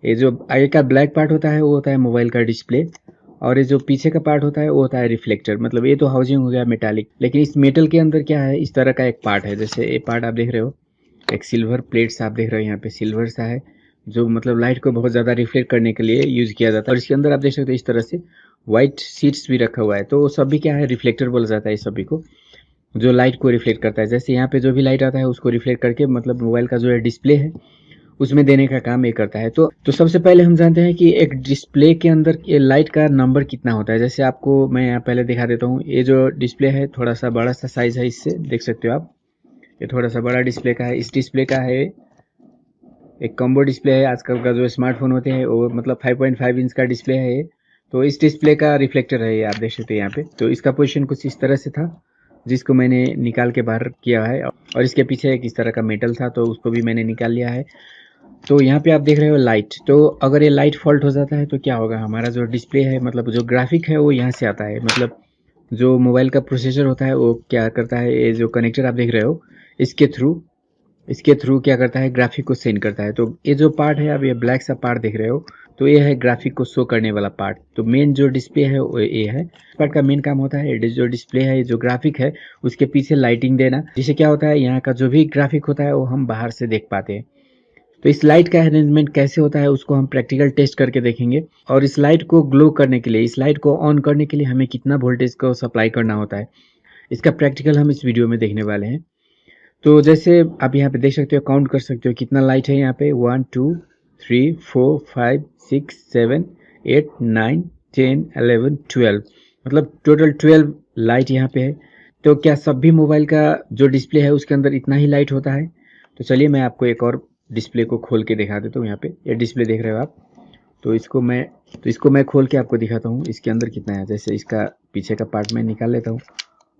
ये जो आगे का ब्लैक पार्ट होता है वो होता है मोबाइल का डिस्प्ले, और ये जो पीछे का पार्ट होता है वो होता है रिफ्लेक्टर। मतलब ये तो हाउसिंग हो गया मेटालिक, लेकिन इस मेटल के अंदर क्या है, इस तरह का एक पार्ट है। जैसे ये पार्ट आप देख रहे हो, एक सिल्वर प्लेट्स आप देख रहे हो, यहाँ पे सिल्वर सा है जो मतलब लाइट को बहुत ज़्यादा रिफ्लेक्ट करने के लिए यूज किया जाता है। और इसके अंदर आप देख सकते हो इस तरह से व्हाइट सीट्स भी रखा हुआ है। तो सभी क्या है, रिफ्लेक्टर बोला जाता है इस सभी को, जो लाइट को रिफ्लेक्ट करता है। जैसे यहाँ पे जो भी लाइट आता है उसको रिफ्लेक्ट करके मतलब मोबाइल का जो है डिस्प्ले है उसमें देने का काम ये करता है। तो सबसे पहले हम जानते हैं कि एक डिस्प्ले के अंदर ये लाइट का नंबर कितना होता है। जैसे आपको मैं यहाँ पहले दिखा देता हूँ। ये जो डिस्प्ले है थोड़ा सा बड़ा सा साइज है, इससे देख सकते हो आप, ये थोड़ा सा बड़ा डिस्प्ले का है। इस डिस्प्ले का है एक कॉम्बो डिस्प्ले है। आजकल का जो स्मार्टफोन होते हैं वो मतलब 5.5 इंच का डिस्प्ले है ये। तो इस डिस्प्ले का रिफ्लेक्टर है ये, आप देख सकते हैं यहाँ पे। तो इसका पोजीशन कुछ इस तरह से था जिसको मैंने निकाल के बाहर किया है, और इसके पीछे एक इस तरह का मेटल था तो उसको भी मैंने निकाल लिया है। तो यहाँ पे आप देख रहे हो लाइट। तो अगर ये लाइट फॉल्ट हो जाता है तो क्या होगा, हमारा जो डिस्प्ले है मतलब जो ग्राफिक है वो यहाँ से आता है। मतलब जो मोबाइल का प्रोसेसर होता है वो क्या करता है, ये जो कनेक्टर आप देख रहे हो इसके थ्रू क्या करता है, ग्राफिक को सेंड करता है। तो ये जो पार्ट है आप ये ब्लैक सा पार्ट देख रहे हो, तो ये है ग्राफिक को शो करने वाला पार्ट। तो मेन जो डिस्प्ले है वो ये है। इस पार्ट का मेन काम होता है जो डिस्प्ले है, जो ग्राफिक है उसके पीछे लाइटिंग देना, जिससे क्या होता है यहाँ का जो भी ग्राफिक होता है वो हम बाहर से देख पाते हैं। तो इस लाइट का अरेंजमेंट कैसे होता है उसको हम प्रैक्टिकल टेस्ट करके देखेंगे। और इस लाइट को ग्लो करने के लिए, इस लाइट को ऑन करने के लिए हमें कितना वोल्टेज को सप्लाई करना होता है, इसका प्रैक्टिकल हम इस वीडियो में देखने वाले हैं। तो जैसे आप यहाँ पे देख सकते हो, काउंट कर सकते हो कितना लाइट है यहाँ पे, 1 2 3 4 5 6 7 8 9 10 11 12, मतलब टोटल 12 लाइट यहाँ पे है। तो क्या सभी मोबाइल का जो डिस्प्ले है उसके अंदर इतना ही लाइट होता है? तो चलिए मैं आपको एक और डिस्प्ले को खोल के दिखा देता हूँ। यहाँ पे ये डिस्प्ले देख रहे हो आप, तो इसको मैं खोल के आपको दिखाता हूँ इसके अंदर कितना है। जैसे इसका पीछे का पार्ट मैं निकाल लेता हूँ,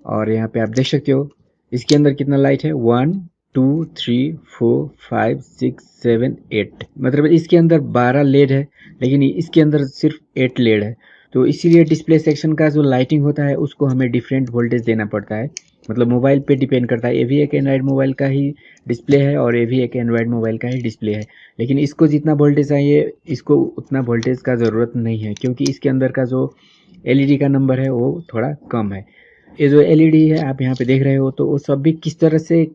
और यहाँ पे आप देख सकते हो इसके अंदर कितना लाइट है, 1 2 3 4 5 6 7 8, मतलब इसके अंदर 12 लेड है, लेकिन इसके अंदर सिर्फ 8 लेड है। तो इसीलिए डिस्प्ले सेक्शन का जो लाइटिंग होता है उसको हमें डिफरेंट वोल्टेज देना पड़ता है। मतलब मोबाइल पे डिपेंड करता है। ये भी एक एंड्रॉयड मोबाइल का ही डिस्प्ले है और ये भी एक एंड्रॉयड मोबाइल का ही डिस्प्ले है, लेकिन इसको जितना वोल्टेज चाहिए इसको उतना वोल्टेज का ज़रूरत नहीं है, क्योंकि इसके अंदर का जो एलईडी का नंबर है वो थोड़ा कम है। ये जो एलईडी है आप यहाँ पे देख रहे हो, तो वो सब भी किस तरह से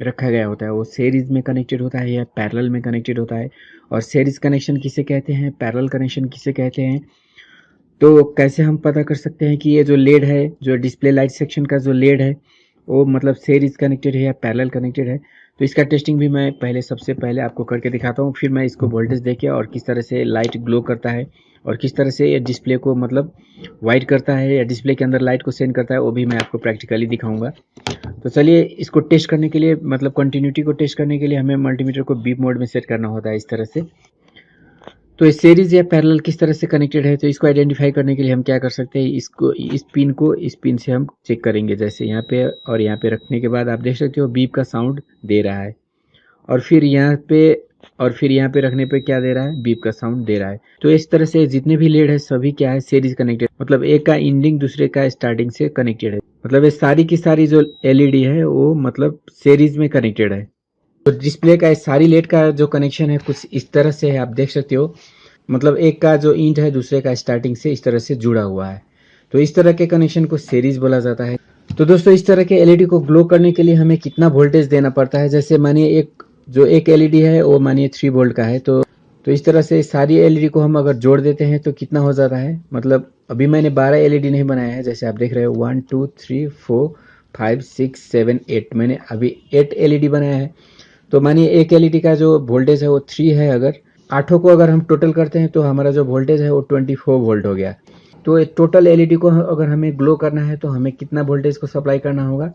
रखा गया होता है, वो सीरीज में कनेक्टेड होता है या पैरेलल में कनेक्टेड होता है, और सीरीज कनेक्शन किसे कहते हैं, पैरेलल कनेक्शन किसे कहते हैं। तो कैसे हम पता कर सकते हैं कि ये जो लेड है, जो डिस्प्ले लाइट सेक्शन का जो लेड है वो मतलब सीरीज कनेक्टेड है या पैरेलल कनेक्टेड है। तो इसका टेस्टिंग भी मैं सबसे पहले आपको करके दिखाता हूँ, फिर मैं इसको वोल्टेज देके और किस तरह से लाइट ग्लो करता है और किस तरह से ये डिस्प्ले को मतलब वाइट करता है या डिस्प्ले के अंदर लाइट को सेंड करता है, वो भी मैं आपको प्रैक्टिकली दिखाऊंगा। तो चलिए इसको टेस्ट करने के लिए मतलब कंटिन्यूटी को टेस्ट करने के लिए हमें मल्टीमीटर को बीप मोड में सेट करना होता है इस तरह से। तो इस सीरीज या पैरेलल किस तरह से कनेक्टेड है, तो इसको आइडेंटिफाई करने के लिए हम क्या कर सकते हैं, इसको इस पिन से हम चेक करेंगे। जैसे यहाँ पे और यहाँ पे रखने के बाद आप देख सकते हो बीप का साउंड दे रहा है, और फिर यहाँ पे रखने पे क्या दे रहा है, बीप का साउंड दे रहा है। तो इस तरह से जितने भी लेड है सभी क्या है, सीरीज कनेक्टेड, मतलब एक का एंडिंग दूसरे का स्टार्टिंग से कनेक्टेड है। मतलब ये सारी की सारी जो एलईडी है वो मतलब सीरीज में कनेक्टेड है। तो डिस्प्ले का सारी लेड का जो कनेक्शन है कुछ इस तरह से है, आप देख सकते हो। मतलब एक का जो इंट है दूसरे का स्टार्टिंग से इस तरह से जुड़ा हुआ है। तो इस तरह के कनेक्शन को सीरीज बोला जाता है। तो दोस्तों इस तरह के एलईडी को ग्लो करने के लिए हमें कितना वोल्टेज देना पड़ता है, जैसे मानिए एक एलईडी है वो मानिए 3 वोल्ट का है, तो इस तरह से सारी एलईडी को हम अगर जोड़ देते हैं तो कितना हो जाता है। मतलब अभी मैंने 12 एलईडी नहीं बनाया है, जैसे आप देख रहे हो 1 2 3 4 5 6 7 8, मैंने अभी 8 एलईडी बनाया है। तो मानिए एक एलईडी का जो वोल्टेज है वो 3 है, अगर आठों को अगर हम टोटल करते हैं तो हमारा जो वोल्टेज है वो 24 वोल्ट हो गया। तो टोटल एलईडी को अगर हमें ग्लो करना है तो हमें कितना वोल्टेज को सप्लाई करना होगा,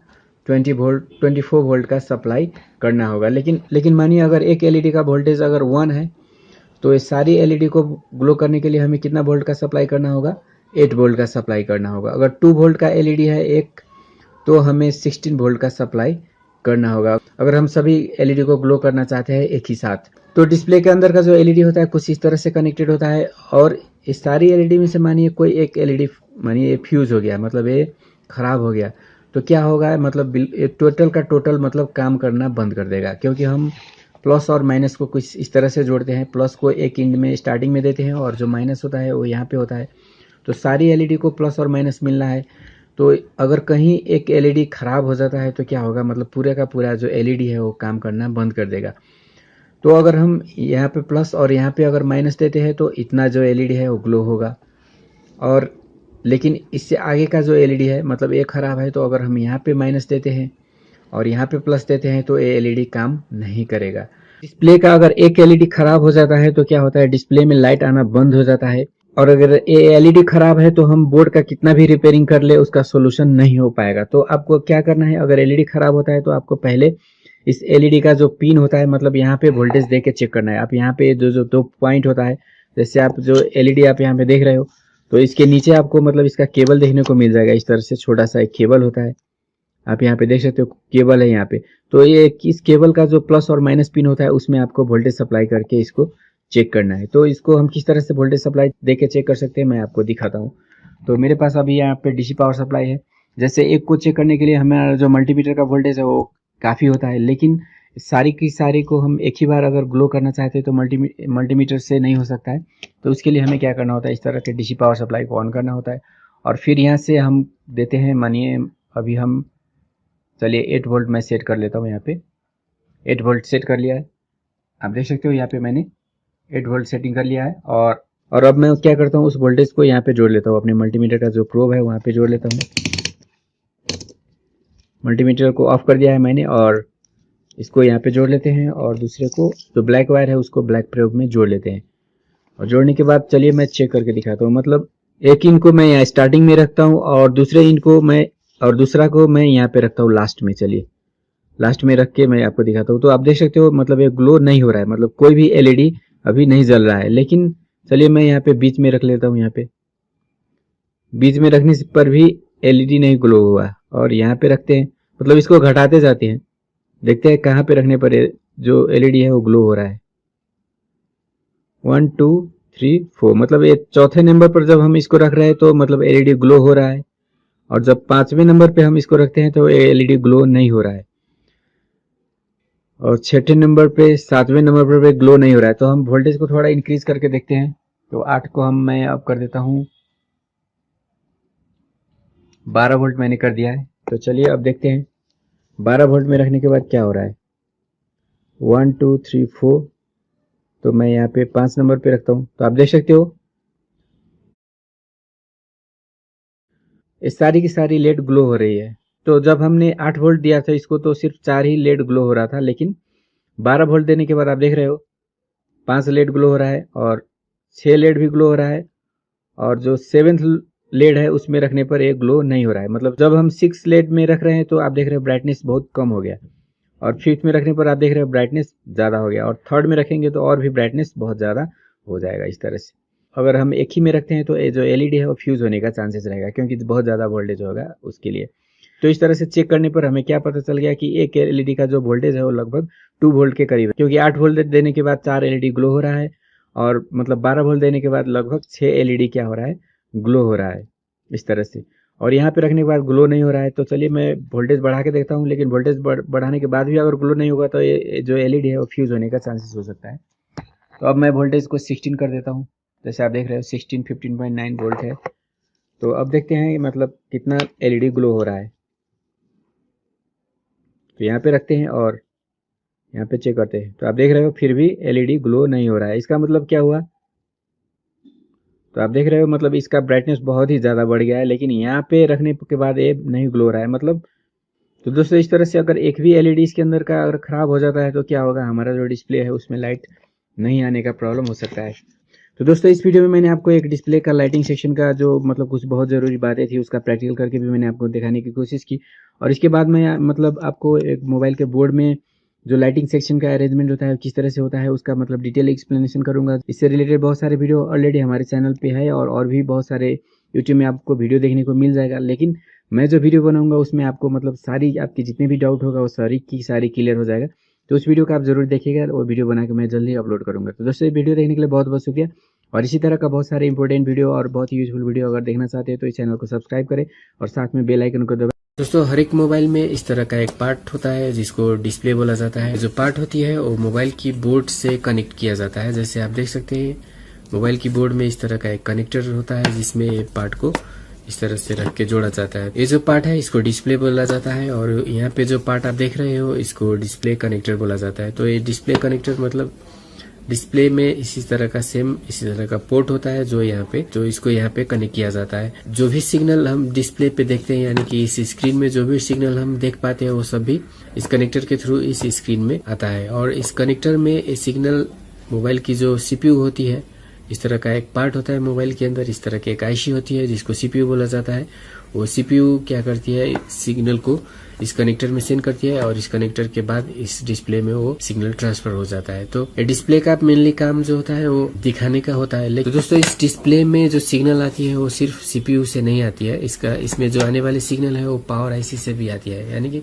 24 वोल्ट का सप्लाई करना होगा। लेकिन मानिए अगर एक एलईडी का वोल्टेज अगर 1 है तो ये सारी एलईडी को ग्लो करने के लिए हमें कितना वोल्ट का सप्लाई करना होगा, 8 वोल्ट का सप्लाई करना होगा। अगर 2 वोल्ट का एलईडी है एक, तो हमें 16 वोल्ट का सप्लाई करना होगा, अगर हम सभी एलईडी को ग्लो करना चाहते हैं एक ही साथ। तो डिस्प्ले के अंदर का जो एलईडी होता है कुछ इस तरह से कनेक्टेड होता है, और इस सारी एलईडी में से मानिए कोई एक एलईडी मानिए फ्यूज हो गया, मतलब ये खराब हो गया, तो क्या होगा, मतलब टोटल का टोटल मतलब काम करना बंद कर देगा। क्योंकि हम प्लस और माइनस को कुछ इस तरह से जोड़ते हैं, प्लस को एक एंड में स्टार्टिंग में देते हैं और जो माइनस होता है वो यहाँ पे होता है। तो सारी एलईडी को प्लस और माइनस मिलना है। तो अगर कहीं एक एलईडी खराब हो जाता है तो क्या होगा, मतलब पूरे का पूरा जो एलईडी है वो काम करना बंद कर देगा। तो अगर हम यहाँ पे प्लस और यहाँ पे अगर माइनस देते हैं तो इतना जो एलईडी है वो ग्लो होगा, और लेकिन इससे आगे का जो एलईडी है मतलब ये खराब है, तो अगर हम यहाँ पे माइनस देते हैं और यहाँ पे प्लस देते हैं तो ये एलईडी काम नहीं करेगा। डिस्प्ले का अगर एक एलईडी खराब हो जाता है तो क्या होता है, डिस्प्ले में लाइट आना बंद हो जाता है, और अगर ये एलईडी खराब है तो हम बोर्ड का कितना भी रिपेयरिंग कर ले उसका सोल्यूशन नहीं हो पाएगा। तो आपको क्या करना है, अगर एलईडी खराब होता है तो आपको पहले इस एलईडी का जो पिन होता है मतलब यहाँ पे वोल्टेज दे के चेक करना है। आप यहाँ पे जो 2 पॉइंट होता है, जैसे आप जो एलईडी आप यहाँ पे देख रहे हो, तो इसके नीचे आपको मतलब इसका केबल देखने को मिल जाएगा। इस तरह से छोटा सा एक केबल होता है, आप यहाँ पे देख सकते हो केबल है यहाँ पे। तो ये इस केबल का जो प्लस और माइनस पिन होता है उसमें आपको वोल्टेज सप्लाई करके इसको चेक करना है। तो इसको हम किस तरह से वोल्टेज सप्लाई दे के चेक कर सकते हैं मैं आपको दिखाता हूँ। तो मेरे पास अभी यहाँ पे डीसी पावर सप्लाई है। जैसे एक को चेक करने के लिए हमारा जो मल्टीमीटर का वोल्टेज है वो काफ़ी होता है, लेकिन सारी की सारी को हम एक ही बार अगर ग्लो करना चाहते हैं तो मल्टीमीटर से नहीं हो सकता है। तो उसके लिए हमें क्या करना होता है, इस तरह के डीसी पावर सप्लाई को ऑन करना होता है, और फिर यहाँ से हम देते हैं, मानिए अभी हम चलिए 8 वोल्ट मैं सेट कर लेता हूँ। यहाँ पे 8 वोल्ट सेट कर लिया है, आप देख सकते हो यहाँ पे मैंने 8 वोल्ट सेटिंग कर लिया है। और अब मैं क्या करता हूँ, उस वोल्टेज को यहाँ पे जोड़ लेता हूँ, अपने मल्टीमीटर का जो प्रोब है वहाँ पे जोड़ लेता हूँ। मल्टीमीटर को ऑफ कर दिया है मैंने, और इसको यहाँ पे जोड़ लेते हैं, और दूसरे को जो ब्लैक वायर है उसको ब्लैक प्रोब में जोड़ लेते हैं। और जोड़ने के बाद चलिए मैं चेक करके दिखाता हूँ। मतलब एक इन को मैं यहाँ स्टार्टिंग में रखता हूँ और दूसरा को मैं यहाँ पे रखता हूँ लास्ट में। चलिए लास्ट में रख के मैं आपको दिखाता हूँ। तो आप देख सकते हो मतलब ये ग्लो नहीं हो रहा है, मतलब कोई भी एलईडी अभी नहीं जल रहा है। लेकिन चलिए मैं यहाँ पे बीच में रख लेता हूँ, यहाँ पे बीच में रखने पर भी एलईडी नहीं ग्लो हुआ, और यहाँ पे रखते हैं, मतलब इसको घटाते जाते हैं, देखते हैं कहाँ पे रखने पर जो एलईडी है वो ग्लो हो रहा है। 1 2 3 4, मतलब ये चौथे नंबर पर जब हम इसको रख रहे हैं तो मतलब एलईडी ग्लो हो रहा है, और जब 5वें नंबर पे हम इसको रखते हैं तो एलईडी ग्लो नहीं हो रहा है, और 6ठे नंबर पे 7वें नंबर पे ग्लो नहीं हो रहा है। तो हम वोल्टेज को थोड़ा इंक्रीज करके देखते हैं। तो 8 को मैं अब कर देता हूँ 12 वोल्ट मैंने कर दिया है। तो चलिए अब देखते हैं 12 वोल्ट में रखने के बाद क्या हो रहा है। 1 2 3 4, तो मैं यहाँ पे 5 नंबर पे रखता हूँ। तो आप देख सकते हो इस सारी की सारी लेड ग्लो हो रही है। तो जब हमने 8 वोल्ट दिया था इसको तो सिर्फ 4 ही लेड ग्लो हो रहा था, लेकिन 12 वोल्ट देने के बाद आप देख रहे हो 5 लेड ग्लो हो रहा है और 6 लेड भी ग्लो हो रहा है, और जो 7th लेड है उसमें रखने पर एक ग्लो नहीं हो रहा है। मतलब जब हम 6 लेड में रख रहे हैं तो आप देख रहे हो ब्राइटनेस बहुत कम हो गया, और 5th में रखने पर आप देख रहे हो ब्राइटनेस ज़्यादा हो गया, और 3rd में रखेंगे तो और भी ब्राइटनेस बहुत ज़्यादा हो जाएगा इस तरह से। अगर हम एक ही में रखते हैं तो ये जो एलईडी है वो फ्यूज़ होने का चांसेस रहेगा, क्योंकि बहुत ज़्यादा वोल्टेज होगा उसके लिए। तो इस तरह से चेक करने पर हमें क्या पता चल गया कि एक एलईडी का जो वोल्टेज है वो लगभग 2 वोल्ट के करीब है, क्योंकि 8 वोल्ट देने के बाद 4 एलईडी ग्लो हो रहा है, और मतलब 12 वोल्ट देने के बाद लगभग 6 एलईडी क्या हो रहा है, ग्लो हो रहा है इस तरह से। और यहाँ पे रखने के बाद ग्लो नहीं हो रहा है, तो चलिए मैं वोल्टेज बढ़ा के देखता हूँ, लेकिन वोल्टेज बढ़ाने के बाद भी अगर ग्लो नहीं होगा तो ये जो एलईडी है वो फ्यूज़ होने का चांसेस हो सकता है। तो अब मैं वोल्टेज को 16 कर देता हूँ, जैसे आप देख रहे हो 16 15.9 वोल्ट है। तो अब देखते हैं मतलब कितना एलईडी ग्लो हो रहा है। तो यहाँ पे रखते हैं और यहाँ पे चेक करते हैं, तो आप देख रहे हो फिर भी एलईडी ग्लो नहीं हो रहा है। इसका मतलब क्या हुआ, तो आप देख रहे हो मतलब इसका ब्राइटनेस बहुत ही ज़्यादा बढ़ गया है, लेकिन यहाँ पे रखने के बाद ये नहीं ग्लो हो रहा है मतलब। तो दोस्तों इस तरह से अगर एक भी एलईडी इसके अंदर का अगर ख़राब हो जाता है तो क्या होगा, हमारा जो डिस्प्ले है उसमें लाइट नहीं आने का प्रॉब्लम हो सकता है। तो दोस्तों इस वीडियो में मैंने आपको एक डिस्प्ले का लाइटिंग सेक्शन का जो मतलब कुछ बहुत ज़रूरी बातें थी उसका प्रैक्टिकल करके भी मैंने आपको दिखाने की कोशिश की, और इसके बाद मैं मतलब आपको एक मोबाइल के बोर्ड में जो लाइटिंग सेक्शन का अरेंजमेंट होता है किस तरह से होता है उसका मतलब डिटेल एक्सप्लेनेशन करूंगा। इससे रिलेटेड बहुत सारे वीडियो ऑलरेडी हमारे चैनल पे है, और भी बहुत सारे यूट्यूब में आपको वीडियो देखने को मिल जाएगा। लेकिन मैं जो वीडियो बनाऊंगा उसमें आपको मतलब सारी आपकी जितने भी डाउट होगा वो सारी की सारी क्लियर हो जाएगा। तो उस वीडियो को आप जरूर देखिएगा, और वीडियो बना के मैं जल्दी अपलोड करूंगा। तो दोस्तों वीडियो देखने के लिए बहुत बहुत शुक्रिया, और इसी तरह का बहुत सारे इंपॉर्टेंट वीडियो और बहुत ही यूजफुल वीडियो अगर देखना चाहते हैं तो इस चैनल को सब्सक्राइब करें और साथ में बेल आइकन को दबाएं। दोस्तों हर एक मोबाइल में इस तरह का एक पार्ट होता है जिसको डिस्प्ले बोला जाता है। जो पार्ट होती है वो मोबाइल की बोर्ड से कनेक्ट किया जाता है। जैसे आप देख सकते हैं मोबाइल की बोर्ड में इस तरह का एक कनेक्टर होता है जिसमें पार्ट को इस तरह से रख के जोड़ा जाता है। ये जो पार्ट है इसको डिस्प्ले बोला जाता है, और यहाँ पे जो पार्ट आप देख रहे हो इसको डिस्प्ले कनेक्टर बोला जाता है। तो ये डिस्प्ले कनेक्टर मतलब डिस्प्ले में इसी तरह का सेम इसी तरह का पोर्ट होता है जो यहाँ पे तो इसको यहाँ पे कनेक्ट किया जाता है। जो भी सिग्नल हम डिस्प्ले पे देखते हैं यानी कि इस स्क्रीन में जो भी सिग्नल हम देख पाते हैं वो सब भी इस कनेक्टर के थ्रू इस स्क्रीन में आता है। और इस कनेक्टर में ये सिग्नल मोबाइल की जो सीपीयू होती है, इस तरह का एक पार्ट होता है मोबाइल के अंदर, इस तरह की एक आईसी होती है जिसको सीपीयू बोला जाता है। वो सीपीयू क्या करती है, सिग्नल को इस कनेक्टर में सेंड करती है, और इस कनेक्टर के बाद इस डिस्प्ले में वो सिग्नल ट्रांसफर हो जाता है। तो ये डिस्प्ले का मेनली काम जो होता है वो दिखाने का होता है। लेकिन तो दोस्तों इस डिस्प्ले में जो सिग्नल आती है वो सिर्फ सीपीयू से नहीं आती है, इसमें जो आने वाली सिग्नल है वो पावर आईसी से भी आती है। यानी कि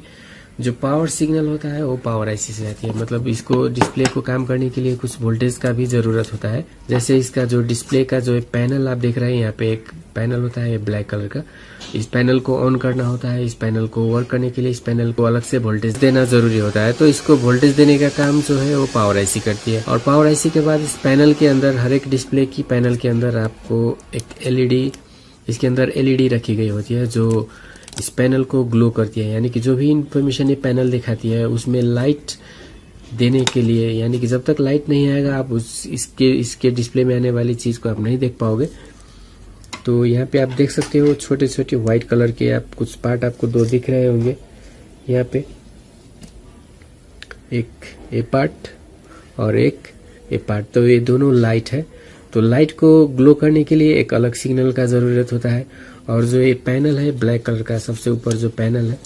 जो पावर सिग्नल होता है वो पावर आईसी से आती है। मतलब इसको डिस्प्ले को काम करने के लिए कुछ वोल्टेज का भी जरूरत होता है। जैसे इसका जो डिस्प्ले का जो पैनल आप देख रहे हैं, यहाँ पे एक पैनल होता है ब्लैक कलर का। इस पैनल को ऑन करना होता है। इस पैनल को वर्क करने के लिए इस पैनल को अलग से वोल्टेज देना जरूरी होता है। तो इसको वोल्टेज देने का काम जो है वो पावर आईसी करती है। और पावर आईसी के बाद इस पैनल के अंदर हर एक डिस्प्ले की पैनल के अंदर आपको एक एलईडी, इसके अंदर एलईडी रखी गई होती है जो इस पैनल को ग्लो करती है। यानी कि जो भी इंफॉर्मेशन ये पैनल दिखाती है उसमें लाइट देने के लिए, यानी कि जब तक लाइट नहीं आएगा आप इसके डिस्प्ले में आने वाली चीज को आप नहीं देख पाओगे। तो यहाँ पे आप देख सकते हो छोटे छोटे व्हाइट कलर के आप कुछ पार्ट आपको दो दिख रहे होंगे। यहाँ पे एक ए पार्ट और एक ए पार्ट, तो ये दोनों लाइट है। तो लाइट को ग्लो करने के लिए एक अलग सिग्नल का जरूरत होता है। और जो ये पैनल है ब्लैक कलर का, सबसे ऊपर जो पैनल है,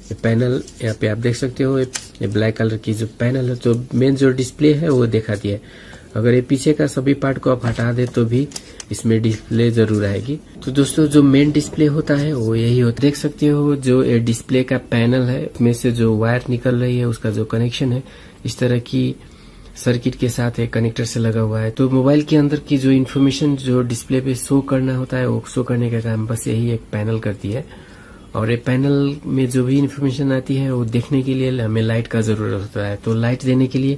ये पैनल यहाँ पे आप देख सकते हो, ये ब्लैक कलर की जो पैनल है तो मेन जो डिस्प्ले है वो दिखाती है। अगर ये पीछे का सभी पार्ट को आप हटा दे तो भी इसमें डिस्प्ले जरूर आएगी। तो दोस्तों जो मेन डिस्प्ले होता है वो यही होता है। देख सकते हो जो ये डिस्प्ले का पैनल है उसमें से जो वायर निकल रही है उसका जो कनेक्शन है इस तरह की सर्किट के साथ एक कनेक्टर से लगा हुआ है। तो मोबाइल के अंदर की जो इन्फॉर्मेशन जो डिस्प्ले पे शो करना होता है वो शो करने का काम बस यही एक पैनल करती है। और ये पैनल में जो भी इन्फॉर्मेशन आती है वो देखने के लिए हमें लाइट का जरूरत होता है। तो लाइट देने के लिए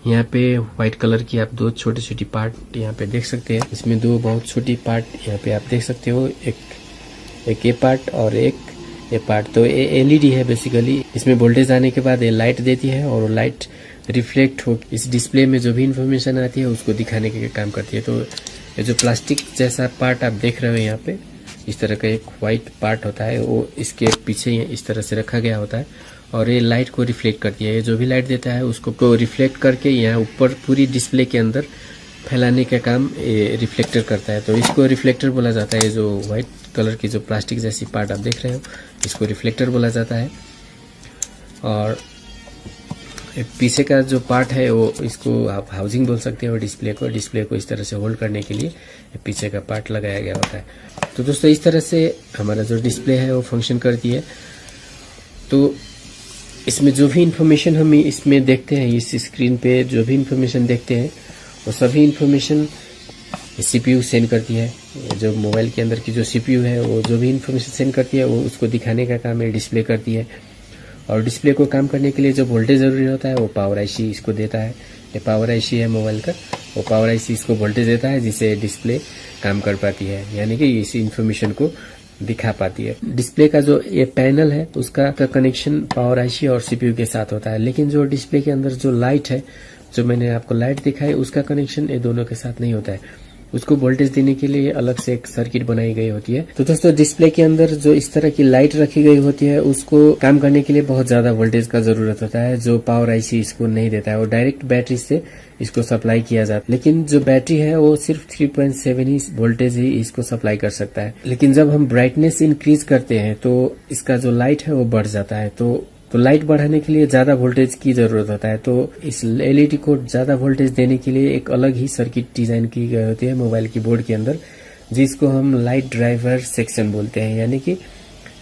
यहाँ पे व्हाइट कलर की आप दो छोटी छोटी पार्ट यहाँ पे देख सकते हैं। इसमें दो बहुत छोटी पार्ट यहाँ पे आप देख सकते हो, एक ये पार्ट और एक ये पार्ट। तो ये एलईडी है बेसिकली। इसमें वोल्टेज आने के बाद ये लाइट देती है और लाइट रिफ्लेक्ट हो इस डिस्प्ले में जो भी इंफॉर्मेशन आती है उसको दिखाने के काम करती है। तो ये जो प्लास्टिक जैसा पार्ट आप देख रहे हो यहाँ पे इस तरह का एक वाइट पार्ट होता है, वो इसके पीछे इस तरह से रखा गया होता है और ये लाइट को रिफ्लेक्ट करती है। ये जो भी लाइट देता है उसको रिफ्लेक्ट करके यहाँ ऊपर पूरी डिस्प्ले के अंदर फैलाने का काम ये रिफ्लेक्टर करता है। तो इसको रिफ्लेक्टर बोला जाता है। जो वाइट कलर की जो प्लास्टिक जैसी पार्ट आप देख रहे हो, इसको रिफ्लेक्टर बोला जाता है। और पीछे का जो पार्ट है वो, इसको आप हाउसिंग बोल सकते हो। डिस्प्ले को इस तरह से होल्ड करने के लिए पीछे का पार्ट लगाया गया होता है। तो दोस्तों इस तरह से हमारा जो डिस्प्ले है वो फंक्शन करती है। तो इसमें जो भी इंफॉर्मेशन हम इसमें देखते हैं, इस स्क्रीन पे जो भी इंफॉर्मेशन देखते हैं वो सभी इंफॉर्मेशन CPU सेंड करती है। जो मोबाइल के अंदर की जो CPU है वो जो भी इंफॉर्मेशन सेंड करती है वो उसको दिखाने का काम है डिस्प्ले करती है। और डिस्प्ले को काम करने के लिए जो वोल्टेज ज़रूरी होता है वो पावर IC इसको देता है। ये पावर IC है मोबाइल का, वो पावर IC इसको वोल्टेज देता है जिससे डिस्प्ले काम कर पाती है, यानी कि इस इंफॉर्मेशन को दिखा पाती है। डिस्प्ले का जो ये पैनल है उसका कनेक्शन पावर IC और CPU के साथ होता है, लेकिन जो डिस्प्ले के अंदर जो लाइट है, जो मैंने आपको लाइट दिखाई, उसका कनेक्शन ये दोनों के साथ नहीं होता है। उसको वोल्टेज देने के लिए अलग से एक सर्किट बनाई गई होती है। तो दोस्तों डिस्प्ले के अंदर जो इस तरह की लाइट रखी गई होती है उसको काम करने के लिए बहुत ज्यादा वोल्टेज का जरूरत होता है, जो पावर IC इसको नहीं देता है। वो डायरेक्ट बैटरी से इसको सप्लाई किया जाता है, लेकिन जो बैटरी है वो सिर्फ 3.7 ही वोल्टेज ही इसको सप्लाई कर सकता है। लेकिन जब हम ब्राइटनेस इंक्रीज करते हैं तो इसका जो लाइट है वो बढ़ जाता है। तो लाइट बढ़ाने के लिए ज्यादा वोल्टेज की जरूरत होता है। तो इस LED को ज्यादा वोल्टेज देने के लिए एक अलग ही सर्किट डिजाइन की गई होती है मोबाइल की बोर्ड के अंदर, जिसको हम लाइट ड्राइवर सेक्शन बोलते हैं। यानी कि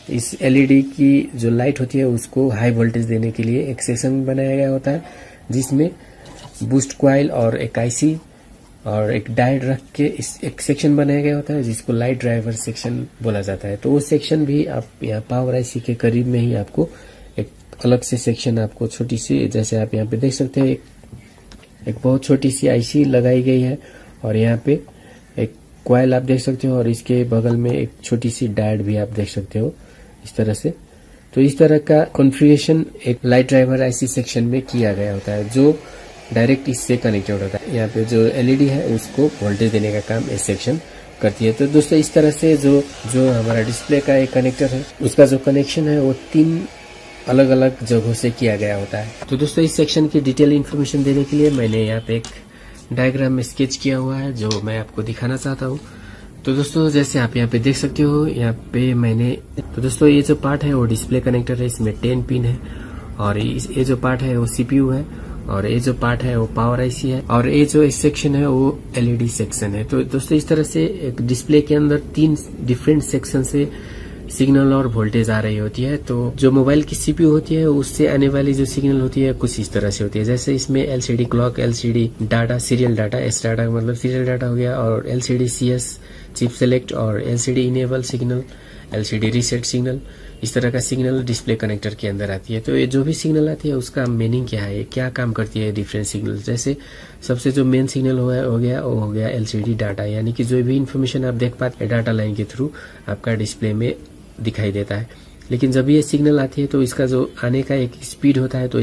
इस LED की जो लाइट होती है उसको हाई वोल्टेज देने के लिए एक सेक्शन बनाया गया होता है, जिसमें बूस्ट कॉइल और एक IC और एक डायोड रख के इस एक सेक्शन बनाया गया होता है, जिसको लाइट ड्राइवर सेक्शन बोला जाता है। तो वो सेक्शन भी आप यहाँ पावर IC के करीब में ही आपको अलग से सेक्शन आपको छोटी सी, जैसे आप यहाँ पे देख सकते हैं, एक बहुत छोटी सी IC लगाई गई है और यहाँ पे एक कॉइल आप देख सकते हो और इसके बगल में एक छोटी सी डायोड भी आप देख सकते हो इस तरह से। तो इस तरह का कॉन्फ़िगरेशन एक लाइट ड्राइवर IC सेक्शन में किया गया होता है, जो डायरेक्ट इससे कनेक्टेड होता है। यहाँ पे जो LED है उसको वोल्टेज देने का काम इस सेक्शन करती है। तो दोस्तों इस तरह से जो हमारा डिस्प्ले का एक कनेक्टर है उसका जो कनेक्शन है वो 3 अलग अलग जगहों से किया गया होता है। तो दोस्तों इस सेक्शन की डिटेल इन्फॉर्मेशन देने के लिए मैंने यहाँ पे एक डायग्राम में स्केच किया हुआ है, जो मैं आपको दिखाना चाहता हूँ। तो दोस्तों जैसे आप यहाँ पे देख सकते हो, यहाँ पे मैंने, तो दोस्तों ये जो पार्ट है वो डिस्प्ले कनेक्टर है, इसमें 10 पिन है। और ये जो पार्ट है वो CPU है, और ये जो पार्ट है वो पावर IC है, और ये जो सेक्शन है वो LED सेक्शन है। तो दोस्तों इस तरह से एक डिस्प्ले के अंदर 3 डिफरेंट सेक्शन से सिग्नल और वोल्टेज आ रही होती है। तो जो मोबाइल की CPU होती है उससे आने वाली जो सिग्नल होती है कुछ इस तरह से होती है। जैसे इसमें LCD clock, LCD data, serial data, S data मतलब सीरियल डाटा हो गया, और LCD CS चिप सेलेक्ट, और LCD enable signal, LCD reset signal, इस तरह का सिग्नल डिस्प्ले कनेक्टर के अंदर आती है। तो ये जो भी सिग्नल आती है उसका मीनिंग क्या है, क्या काम करती है डिफरेंट सिग्नल। जैसे सबसे जो मेन सिग्नल हो गया LCD डाटा, यानी कि जो भी इन्फॉर्मेशन आप देख पाते हैं डाटा लाइन के थ्रू आपका डिस्प्ले में दिखाई देता है। लेकिन जब ये सिग्नल आती है तो इसका जो आने का एक स्पीड होता है, तो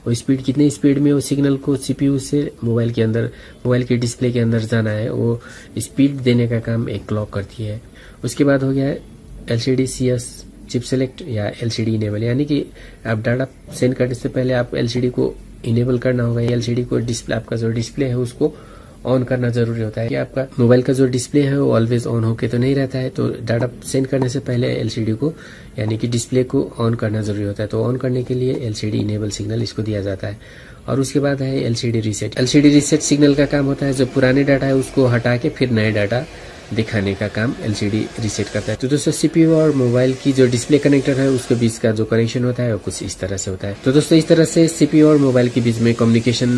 वो स्पीड कितने स्पीड में वो सिग्नल को CPU से मोबाइल के डिस्प्ले के अंदर जाना है, वो स्पीड देने का काम एक क्लॉक करती है। उसके बाद हो गया LCD CS चिप सेलेक्ट या LCD इनेबल, यानी कि आप डाटा सेंड करने से पहले आप LCD को इनेबल करना होगा। LCD को डिस्प्ले, आपका जो डिस्प्ले है उसको ऑन करना जरूरी होता है कि आपका मोबाइल का जो डिस्प्ले है वो ऑलवेज ऑन होके तो नहीं रहता है। तो डाटा सेंड करने से पहले LCD को, यानी कि डिस्प्ले को ऑन करना जरूरी होता है। तो ऑन करने के लिए LCD इनेबल सिग्नल इसको दिया जाता है। और उसके बाद है LCD reset. LCD reset signal का काम होता है जो पुराने डाटा है उसको हटा के फिर नए डाटा दिखाने का काम LCD रीसेट करता है। तो दोस्तों CPU और मोबाइल की जो डिस्प्ले कनेक्टर है उसके बीच का जो कनेक्शन होता है वो कुछ इस तरह से होता है। तो दोस्तों इस तरह से CPU और मोबाइल के बीच में कम्युनिकेशन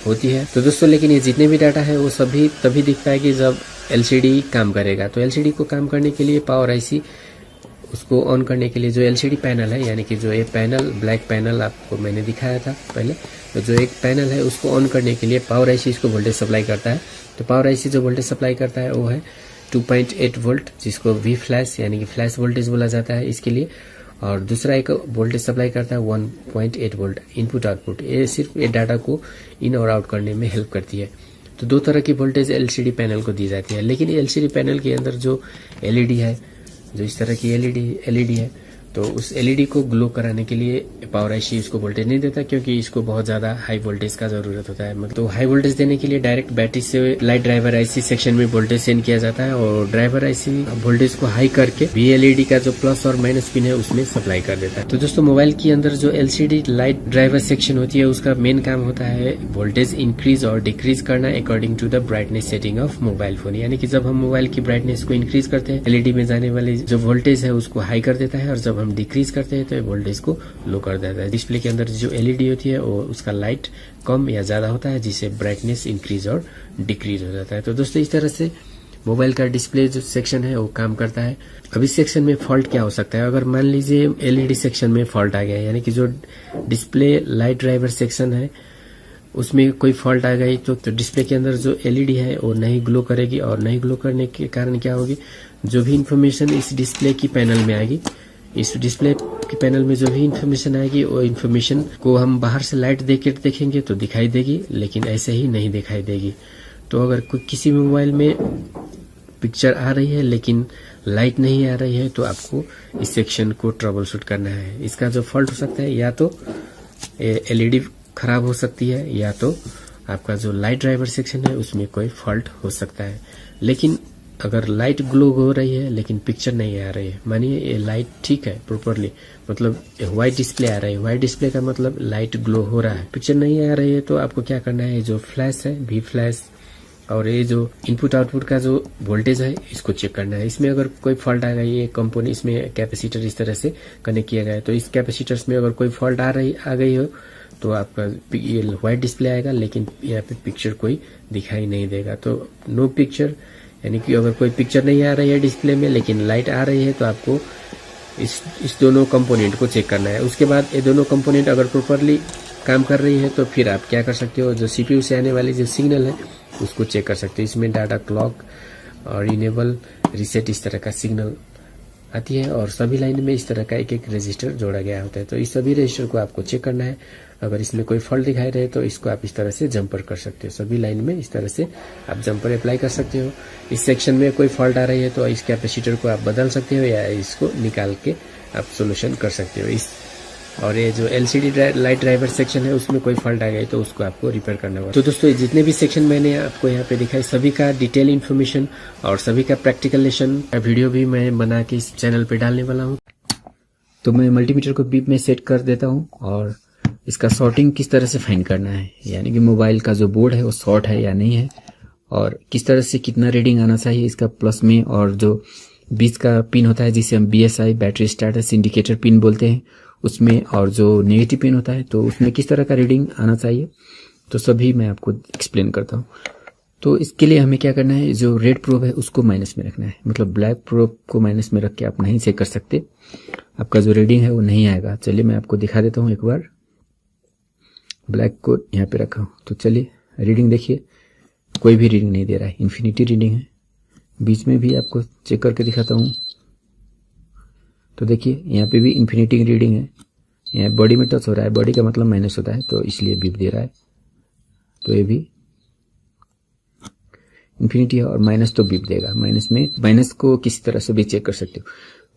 होती है। तो दोस्तों लेकिन ये जितने भी डाटा है वो सभी तभी दिख पाएगी जब LCD काम करेगा। तो LCD को काम करने के लिए पावर IC उसको ऑन करने के लिए जो LCD पैनल है, यानी कि जो ये पैनल, ब्लैक पैनल आपको मैंने दिखाया था पहले, तो जो एक पैनल है उसको ऑन करने के लिए पावर IC इसको वोल्टेज सप्लाई करता है। तो पावर IC जो वोल्टेज सप्लाई करता है वो है 2.8 वोल्ट, जिसको V फ्लैश यानी कि फ्लैश वोल्टेज बोला जाता है इसके लिए। और दूसरा एक वोल्टेज सप्लाई करता है 1.8 वोल्ट इनपुट आउटपुट। ये सिर्फ ये डाटा को इन और आउट करने में हेल्प करती है। तो दो तरह की वोल्टेज एलसीडी पैनल को दी जाती है, लेकिन एलसीडी पैनल के अंदर जो एलईडी है, जो इस तरह की एलईडी है, तो उस एलईडी को ग्लो कराने के लिए पावर आईसी इसको वोल्टेज नहीं देता, क्योंकि इसको बहुत ज़्यादा हाई वोल्टेज का ज़रूरत होता है। तो हाई वोल्टेज देने के लिए डायरेक्ट बैटरी से लाइट ड्राइवर आईसी सेक्शन में वोल्टेज सेंड किया जाता है और ड्राइवर आईसी वोल्टेज को हाई करके वीएलईडी का जो प्लस और माइनस पिन है उसमें सप्लाई कर देता है। तो दोस्तों मोबाइल के अंदर जो एलसीडी लाइट ड्राइवर सेक्शन होती है उसका मेन काम होता है वोल्टेज इंक्रीज और डिक्रीज करना according to the brightness setting of mobile phone. यानी कि जब हम मोबाइल की ब्राइटनेस को इंक्रीज करते हैं एलईडी में जाने वाली जो वोल्टेज है उसको हाई कर देता है, और जब हम डिक्रीज करते हैं तो वोल्टेज को लो कर देता है। डिस्प्ले के अंदर जो एलईडी होती है वो उसका लाइट कम या ज्यादा होता है, जिससे ब्राइटनेस इंक्रीज और डिक्रीज हो जाता है। तो दोस्तों इस तरह से मोबाइल का डिस्प्ले जो सेक्शन है वो काम करता है। अब इस सेक्शन में फॉल्ट क्या हो सकता है? अगर मान लीजिए एलईडी सेक्शन में फॉल्ट आ गया, यानी कि जो डिस्प्ले लाइट ड्राइवर सेक्शन है उसमें कोई फॉल्ट आ गई तो डिस्प्ले के अंदर जो एलईडी है वो नहीं ग्लो करेगी, और नहीं ग्लो करने के कारण क्या होगी, जो भी इंफॉर्मेशन इस डिस्प्ले की पैनल में आएगी, इस डिस्प्ले की पैनल में जो भी इंफॉर्मेशन आएगी वो इंफॉर्मेशन को हम बाहर से लाइट देकर देखेंगे तो दिखाई देगी, लेकिन ऐसे ही नहीं दिखाई देगी। तो अगर कोई किसी मोबाइल में पिक्चर आ रही है लेकिन लाइट नहीं आ रही है तो आपको इस सेक्शन को ट्रबल शूट करना है। इसका जो फॉल्ट हो सकता है, या तो एलईडी खराब हो सकती है, या तो आपका जो लाइट ड्राइवर सेक्शन है उसमें कोई फॉल्ट हो सकता है। लेकिन अगर लाइट ग्लो हो रही है लेकिन पिक्चर नहीं आ रही है, मानिए ये लाइट ठीक है प्रॉपरली, मतलब व्हाइट डिस्प्ले आ रही है, व्हाइट डिस्प्ले का मतलब लाइट ग्लो हो रहा है, पिक्चर नहीं आ रही है, तो आपको क्या करना है, जो फ्लैश है वी फ्लैश और ये जो इनपुट आउटपुट का जो वोल्टेज है इसको चेक करना है। इसमें अगर कोई फॉल्ट आ गई, ये कंपोनेंट इसमें कैपेसिटर इस तरह से कनेक्ट किया गया है, तो इस कैपेसिटर्स में अगर कोई फॉल्ट आ गई हो तो आपका ये व्हाइट डिस्प्ले आएगा, लेकिन यहाँ पे पिक्चर कोई दिखाई नहीं देगा। तो नो पिक्चर, यानी कि अगर कोई पिक्चर नहीं आ रही है डिस्प्ले में लेकिन लाइट आ रही है तो आपको इस दोनों कंपोनेंट को चेक करना है। उसके बाद ये दोनों कंपोनेंट अगर प्रॉपरली काम कर रही है तो फिर आप क्या कर सकते हो, जो सीपीयू से आने वाली जो सिग्नल है उसको चेक कर सकते हो। इसमें डाटा क्लॉक और इनेबल रीसेट इस तरह का सिग्नल आती है, और सभी लाइन में इस तरह का एक एक रजिस्टर जोड़ा गया होता है। तो इस सभी रजिस्टर को आपको चेक करना है। अगर इसमें कोई फॉल्ट दिखाई रहे तो इसको आप इस तरह से जंपर कर सकते हो, सभी लाइन में इस तरह से आप जंपर अप्लाई कर सकते हो। इस सेक्शन में कोई फॉल्ट आ रही है तो इस कैपेसिटर को आप बदल सकते हो या इसको निकाल के आप सोल्यूशन कर सकते हो। और ये जो एलसीडी लाइट ड्राइवर सेक्शन है उसमें कोई फॉल्ट आ गई तो उसको आपको रिपेयर करना होगा। तो दोस्तों जितने भी सेक्शन मैंने आपको यहाँ पे दिखाई सभी का डिटेल इन्फॉर्मेशन और सभी का प्रैक्टिकल लेसन का वीडियो भी मैं बना के इस चैनल पे डालने वाला हूँ। तो मैं मल्टीमीटर को बीप में सेट कर देता हूँ और इसका शॉर्टिंग किस तरह से फाइंड करना है, यानी कि मोबाइल का जो बोर्ड है वो शॉर्ट है या नहीं है, और किस तरह से कितना रीडिंग आना चाहिए इसका प्लस में, और जो बीच का पिन होता है जिसे हम BSI battery status indicator pin बोलते हैं उसमें, और जो नेगेटिव पिन होता है तो उसमें किस तरह का रीडिंग आना चाहिए, तो सभी मैं आपको एक्सप्लेन करता हूँ। तो इसके लिए हमें क्या करना है, जो रेड प्रोब है उसको माइनस में रखना है, मतलब ब्लैक प्रोब को माइनस में रख के आप नहीं चेक कर सकते, आपका जो रीडिंग है वो नहीं आएगा। चलिए मैं आपको दिखा देता हूँ एक बार। ब्लैक को यहाँ पे रखा हूँ, तो चलिए रीडिंग देखिए, कोई भी रीडिंग नहीं दे रहा है, इन्फिनिटी रीडिंग है। बीच में भी आपको चेक करके दिखाता हूँ, तो देखिए यहाँ पे भी इन्फिनिटी रीडिंग है। यहाँ बॉडी में टच हो रहा है, बॉडी का मतलब माइनस होता है तो इसलिए बीप दे रहा है, तो ये भी इन्फिनिटी है और माइनस तो बीप देगा। माइनस को किसी तरह से भी चेक कर सकते हो।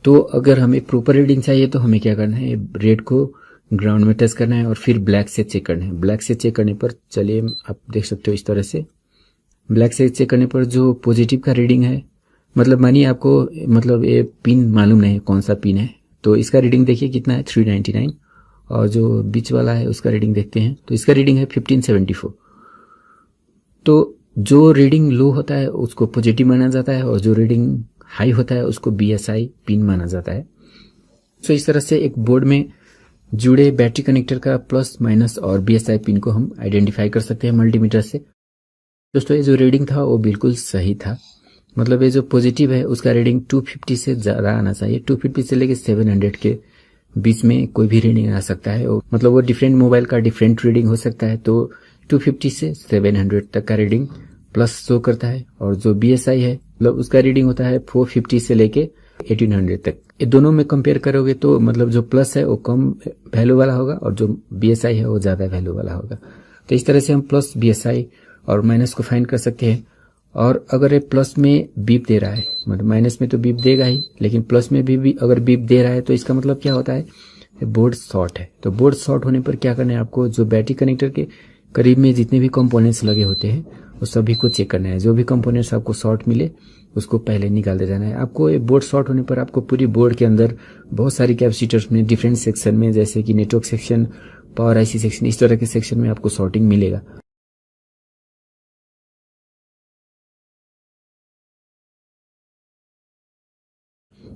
तो अगर हमें प्रॉपर रीडिंग चाहिए तो हमें क्या करना है, रेड को ग्राउंड में टच करना है और फिर ब्लैक से चेक करना है। ब्लैक से चेक करने पर चलिए आप देख सकते हो इस तरह से, ब्लैक से चेक करने पर जो पॉजिटिव का रीडिंग है, मतलब मानिए आपको मतलब ये पिन मालूम नहीं है कौन सा पिन है, तो इसका रीडिंग देखिए कितना है 399, और जो बीच वाला है उसका रीडिंग देखते हैं तो इसका रीडिंग है 1574। तो जो रीडिंग लो होता है उसको पॉजिटिव माना जाता है और जो रीडिंग हाई होता है उसको BSI पिन माना जाता है। तो इस तरह से एक बोर्ड में जुड़े बैटरी कनेक्टर का प्लस माइनस और BSI पिन को हम आइडेंटिफाई कर सकते हैं मल्टीमीटर से। दोस्तों ये जो रीडिंग था वो बिल्कुल सही था, मतलब ये जो पॉजिटिव है उसका रीडिंग 250 से ज़्यादा आना चाहिए। 250 से लेके 700 के बीच में कोई भी रीडिंग आ सकता है, मतलब वो डिफरेंट मोबाइल का डिफरेंट रीडिंग हो सकता है। तो 250 से 700 तक का रीडिंग प्लस शो करता है, और जो BSI है मतलब उसका रीडिंग होता है 450 से लेके 1800 तक। ये दोनों में कंपेयर करोगे तो मतलब जो प्लस है वो कम वैल्यू वाला होगा और जो BSI है वो ज़्यादा वैल्यू वाला होगा। तो इस तरह से हम प्लस BSI और माइनस को फाइंड कर सकते हैं। और अगर ये प्लस में बीप दे रहा है, मतलब माइनस में तो बीप देगा ही, लेकिन प्लस में भी अगर बीप दे रहा है तो इसका मतलब क्या होता है, बोर्ड शॉर्ट है। तो बोर्ड शॉर्ट होने पर क्या करना है आपको, जो बैटरी कनेक्टर के करीब में जितने भी कंपोनेंट्स लगे होते हैं वो सभी को चेक करना है। जो भी कंपोनेंट्स आपको शॉर्ट मिले उसको पहले निकाल दे जाना है। आपको ये बोर्ड शॉर्ट होने पर आपको पूरी बोर्ड के अंदर बहुत सारी कैपेसिटर्स में डिफरेंट सेक्शन में, जैसे कि network section, power IC section, इस तरह के सेक्शन में आपको शॉर्टिंग मिलेगा।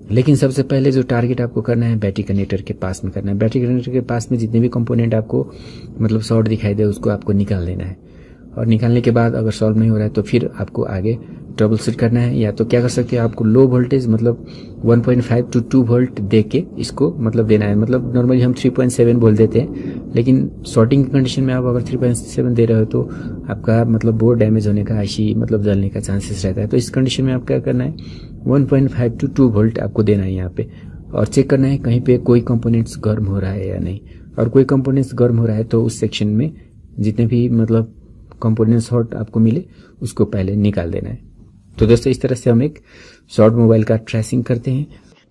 लेकिन सबसे पहले जो टारगेट आपको करना है बैटरी कनेक्टर के पास में करना है। बैटरी कनेक्टर के पास में जितने भी कंपोनेंट आपको मतलब शॉर्ट दिखाई दे उसको आपको निकाल लेना है। और निकालने के बाद अगर सॉल्व नहीं हो रहा है तो फिर आपको आगे ट्रबल शूट करना है। या तो क्या कर सकते हैं, आपको लो वोल्टेज मतलब 1.5 to 2 वोल्ट दे के इसको मतलब देना है। मतलब नॉर्मली हम 3.7 वोल्ट देते हैं, लेकिन शॉर्टिंग कंडीशन में आप अगर 3.7 दे रहे हो तो आपका मतलब बोर्ड डैमेज होने का, आईसी मतलब जलने का चांसेस रहता है। तो इस कंडीशन में आप क्या करना है, 1.5 to 2 वोल्ट आपको देना है यहाँ पे, और चेक करना है कहीं पे कोई कंपोनेंट्स गर्म हो रहा है या नहीं। और कोई कंपोनेंट्स गर्म हो रहा है तो उस सेक्शन में जितने भी मतलब कंपोनेंट्स हॉट आपको मिले उसको पहले निकाल देना है। तो दोस्तों इस तरह से हम एक शॉर्ट मोबाइल का ट्रेसिंग करते हैं।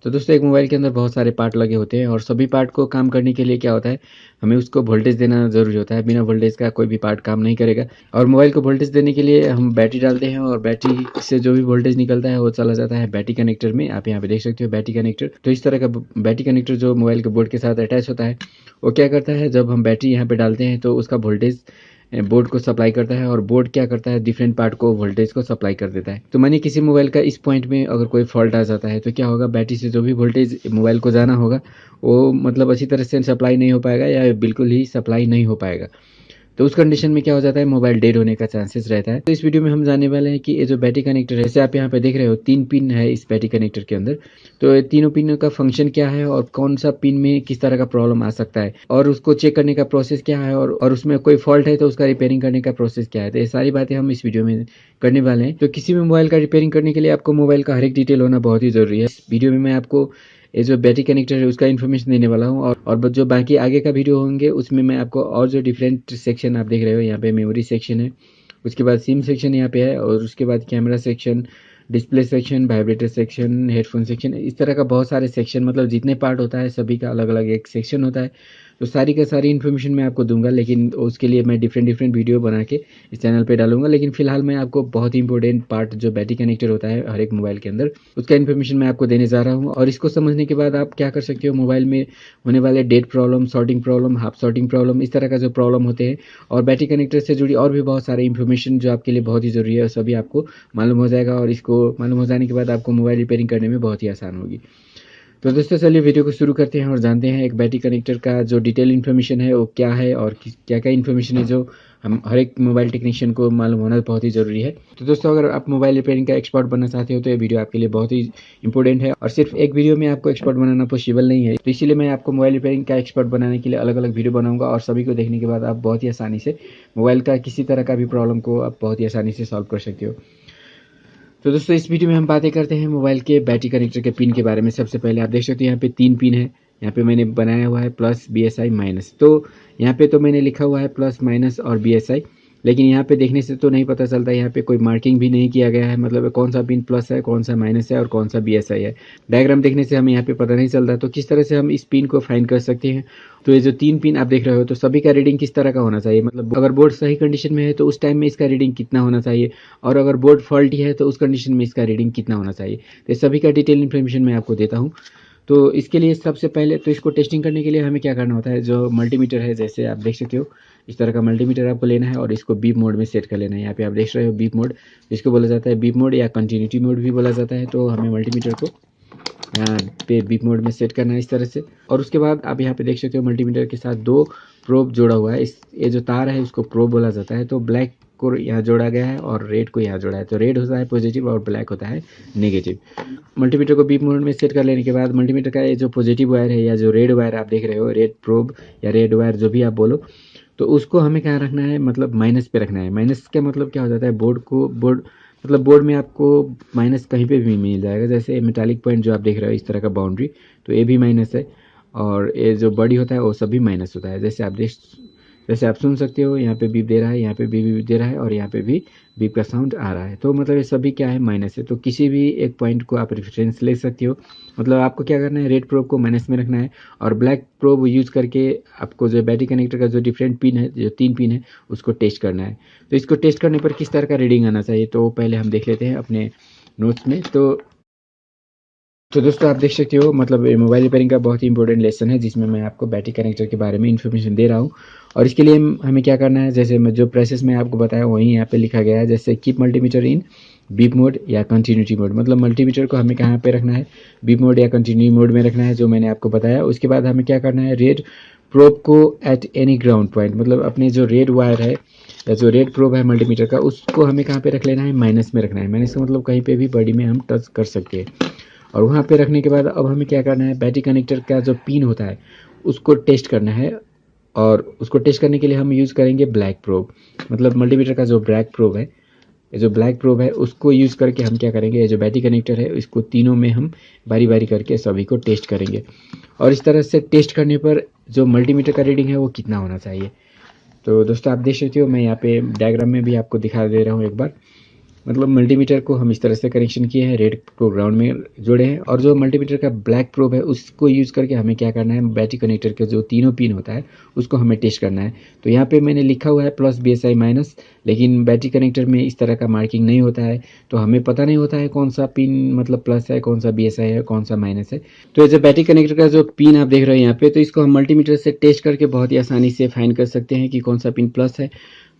तो दोस्तों एक मोबाइल के अंदर बहुत सारे पार्ट लगे होते हैं और सभी पार्ट को काम करने के लिए क्या होता है, हमें उसको वोल्टेज देना ज़रूरी होता है। बिना वोल्टेज का कोई भी पार्ट काम नहीं करेगा। और मोबाइल को वोल्टेज देने के लिए हम बैटरी डालते हैं और बैटरी से जो भी वोल्टेज निकलता है वो चला जाता है बैटरी कनेक्टर में। आप यहाँ पे देख सकते हो बैटरी कनेक्टर। तो इस तरह का बैटरी कनेक्टर जो मोबाइल के बोर्ड के साथ अटैच होता है वो क्या करता है, जब हम बैटरी यहाँ पे डालते हैं तो उसका वोल्टेज बोर्ड को सप्लाई करता है और बोर्ड क्या करता है, डिफरेंट पार्ट को वोल्टेज को सप्लाई कर देता है। तो मानिए किसी मोबाइल का इस पॉइंट में अगर कोई फॉल्ट आ जाता है तो क्या होगा, बैटरी से जो भी वोल्टेज मोबाइल को जाना होगा वो मतलब अच्छी तरह से सप्लाई नहीं हो पाएगा या बिल्कुल ही सप्लाई नहीं हो पाएगा। तो उस कंडीशन में क्या हो जाता है, मोबाइल डेड होने का चांसेस रहता है। तो इस वीडियो में हम जानने वाले हैं कि ये जो बैटरी कनेक्टर है, जैसे आप यहाँ पे देख रहे हो 3 पिन है इस बैटरी कनेक्टर के अंदर। तो ये तीनों पिनों का फंक्शन क्या है और कौन सा पिन में किस तरह का प्रॉब्लम आ सकता है और उसको चेक करने का प्रोसेस क्या है, और उसमें कोई फॉल्ट है तो उसका रिपेयरिंग करने का प्रोसेस क्या है। तो ये सारी बातें हम इस वीडियो में करने वाले हैं। तो किसी भी मोबाइल का रिपेयरिंग करने के लिए आपको मोबाइल का हर एक डिटेल होना बहुत ही जरूरी है। इस वीडियो में मैं आपको ये जो बैटरी कनेक्टर है उसका इन्फॉर्मेशन देने वाला हूँ, और जो बाकी आगे का वीडियो होंगे उसमें मैं आपको और जो डिफरेंट सेक्शन आप देख रहे हो, यहाँ पे मेमोरी सेक्शन है, उसके बाद सिम सेक्शन यहाँ पे है, और उसके बाद camera section, display section, vibrator section, headphone section, इस तरह का बहुत सारे सेक्शन, मतलब जितने पार्ट होता है सभी का अलग अलग एक सेक्शन होता है। तो सारी का सारी इन्फॉर्मेशन मैं आपको दूंगा, लेकिन उसके लिए मैं डिफरेंट वीडियो बना के इस चैनल पे डालूंगा। लेकिन फिलहाल मैं आपको बहुत ही इंपॉर्टेंट पार्ट जो बैटरी कनेक्टर होता है हर एक मोबाइल के अंदर, उसका इन्फॉर्मेशन मैं आपको देने जा रहा हूँ। और इसको समझने के बाद आप क्या कर सकते हो, मोबाइल में होने वाले dead problem, shorting problem, half shorting problem, इस तरह का जो प्रॉब्लम होते हैं और बैटरी कनेक्टर से जुड़ी और भी बहुत सारे इन्फॉर्मेशन जो आपके लिए बहुत ही जरूरी है, सभी आपको मालूम हो जाएगा। और इसको मालूम हो जाने के बाद आपको मोबाइल रिपेयरिंग करने में बहुत ही आसान होगी। तो दोस्तों चलिए वीडियो को शुरू करते हैं और जानते हैं एक बैटरी कनेक्टर का जो डिटेल इन्फॉर्मेशन है वो क्या है और क्या क्या इन्फॉर्मेशन है जो हम हर एक मोबाइल टेक्नीशियन को मालूम होना बहुत ही ज़रूरी है। तो दोस्तों अगर आप मोबाइल रिपेयरिंग का एक्सपर्ट बनना चाहते हो तो ये वीडियो आपके लिए बहुत ही इंपॉर्टेंट है, और सिर्फ एक वीडियो में आपको एक्सपर्ट बनाना पॉसिबल नहीं है। तो इसीलिए मैं आपको मोबाइल रिपेयरिंग का एक्सपर्ट बनाने के लिए अलग अलग वीडियो बनाऊंगा, और सभी को देखने के बाद आप बहुत ही आसानी से मोबाइल का किसी तरह का भी प्रॉब्लम को आप बहुत ही आसानी से सॉल्व कर सकते हो। तो दोस्तों इस वीडियो में हम बातें करते हैं मोबाइल के बैटरी कनेक्टर के पिन के बारे में। सबसे पहले आप देख सकते हो यहाँ पे 3 पिन है। यहाँ पे मैंने बनाया हुआ है प्लस, BSI, माइनस। तो यहाँ पे तो मैंने लिखा हुआ है प्लस, माइनस और BSI, लेकिन यहाँ पे देखने से तो नहीं पता चलता, यहाँ पे कोई मार्किंग भी नहीं किया गया है, मतलब कौन सा पिन प्लस है, कौन सा माइनस है और कौन सा BSI है। डायग्राम देखने से हमें यहाँ पे पता नहीं चलता। तो किस तरह से हम इस पिन को फाइंड कर सकते हैं, तो ये जो 3 पिन आप देख रहे हो तो सभी का रीडिंग किस तरह का होना चाहिए, मतलब अगर बोर्ड सही कंडीशन में है तो उस टाइम में इसका रीडिंग कितना होना चाहिए, और अगर बोर्ड फॉल्टी है तो उस कंडीशन में इसका रीडिंग कितना होना चाहिए। तो सभी का डिटेल इन्फॉर्मेशन मैं आपको देता हूँ। तो इसके लिए सबसे पहले तो इसको टेस्टिंग करने के लिए हमें क्या करना होता है, जो मल्टीमीटर है, जैसे आप देख सकते हो इस तरह का मल्टीमीटर आपको लेना है और इसको बीप मोड में सेट कर लेना है। यहाँ पे आप देख रहे हो बीप मोड, जिसको बोला जाता है बीप मोड या कंटिन्यूटी मोड भी बोला जाता है। तो हमें मल्टीमीटर को यहाँ पे बीप मोड में सेट करना है इस तरह से। और उसके बाद आप यहाँ पे देख सकते हो मल्टीमीटर के साथ 2 प्रोब जोड़ा हुआ है। ये जो तार है उसको प्रोब बोला जाता है। तो ब्लैक को यहाँ जोड़ा गया है और रेड को यहाँ जोड़ा है। तो रेड होता है पॉजिटिव और ब्लैक होता है नेगेटिव। मल्टीमीटर को बीप मोड में सेट कर लेने के बाद मल्टीमीटर का ये जो पॉजिटिव वायर है या जो रेड वायर आप देख रहे हो, रेड प्रोब या रेड वायर जो भी आप बोलो, तो उसको हमें क्या रखना है, मतलब माइनस पे रखना है। माइनस का मतलब क्या हो जाता है, बोर्ड में आपको माइनस कहीं पे भी मिल जाएगा। जैसे मेटालिक पॉइंट जो आप देख रहे हो इस तरह का बाउंड्री, तो ये भी माइनस है, और ये जो बॉडी होता है वो सभी माइनस होता है। जैसे आप जैसे आप सुन सकते हो, यहाँ पे बीप दे रहा है, यहाँ पे भी बीप दे रहा है और यहाँ पे भी बीप का साउंड आ रहा है। तो मतलब ये सभी क्या है, माइनस है। तो किसी भी एक पॉइंट को आप रेफरेंस ले सकते हो। मतलब आपको क्या करना है, रेड प्रोब को माइनस में रखना है और ब्लैक प्रोब यूज करके आपको जो बैटरी कनेक्टर का जो डिफरेंट पिन है, जो 3 पिन है, उसको टेस्ट करना है। तो इसको टेस्ट करने पर किस तरह का रीडिंग आना चाहिए, तो पहले हम देख लेते हैं अपने नोट्स में। तो दोस्तों आप देख सकते हो, मतलब ये मोबाइल रिपेयरिंग का बहुत ही इंपॉर्टेंट लेसन है, जिसमें मैं आपको बैटरी कनेक्टर के बारे में इन्फॉर्मेशन दे रहा हूँ। और इसके लिए हमें क्या करना है, जैसे मैं जो प्रोसेस में आपको बताया वहीं यहाँ पे लिखा गया है। जैसे कीप मल्टीमीटर इन बीप मोड या कंटिन्यूटी मोड, मतलब मल्टीमीटर को हमें कहाँ पे रखना है, बीप मोड या कंटिन्यू मोड में रखना है, जो मैंने आपको बताया। उसके बाद हमें क्या करना है, रेड प्रोब को एट एनी ग्राउंड पॉइंट, मतलब अपने जो रेड वायर है या जो रेड प्रोब है मल्टीमीटर का, उसको हमें कहाँ पे रख लेना है, माइनस में रखना है। माइनस का मतलब कहीं पे भी बॉडी में हम टच कर सकते हैं। और वहाँ पे रखने के बाद अब हमें क्या करना है, बैटरी कनेक्टर का जो पिन होता है उसको टेस्ट करना है। और उसको टेस्ट करने के लिए हम यूज़ करेंगे ब्लैक प्रोब, मतलब मल्टीमीटर का जो ब्लैक प्रोब है, ये जो ब्लैक प्रोब है उसको यूज़ करके हम क्या करेंगे, ये जो बैटरी कनेक्टर है इसको तीनों में हम बारी बारी करके सभी को टेस्ट करेंगे। और इस तरह से टेस्ट करने पर जो मल्टीमीटर का रीडिंग है वो कितना होना चाहिए। तो दोस्तों आप देख सकते हो, मैं यहाँ पे डायग्राम में भी आपको दिखा दे रहा हूँ एक बार। मतलब मल्टीमीटर को हम इस तरह से कनेक्शन किए हैं, रेड को ग्राउंड में जोड़े हैं और जो मल्टीमीटर का ब्लैक प्रोब है उसको यूज़ करके हमें क्या करना है, बैटरी कनेक्टर के जो तीनों पिन होता है उसको हमें टेस्ट करना है। तो यहाँ पे मैंने लिखा हुआ है प्लस BSI माइनस, लेकिन बैटरी कनेक्टर में इस तरह का मार्किंग नहीं होता है, तो हमें पता नहीं होता है कौन सा पिन मतलब प्लस है, कौन सा BSI है, कौन सा माइनस है। तो ये जो बैटरी कनेक्टर का जो पिन आप देख रहे हो यहाँ पे, तो इसको हम मल्टीमीटर से टेस्ट करके बहुत ही आसानी से फाइंड कर सकते हैं कि कौन सा पिन प्लस है,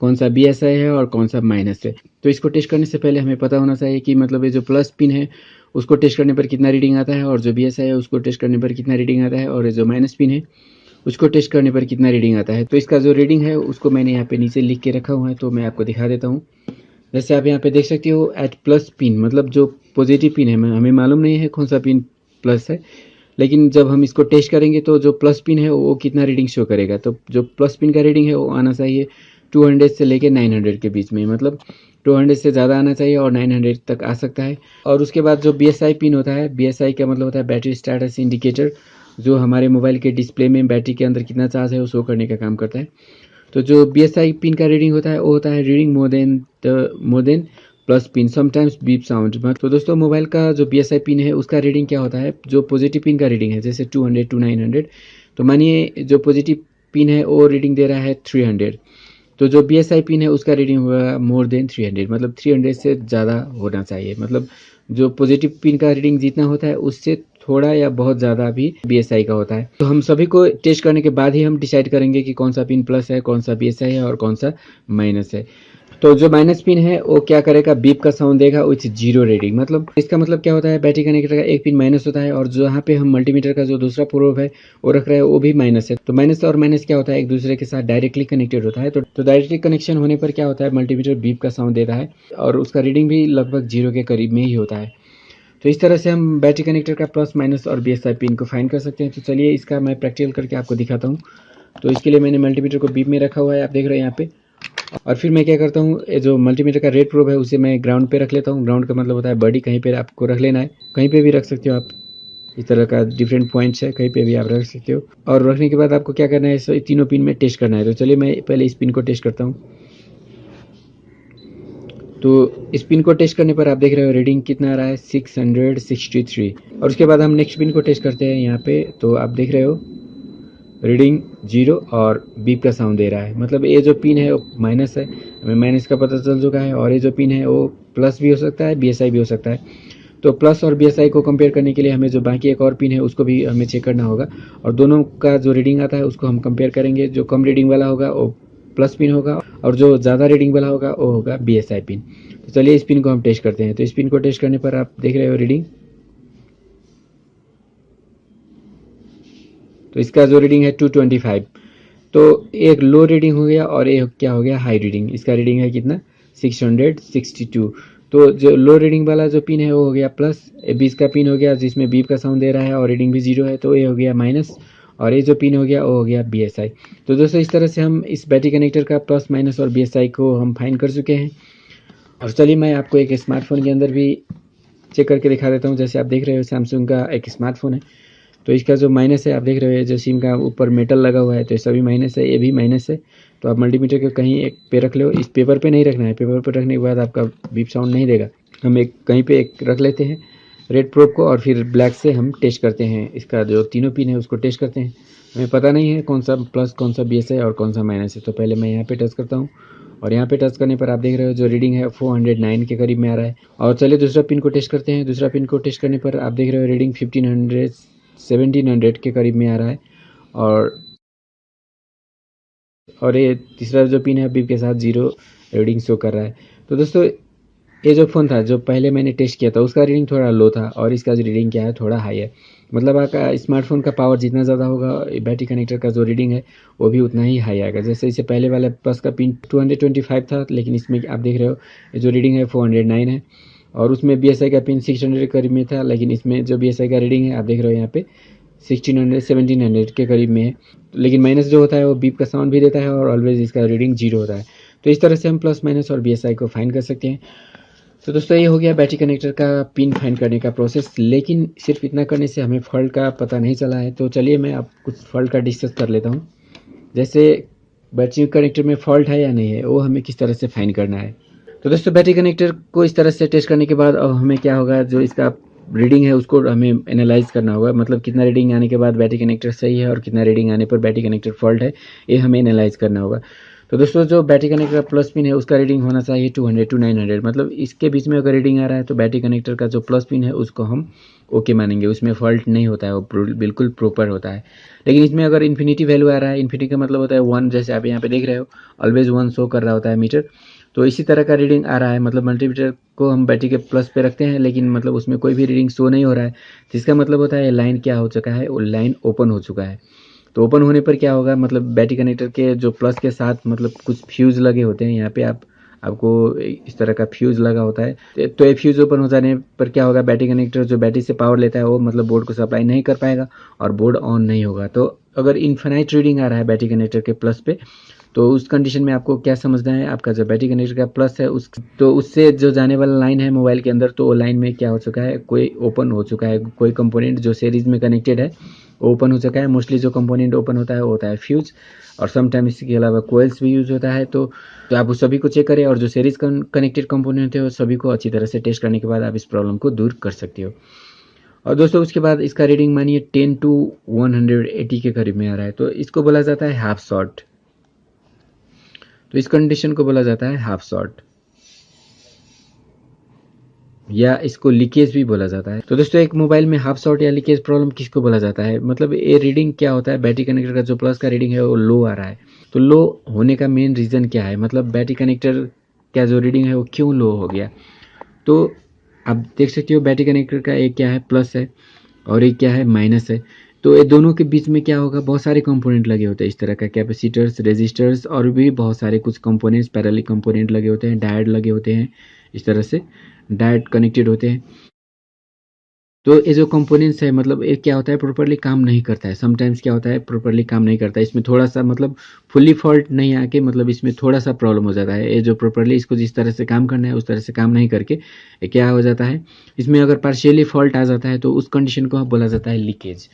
कौन सा BSI है और कौन सा माइनस है। तो इसको टेस्ट करने से पहले हमें पता होना चाहिए कि मतलब ये जो प्लस पिन है उसको टेस्ट करने पर कितना रीडिंग आता है, और जो BSI है उसको टेस्ट करने पर कितना रीडिंग आता है, और ये जो माइनस पिन है उसको टेस्ट करने पर कितना रीडिंग आता है। तो इसका जो रीडिंग है उसको मैंने यहाँ पे नीचे लिख के रखा हुआ है, तो मैं आपको दिखा देता हूँ। जैसे आप यहाँ पे देख सकते हो, एट प्लस पिन, मतलब जो पॉजिटिव पिन है, हमें मालूम नहीं है कौन सा पिन प्लस है, लेकिन जब हम इसको टेस्ट करेंगे तो जो प्लस पिन है वो कितना रीडिंग शो करेगा। तो जो प्लस पिन का रीडिंग है वो आना चाहिए 200 से लेके 900 के बीच में, मतलब 200 से ज़्यादा आना चाहिए और 900 तक आ सकता है। और उसके बाद जो BSI पिन होता है, BSI का मतलब होता है बैटरी स्टेटस इंडिकेटर, जो हमारे मोबाइल के डिस्प्ले में बैटरी के अंदर कितना चार्ज है वो शो करने का काम करता है। तो जो BSI पिन का रीडिंग होता है वो होता है reading more than plus pin sometimes beep sound. तो दोस्तों मोबाइल का जो BSI पिन है उसका रीडिंग क्या होता है, जो पॉजिटिव पिन का रीडिंग है जैसे 200 to 900, तो मानिए जो पॉजिटिव पिन है वो रीडिंग दे रहा है 300, तो जो BSI पिन है उसका रीडिंग होगा मोर देन 300, मतलब 300 से ज़्यादा होना चाहिए। मतलब जो पॉजिटिव पिन का रीडिंग जितना होता है उससे थोड़ा या बहुत ज़्यादा भी BSI का होता है। तो हम सभी को टेस्ट करने के बाद ही हम डिसाइड करेंगे कि कौन सा पिन प्लस है, कौन सा BSI है और कौन सा माइनस है। तो जो माइनस पिन है वो क्या करेगा, बीप का साउंड देगा विथ 0 रीडिंग। मतलब इसका मतलब क्या होता है, बैटरी कनेक्टर का एक पिन माइनस होता है और जो यहाँ पे हम मल्टीमीटर का जो दूसरा प्रोब है वो रख रहे हैं वो भी माइनस है। तो माइनस और माइनस क्या होता है, एक दूसरे के साथ डायरेक्टली कनेक्टेड होता है। तो डायरेक्टली कनेक्शन होने पर क्या होता है, मल्टीमीटर बीप का साउंड देता है और उसका रीडिंग भी लगभग 0 के करीब में ही होता है। तो इस तरह से हम बैटरी कनेक्टर का प्लस माइनस और BSI पिन को फाइंड कर सकते हैं। तो चलिए इसका मैं प्रैक्टिकल करके आपको दिखाता हूँ। तो इसके लिए मैंने मल्टीमीटर को बीप में रखा हुआ है, आप देख रहे हैं यहाँ पे। और फिर मैं क्या करता हूँ, जो मल्टीमीटर का रेड प्रोब है उसे मैं ग्राउंड पे रख लेता हूँ। ग्राउंड का मतलब होता है बॉडी, कहीं पे आपको रख लेना है, कहीं पे भी रख सकते हो आप। इस तरह का डिफरेंट पॉइंट्स है, कहीं पे भी आप रख सकते हो। और रखने के बाद आपको क्या करना है, इस तीनों पिन में टेस्ट करना है। तो चलिए मैं पहले इस पिन को टेस्ट करता हूँ। तो इस पिन को टेस्ट करने पर आप देख रहे हो रीडिंग कितना आ रहा है, 663। और उसके बाद हम नेक्स्ट पिन को टेस्ट करते हैं यहाँ पे। तो आप देख रहे हो रीडिंग 0 और बीप का साउंड दे रहा है। मतलब ये जो पिन है वो माइनस है, हमें माइनस का पता चल चुका है। और ये जो पिन है वो प्लस भी हो सकता है, BSI भी हो सकता है। तो प्लस और BSI को कंपेयर करने के लिए हमें जो बाकी एक और पिन है उसको भी हमें चेक करना होगा, और दोनों का जो रीडिंग आता है उसको हम कंपेयर करेंगे। जो कम रीडिंग वाला होगा वो प्लस पिन होगा और जो ज़्यादा रीडिंग वाला होगा वो होगा BSI पिन। तो चलिए इस पिन को हम टेस्ट करते हैं। तो इस पिन को टेस्ट करने पर आप देख रहे हो रीडिंग, तो इसका जो रीडिंग है 225। तो एक लो रीडिंग हो गया और एक क्या हो गया, हाई रीडिंग। इसका रीडिंग है कितना, 662। तो जो लो रीडिंग वाला जो पिन है वो हो गया प्लस, 20 का पिन हो गया जिसमें बीप का साउंड दे रहा है और रीडिंग भी 0 है, तो ये हो गया माइनस। और ये जो पिन हो गया वो हो गया BSI। तो दोस्तों इस तरह से हम इस बैटरी कनेक्टर का प्लस माइनस और BSI को हम फाइंड कर चुके हैं। और चलिए मैं आपको एक स्मार्टफोन के अंदर भी चेक करके दिखा देता हूँ। जैसे आप देख रहे हो सैमसंग का एक स्मार्टफोन है। तो इसका जो माइनस है आप देख रहे हो, जो सिम का ऊपर मेटल लगा हुआ है तो ये सभी माइनस है, ये भी माइनस है। तो आप मल्टीमीटर को कहीं एक पे रख लो, इस पेपर पे नहीं रखना है, पेपर पे रखने के बाद आपका बीप साउंड नहीं देगा। हम एक कहीं पे एक रख लेते हैं रेड प्रोब को, और फिर ब्लैक से हम टेस्ट करते हैं इसका जो तीनों पिन है उसको टेस्ट करते हैं। हमें पता नहीं है कौन सा प्लस कौन सा BS है और कौन सा माइनस है। तो पहले मैं यहाँ पे टच करता हूँ, और यहाँ पे टच करने पर आप देख रहे हो जो रीडिंग है 409 के करीब में आ रहा है। और चलिए दूसरा पिन को टेस्ट करते हैं। दूसरा पिन को टेस्ट करने पर आप देख रहे हो रीडिंग 1700 के करीब में आ रहा है। और ये तीसरा जो पिन है बीप के साथ 0 रीडिंग शो कर रहा है। तो दोस्तों ये जो फ़ोन था जो पहले मैंने टेस्ट किया था उसका रीडिंग थोड़ा लो था, और इसका जो रीडिंग क्या है थोड़ा हाई है। मतलब आपका स्मार्टफोन का पावर जितना ज़्यादा होगा बैटरी कनेक्टर का जो रीडिंग है वो भी उतना ही हाई आएगा। जैसे इससे पहले वाले प्लस का पिन 225 था, लेकिन इसमें आप देख रहे हो जो रीडिंग है 409 है। और उसमें BSI का पिन 600 के करीब में था, लेकिन इसमें जो BSI का रीडिंग है आप देख रहे हो यहाँ पे 1700 के करीब में है। लेकिन माइनस जो होता है वो बीप का साउंड भी देता है, और ऑलवेज इसका रीडिंग 0 होता है। तो इस तरह से हम प्लस माइनस और BSI को फाइंड कर सकते हैं। तो दोस्तों ये हो गया बैटरी कनेक्टर का पिन फाइंड करने का प्रोसेस। लेकिन सिर्फ इतना करने से हमें फॉल्ट का पता नहीं चला है, तो चलिए मैं आप कुछ फॉल्ट का डिस्कस कर लेता हूँ। जैसे बैटरी कनेक्टर में फॉल्ट है या नहीं है वो हमें किस तरह से फाइंड करना है। तो दोस्तों बैटरी कनेक्टर को इस तरह से टेस्ट करने के बाद अब हमें क्या होगा, जो इसका रीडिंग है उसको हमें एनालाइज करना होगा। मतलब कितना रीडिंग आने के बाद बैटरी कनेक्टर सही है और कितना रीडिंग आने पर बैटरी कनेक्टर फॉल्ट है, ये हमें एनालाइज करना होगा। तो दोस्तों जो बैटरी कनेक्टर का प्लस पिन है उसका रीडिंग होना चाहिए 200 to 900। मतलब इसके बीच में अगर रीडिंग आ रहा है तो बैटरी कनेक्टर का जो प्लस पिन है उसको हम ओके मानेंगे, उसमें फॉल्ट नहीं होता है, वो बिल्कुल प्रॉपर होता है। लेकिन इसमें अगर इन्फिनिटी वैल्यू आ रहा है, इन्फिनिटी का मतलब होता है 1, जैसे आप यहाँ पे देख रहे हो ऑलवेज 1 शो कर रहा होता है मीटर। तो इसी तरह का रीडिंग आ रहा है, मतलब मल्टीमीटर को हम बैटरी के प्लस पे रखते हैं लेकिन मतलब उसमें कोई भी रीडिंग शो नहीं हो रहा है, जिसका मतलब होता है लाइन क्या हो चुका है, वो लाइन ओपन हो चुका है। तो ओपन होने पर क्या होगा, मतलब बैटरी कनेक्टर के जो प्लस के साथ मतलब कुछ फ्यूज़ लगे होते हैं, यहाँ पे आपको इस तरह का फ्यूज़ लगा होता है। तो ये फ्यूज़ ओपन हो जाने पर क्या होगा, बैटरी कनेक्टर जो बैटरी से पावर लेता है वो मतलब बोर्ड को सप्लाई नहीं कर पाएगा और बोर्ड ऑन नहीं होगा। तो अगर इन्फिनाइट रीडिंग आ रहा है बैटरी कनेक्टर के प्लस पे, तो उस कंडीशन में आपको क्या समझना है, आपका जो बैटरी कनेक्टर का प्लस है उससे जो जाने वाला लाइन है मोबाइल के अंदर, तो वो लाइन में क्या हो चुका है, कोई ओपन हो चुका है, कोई कंपोनेंट जो सीरीज में कनेक्टेड है ओपन हो चुका है। मोस्टली जो कंपोनेंट ओपन होता है वो होता है फ्यूज, और समटाइम इसके अलावा कोयल्स भी यूज होता है। तो आप उस सभी को चेक करें, और जो सीरीज कनेक्टेड कंपोनेंट है वो सभी को अच्छी तरह से टेस्ट करने के बाद आप इस प्रॉब्लम को दूर कर सकते हो। और दोस्तों उसके बाद इसका रीडिंग मानिए 10 to 180 के करीब में आ रहा है, तो इसको बोला जाता है हाफ शॉट। तो इस कंडीशन को बोला जाता है हाफ शॉट, या इसको लीकेज भी बोला जाता है। तो दोस्तों एक मोबाइल में हाफ शॉट या लीकेज प्रॉब्लम किसको बोला जाता है, मतलब ये रीडिंग क्या होता है, बैटरी कनेक्टर का जो प्लस का रीडिंग है वो लो आ रहा है। तो लो होने का मेन रीज़न क्या है, मतलब बैटरी कनेक्टर का जो रीडिंग है वो क्यों लो हो गया। तो आप देख सकते हो बैटरी कनेक्टर का एक क्या है प्लस है और एक क्या है माइनस है। तो ये दोनों के बीच में क्या होगा, बहुत सारे कंपोनेंट लगे होते हैं इस तरह का, कैपेसिटर्स, रेजिस्टर्स और भी बहुत सारे कुछ कंपोनेंट्स, पैरेलल कंपोनेंट लगे होते हैं, डायोड लगे होते हैं, इस तरह से डायोड कनेक्टेड होते हैं। तो ये जो कंपोनेंट्स है मतलब ये क्या होता है, प्रॉपर्ली काम नहीं करता है। समटाइम्स क्या होता है, प्रॉपर्ली काम नहीं करता है, इसमें थोड़ा सा मतलब फुल्ली फॉल्ट नहीं आके मतलब इसमें थोड़ा सा प्रॉब्लम हो जाता है। ये जो प्रॉपर्ली इसको जिस तरह से काम करना है उस तरह से काम नहीं करके ये क्या हो जाता है, इसमें अगर पार्शियली फॉल्ट आ जाता है तो उस कंडीशन को बोला जाता है लीकेज।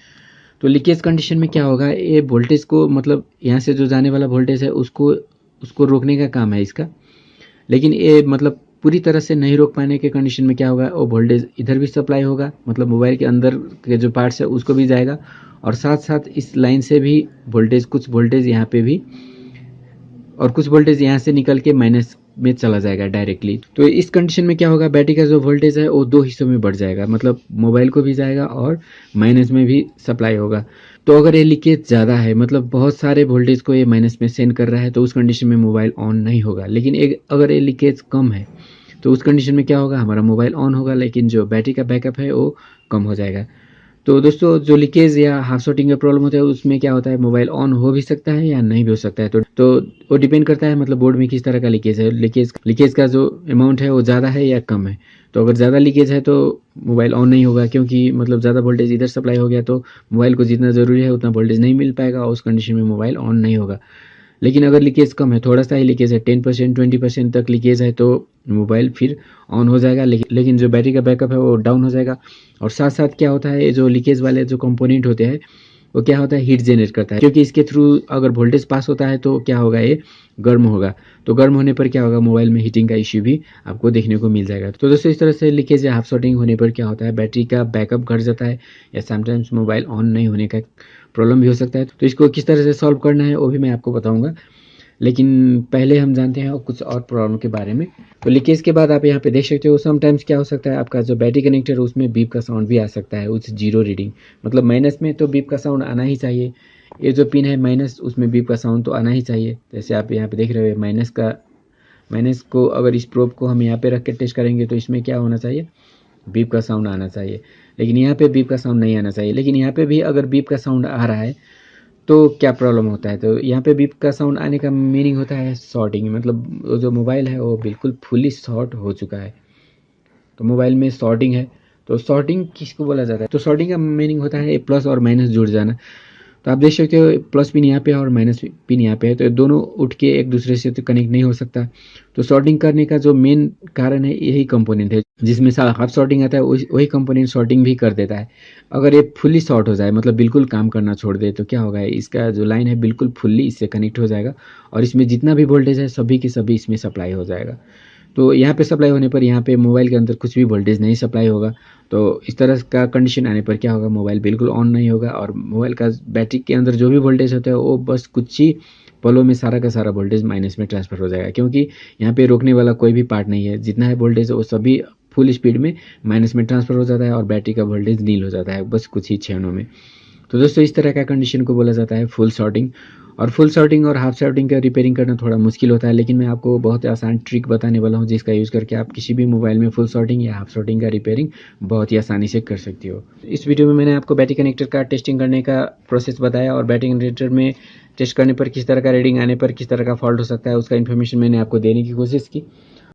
तो लीकेज कंडीशन में क्या होगा, ये वोल्टेज को मतलब यहाँ से जो जाने वाला वोल्टेज है उसको रोकने का काम है इसका। लेकिन ये मतलब पूरी तरह से नहीं रोक पाने के कंडीशन में क्या होगा, वो वोल्टेज इधर भी सप्लाई होगा, मतलब मोबाइल के अंदर के जो पार्ट्स है उसको भी जाएगा, और साथ साथ इस लाइन से भी वोल्टेज, कुछ वोल्टेज यहाँ पे भी और कुछ वोल्टेज यहाँ से निकल के माइनस में चला जाएगा डायरेक्टली। तो इस कंडीशन में क्या होगा, बैटरी का जो वोल्टेज है वो 2 हिस्सों में बढ़ जाएगा, मतलब मोबाइल को भी जाएगा और माइनस में भी सप्लाई होगा। तो अगर ये लीकेज ज़्यादा है, मतलब बहुत सारे वोल्टेज को ये माइनस में सेंड कर रहा है, तो उस कंडीशन में मोबाइल ऑन नहीं होगा। लेकिन अगर ये लीकेज कम है तो उस कंडीशन में क्या होगा, हमारा मोबाइल ऑन होगा लेकिन जो बैटरी का बैकअप है वो कम हो जाएगा। तो दोस्तों जो लीकेज या हाफ शॉटिंग का प्रॉब्लम होता है उसमें क्या होता है, मोबाइल ऑन हो भी सकता है या नहीं भी हो सकता है। तो वो डिपेंड करता है मतलब बोर्ड में किस तरह का लीकेज है, लीकेज का जो अमाउंट है वो ज़्यादा है या कम है। तो अगर ज़्यादा लीकेज है तो मोबाइल ऑन नहीं होगा, क्योंकि मतलब ज़्यादा वोल्टेज इधर सप्लाई हो गया तो मोबाइल को जितना ज़रूरी है उतना वोल्टेज नहीं मिल पाएगा और उस कंडीशन में मोबाइल ऑन नहीं होगा। लेकिन अगर लीकेज कम है, थोड़ा सा ही लीकेज है, 10% 20% तक लीकेज है, तो मोबाइल फिर ऑन हो जाएगा, लेकिन जो बैटरी का बैकअप है वो डाउन हो जाएगा। और साथ साथ क्या होता है, जो लीकेज वाले जो कंपोनेंट होते हैं वो क्या होता है, हीट जनरेट करता है, क्योंकि इसके थ्रू अगर वोल्टेज पास होता है तो क्या होगा, ये गर्म होगा। तो गर्म होने पर क्या होगा, मोबाइल में हीटिंग का इश्यू भी आपको देखने को मिल जाएगा। तो दोस्तों इस तरह से लीकेज या हाफ शॉर्टिंग होने पर क्या होता है, बैटरी का बैकअप घट जाता है या समटाइम्स मोबाइल ऑन नहीं होने का प्रॉब्लम भी हो सकता है। तो इसको किस तरह से सॉल्व करना है वो भी मैं आपको बताऊंगा, लेकिन पहले हम जानते हैं कुछ और प्रॉब्लम के बारे में। तो लीकेज के बाद आप यहाँ पे देख सकते हो, समटाइम्स क्या हो सकता है, आपका जो बैटरी कनेक्टर है उसमें बीप का साउंड भी आ सकता है, उस जीरो रीडिंग, मतलब माइनस में तो बीप का साउंड आना ही चाहिए। ये जो पिन है माइनस, उसमें बीप का साउंड तो आना ही चाहिए। जैसे आप यहाँ पे देख रहे हो माइनस को अगर इस प्रोब को हम यहाँ पे रख के टेस्ट करेंगे तो इसमें क्या होना चाहिए, बीप का साउंड आना चाहिए। लेकिन यहाँ पे बीप का साउंड नहीं आना चाहिए। लेकिन यहाँ पे भी अगर बीप का साउंड आ रहा है तो क्या प्रॉब्लम होता है, तो यहाँ पे बीप का साउंड आने का मीनिंग होता है शॉर्टिंग, मतलब जो मोबाइल है वो बिल्कुल फुली शॉर्ट हो चुका है। तो मोबाइल में शॉर्टिंग है। तो शॉर्टिंग किसको बोला जाता है, तो शॉर्टिंग का मीनिंग होता है प्लस और माइनस जुड़ जाना। तो आप देख सकते हो प्लस पिन यहाँ पे है और माइनस पिन यहाँ पे है, तो दोनों उठ के एक दूसरे से तो कनेक्ट नहीं हो सकता। तो शॉर्टिंग करने का जो मेन कारण है यही कंपोनेंट है, जिसमें हाफ शॉर्टिंग आता है वही कंपोनेंट शॉर्टिंग भी कर देता है। अगर ये फुल्ली शॉर्ट हो जाए, मतलब बिल्कुल काम करना छोड़ दे, तो क्या होगा, इसका जो लाइन है बिल्कुल फुल्ली इससे कनेक्ट हो जाएगा और इसमें जितना भी वोल्टेज है सभी के सभी इसमें सप्लाई हो जाएगा। तो यहाँ पे सप्लाई होने पर यहाँ पे मोबाइल के अंदर कुछ भी वोल्टेज नहीं सप्लाई होगा। तो इस तरह का कंडीशन आने पर क्या होगा, मोबाइल बिल्कुल ऑन नहीं होगा और मोबाइल का बैटरी के अंदर जो भी वोल्टेज होता है वो बस कुछ ही पलों में सारा का सारा वोल्टेज माइनस में ट्रांसफर हो जाएगा, क्योंकि यहाँ पे रोकने वाला कोई भी पार्ट नहीं है। जितना है वोल्टेज वो सभी फुल स्पीड में माइनस में ट्रांसफर हो जाता है और बैटरी का वोल्टेज नील हो जाता है बस कुछ ही क्षणों में। तो दोस्तों इस तरह का कंडीशन को बोला जाता है फुल शॉर्टिंग। और फुल शॉर्टिंग और हाफ शॉर्टिंग का रिपेयरिंग करना थोड़ा मुश्किल होता है, लेकिन मैं आपको बहुत आसान ट्रिक बताने वाला हूं जिसका यूज़ करके आप किसी भी मोबाइल में फुल शॉर्टिंग या हाफ शॉर्टिंग का रिपेयरिंग बहुत ही आसानी से कर सकती हो। इस वीडियो में मैंने आपको बैटरी कनेक्टर का टेस्टिंग करने का प्रोसेस बताया और बैटरी कनेक्टर में टेस्ट करने पर किस तरह का रीडिंग आने पर किस तरह का फॉल्ट हो सकता है उसका इन्फॉर्मेशन मैंने आपको देने की कोशिश की।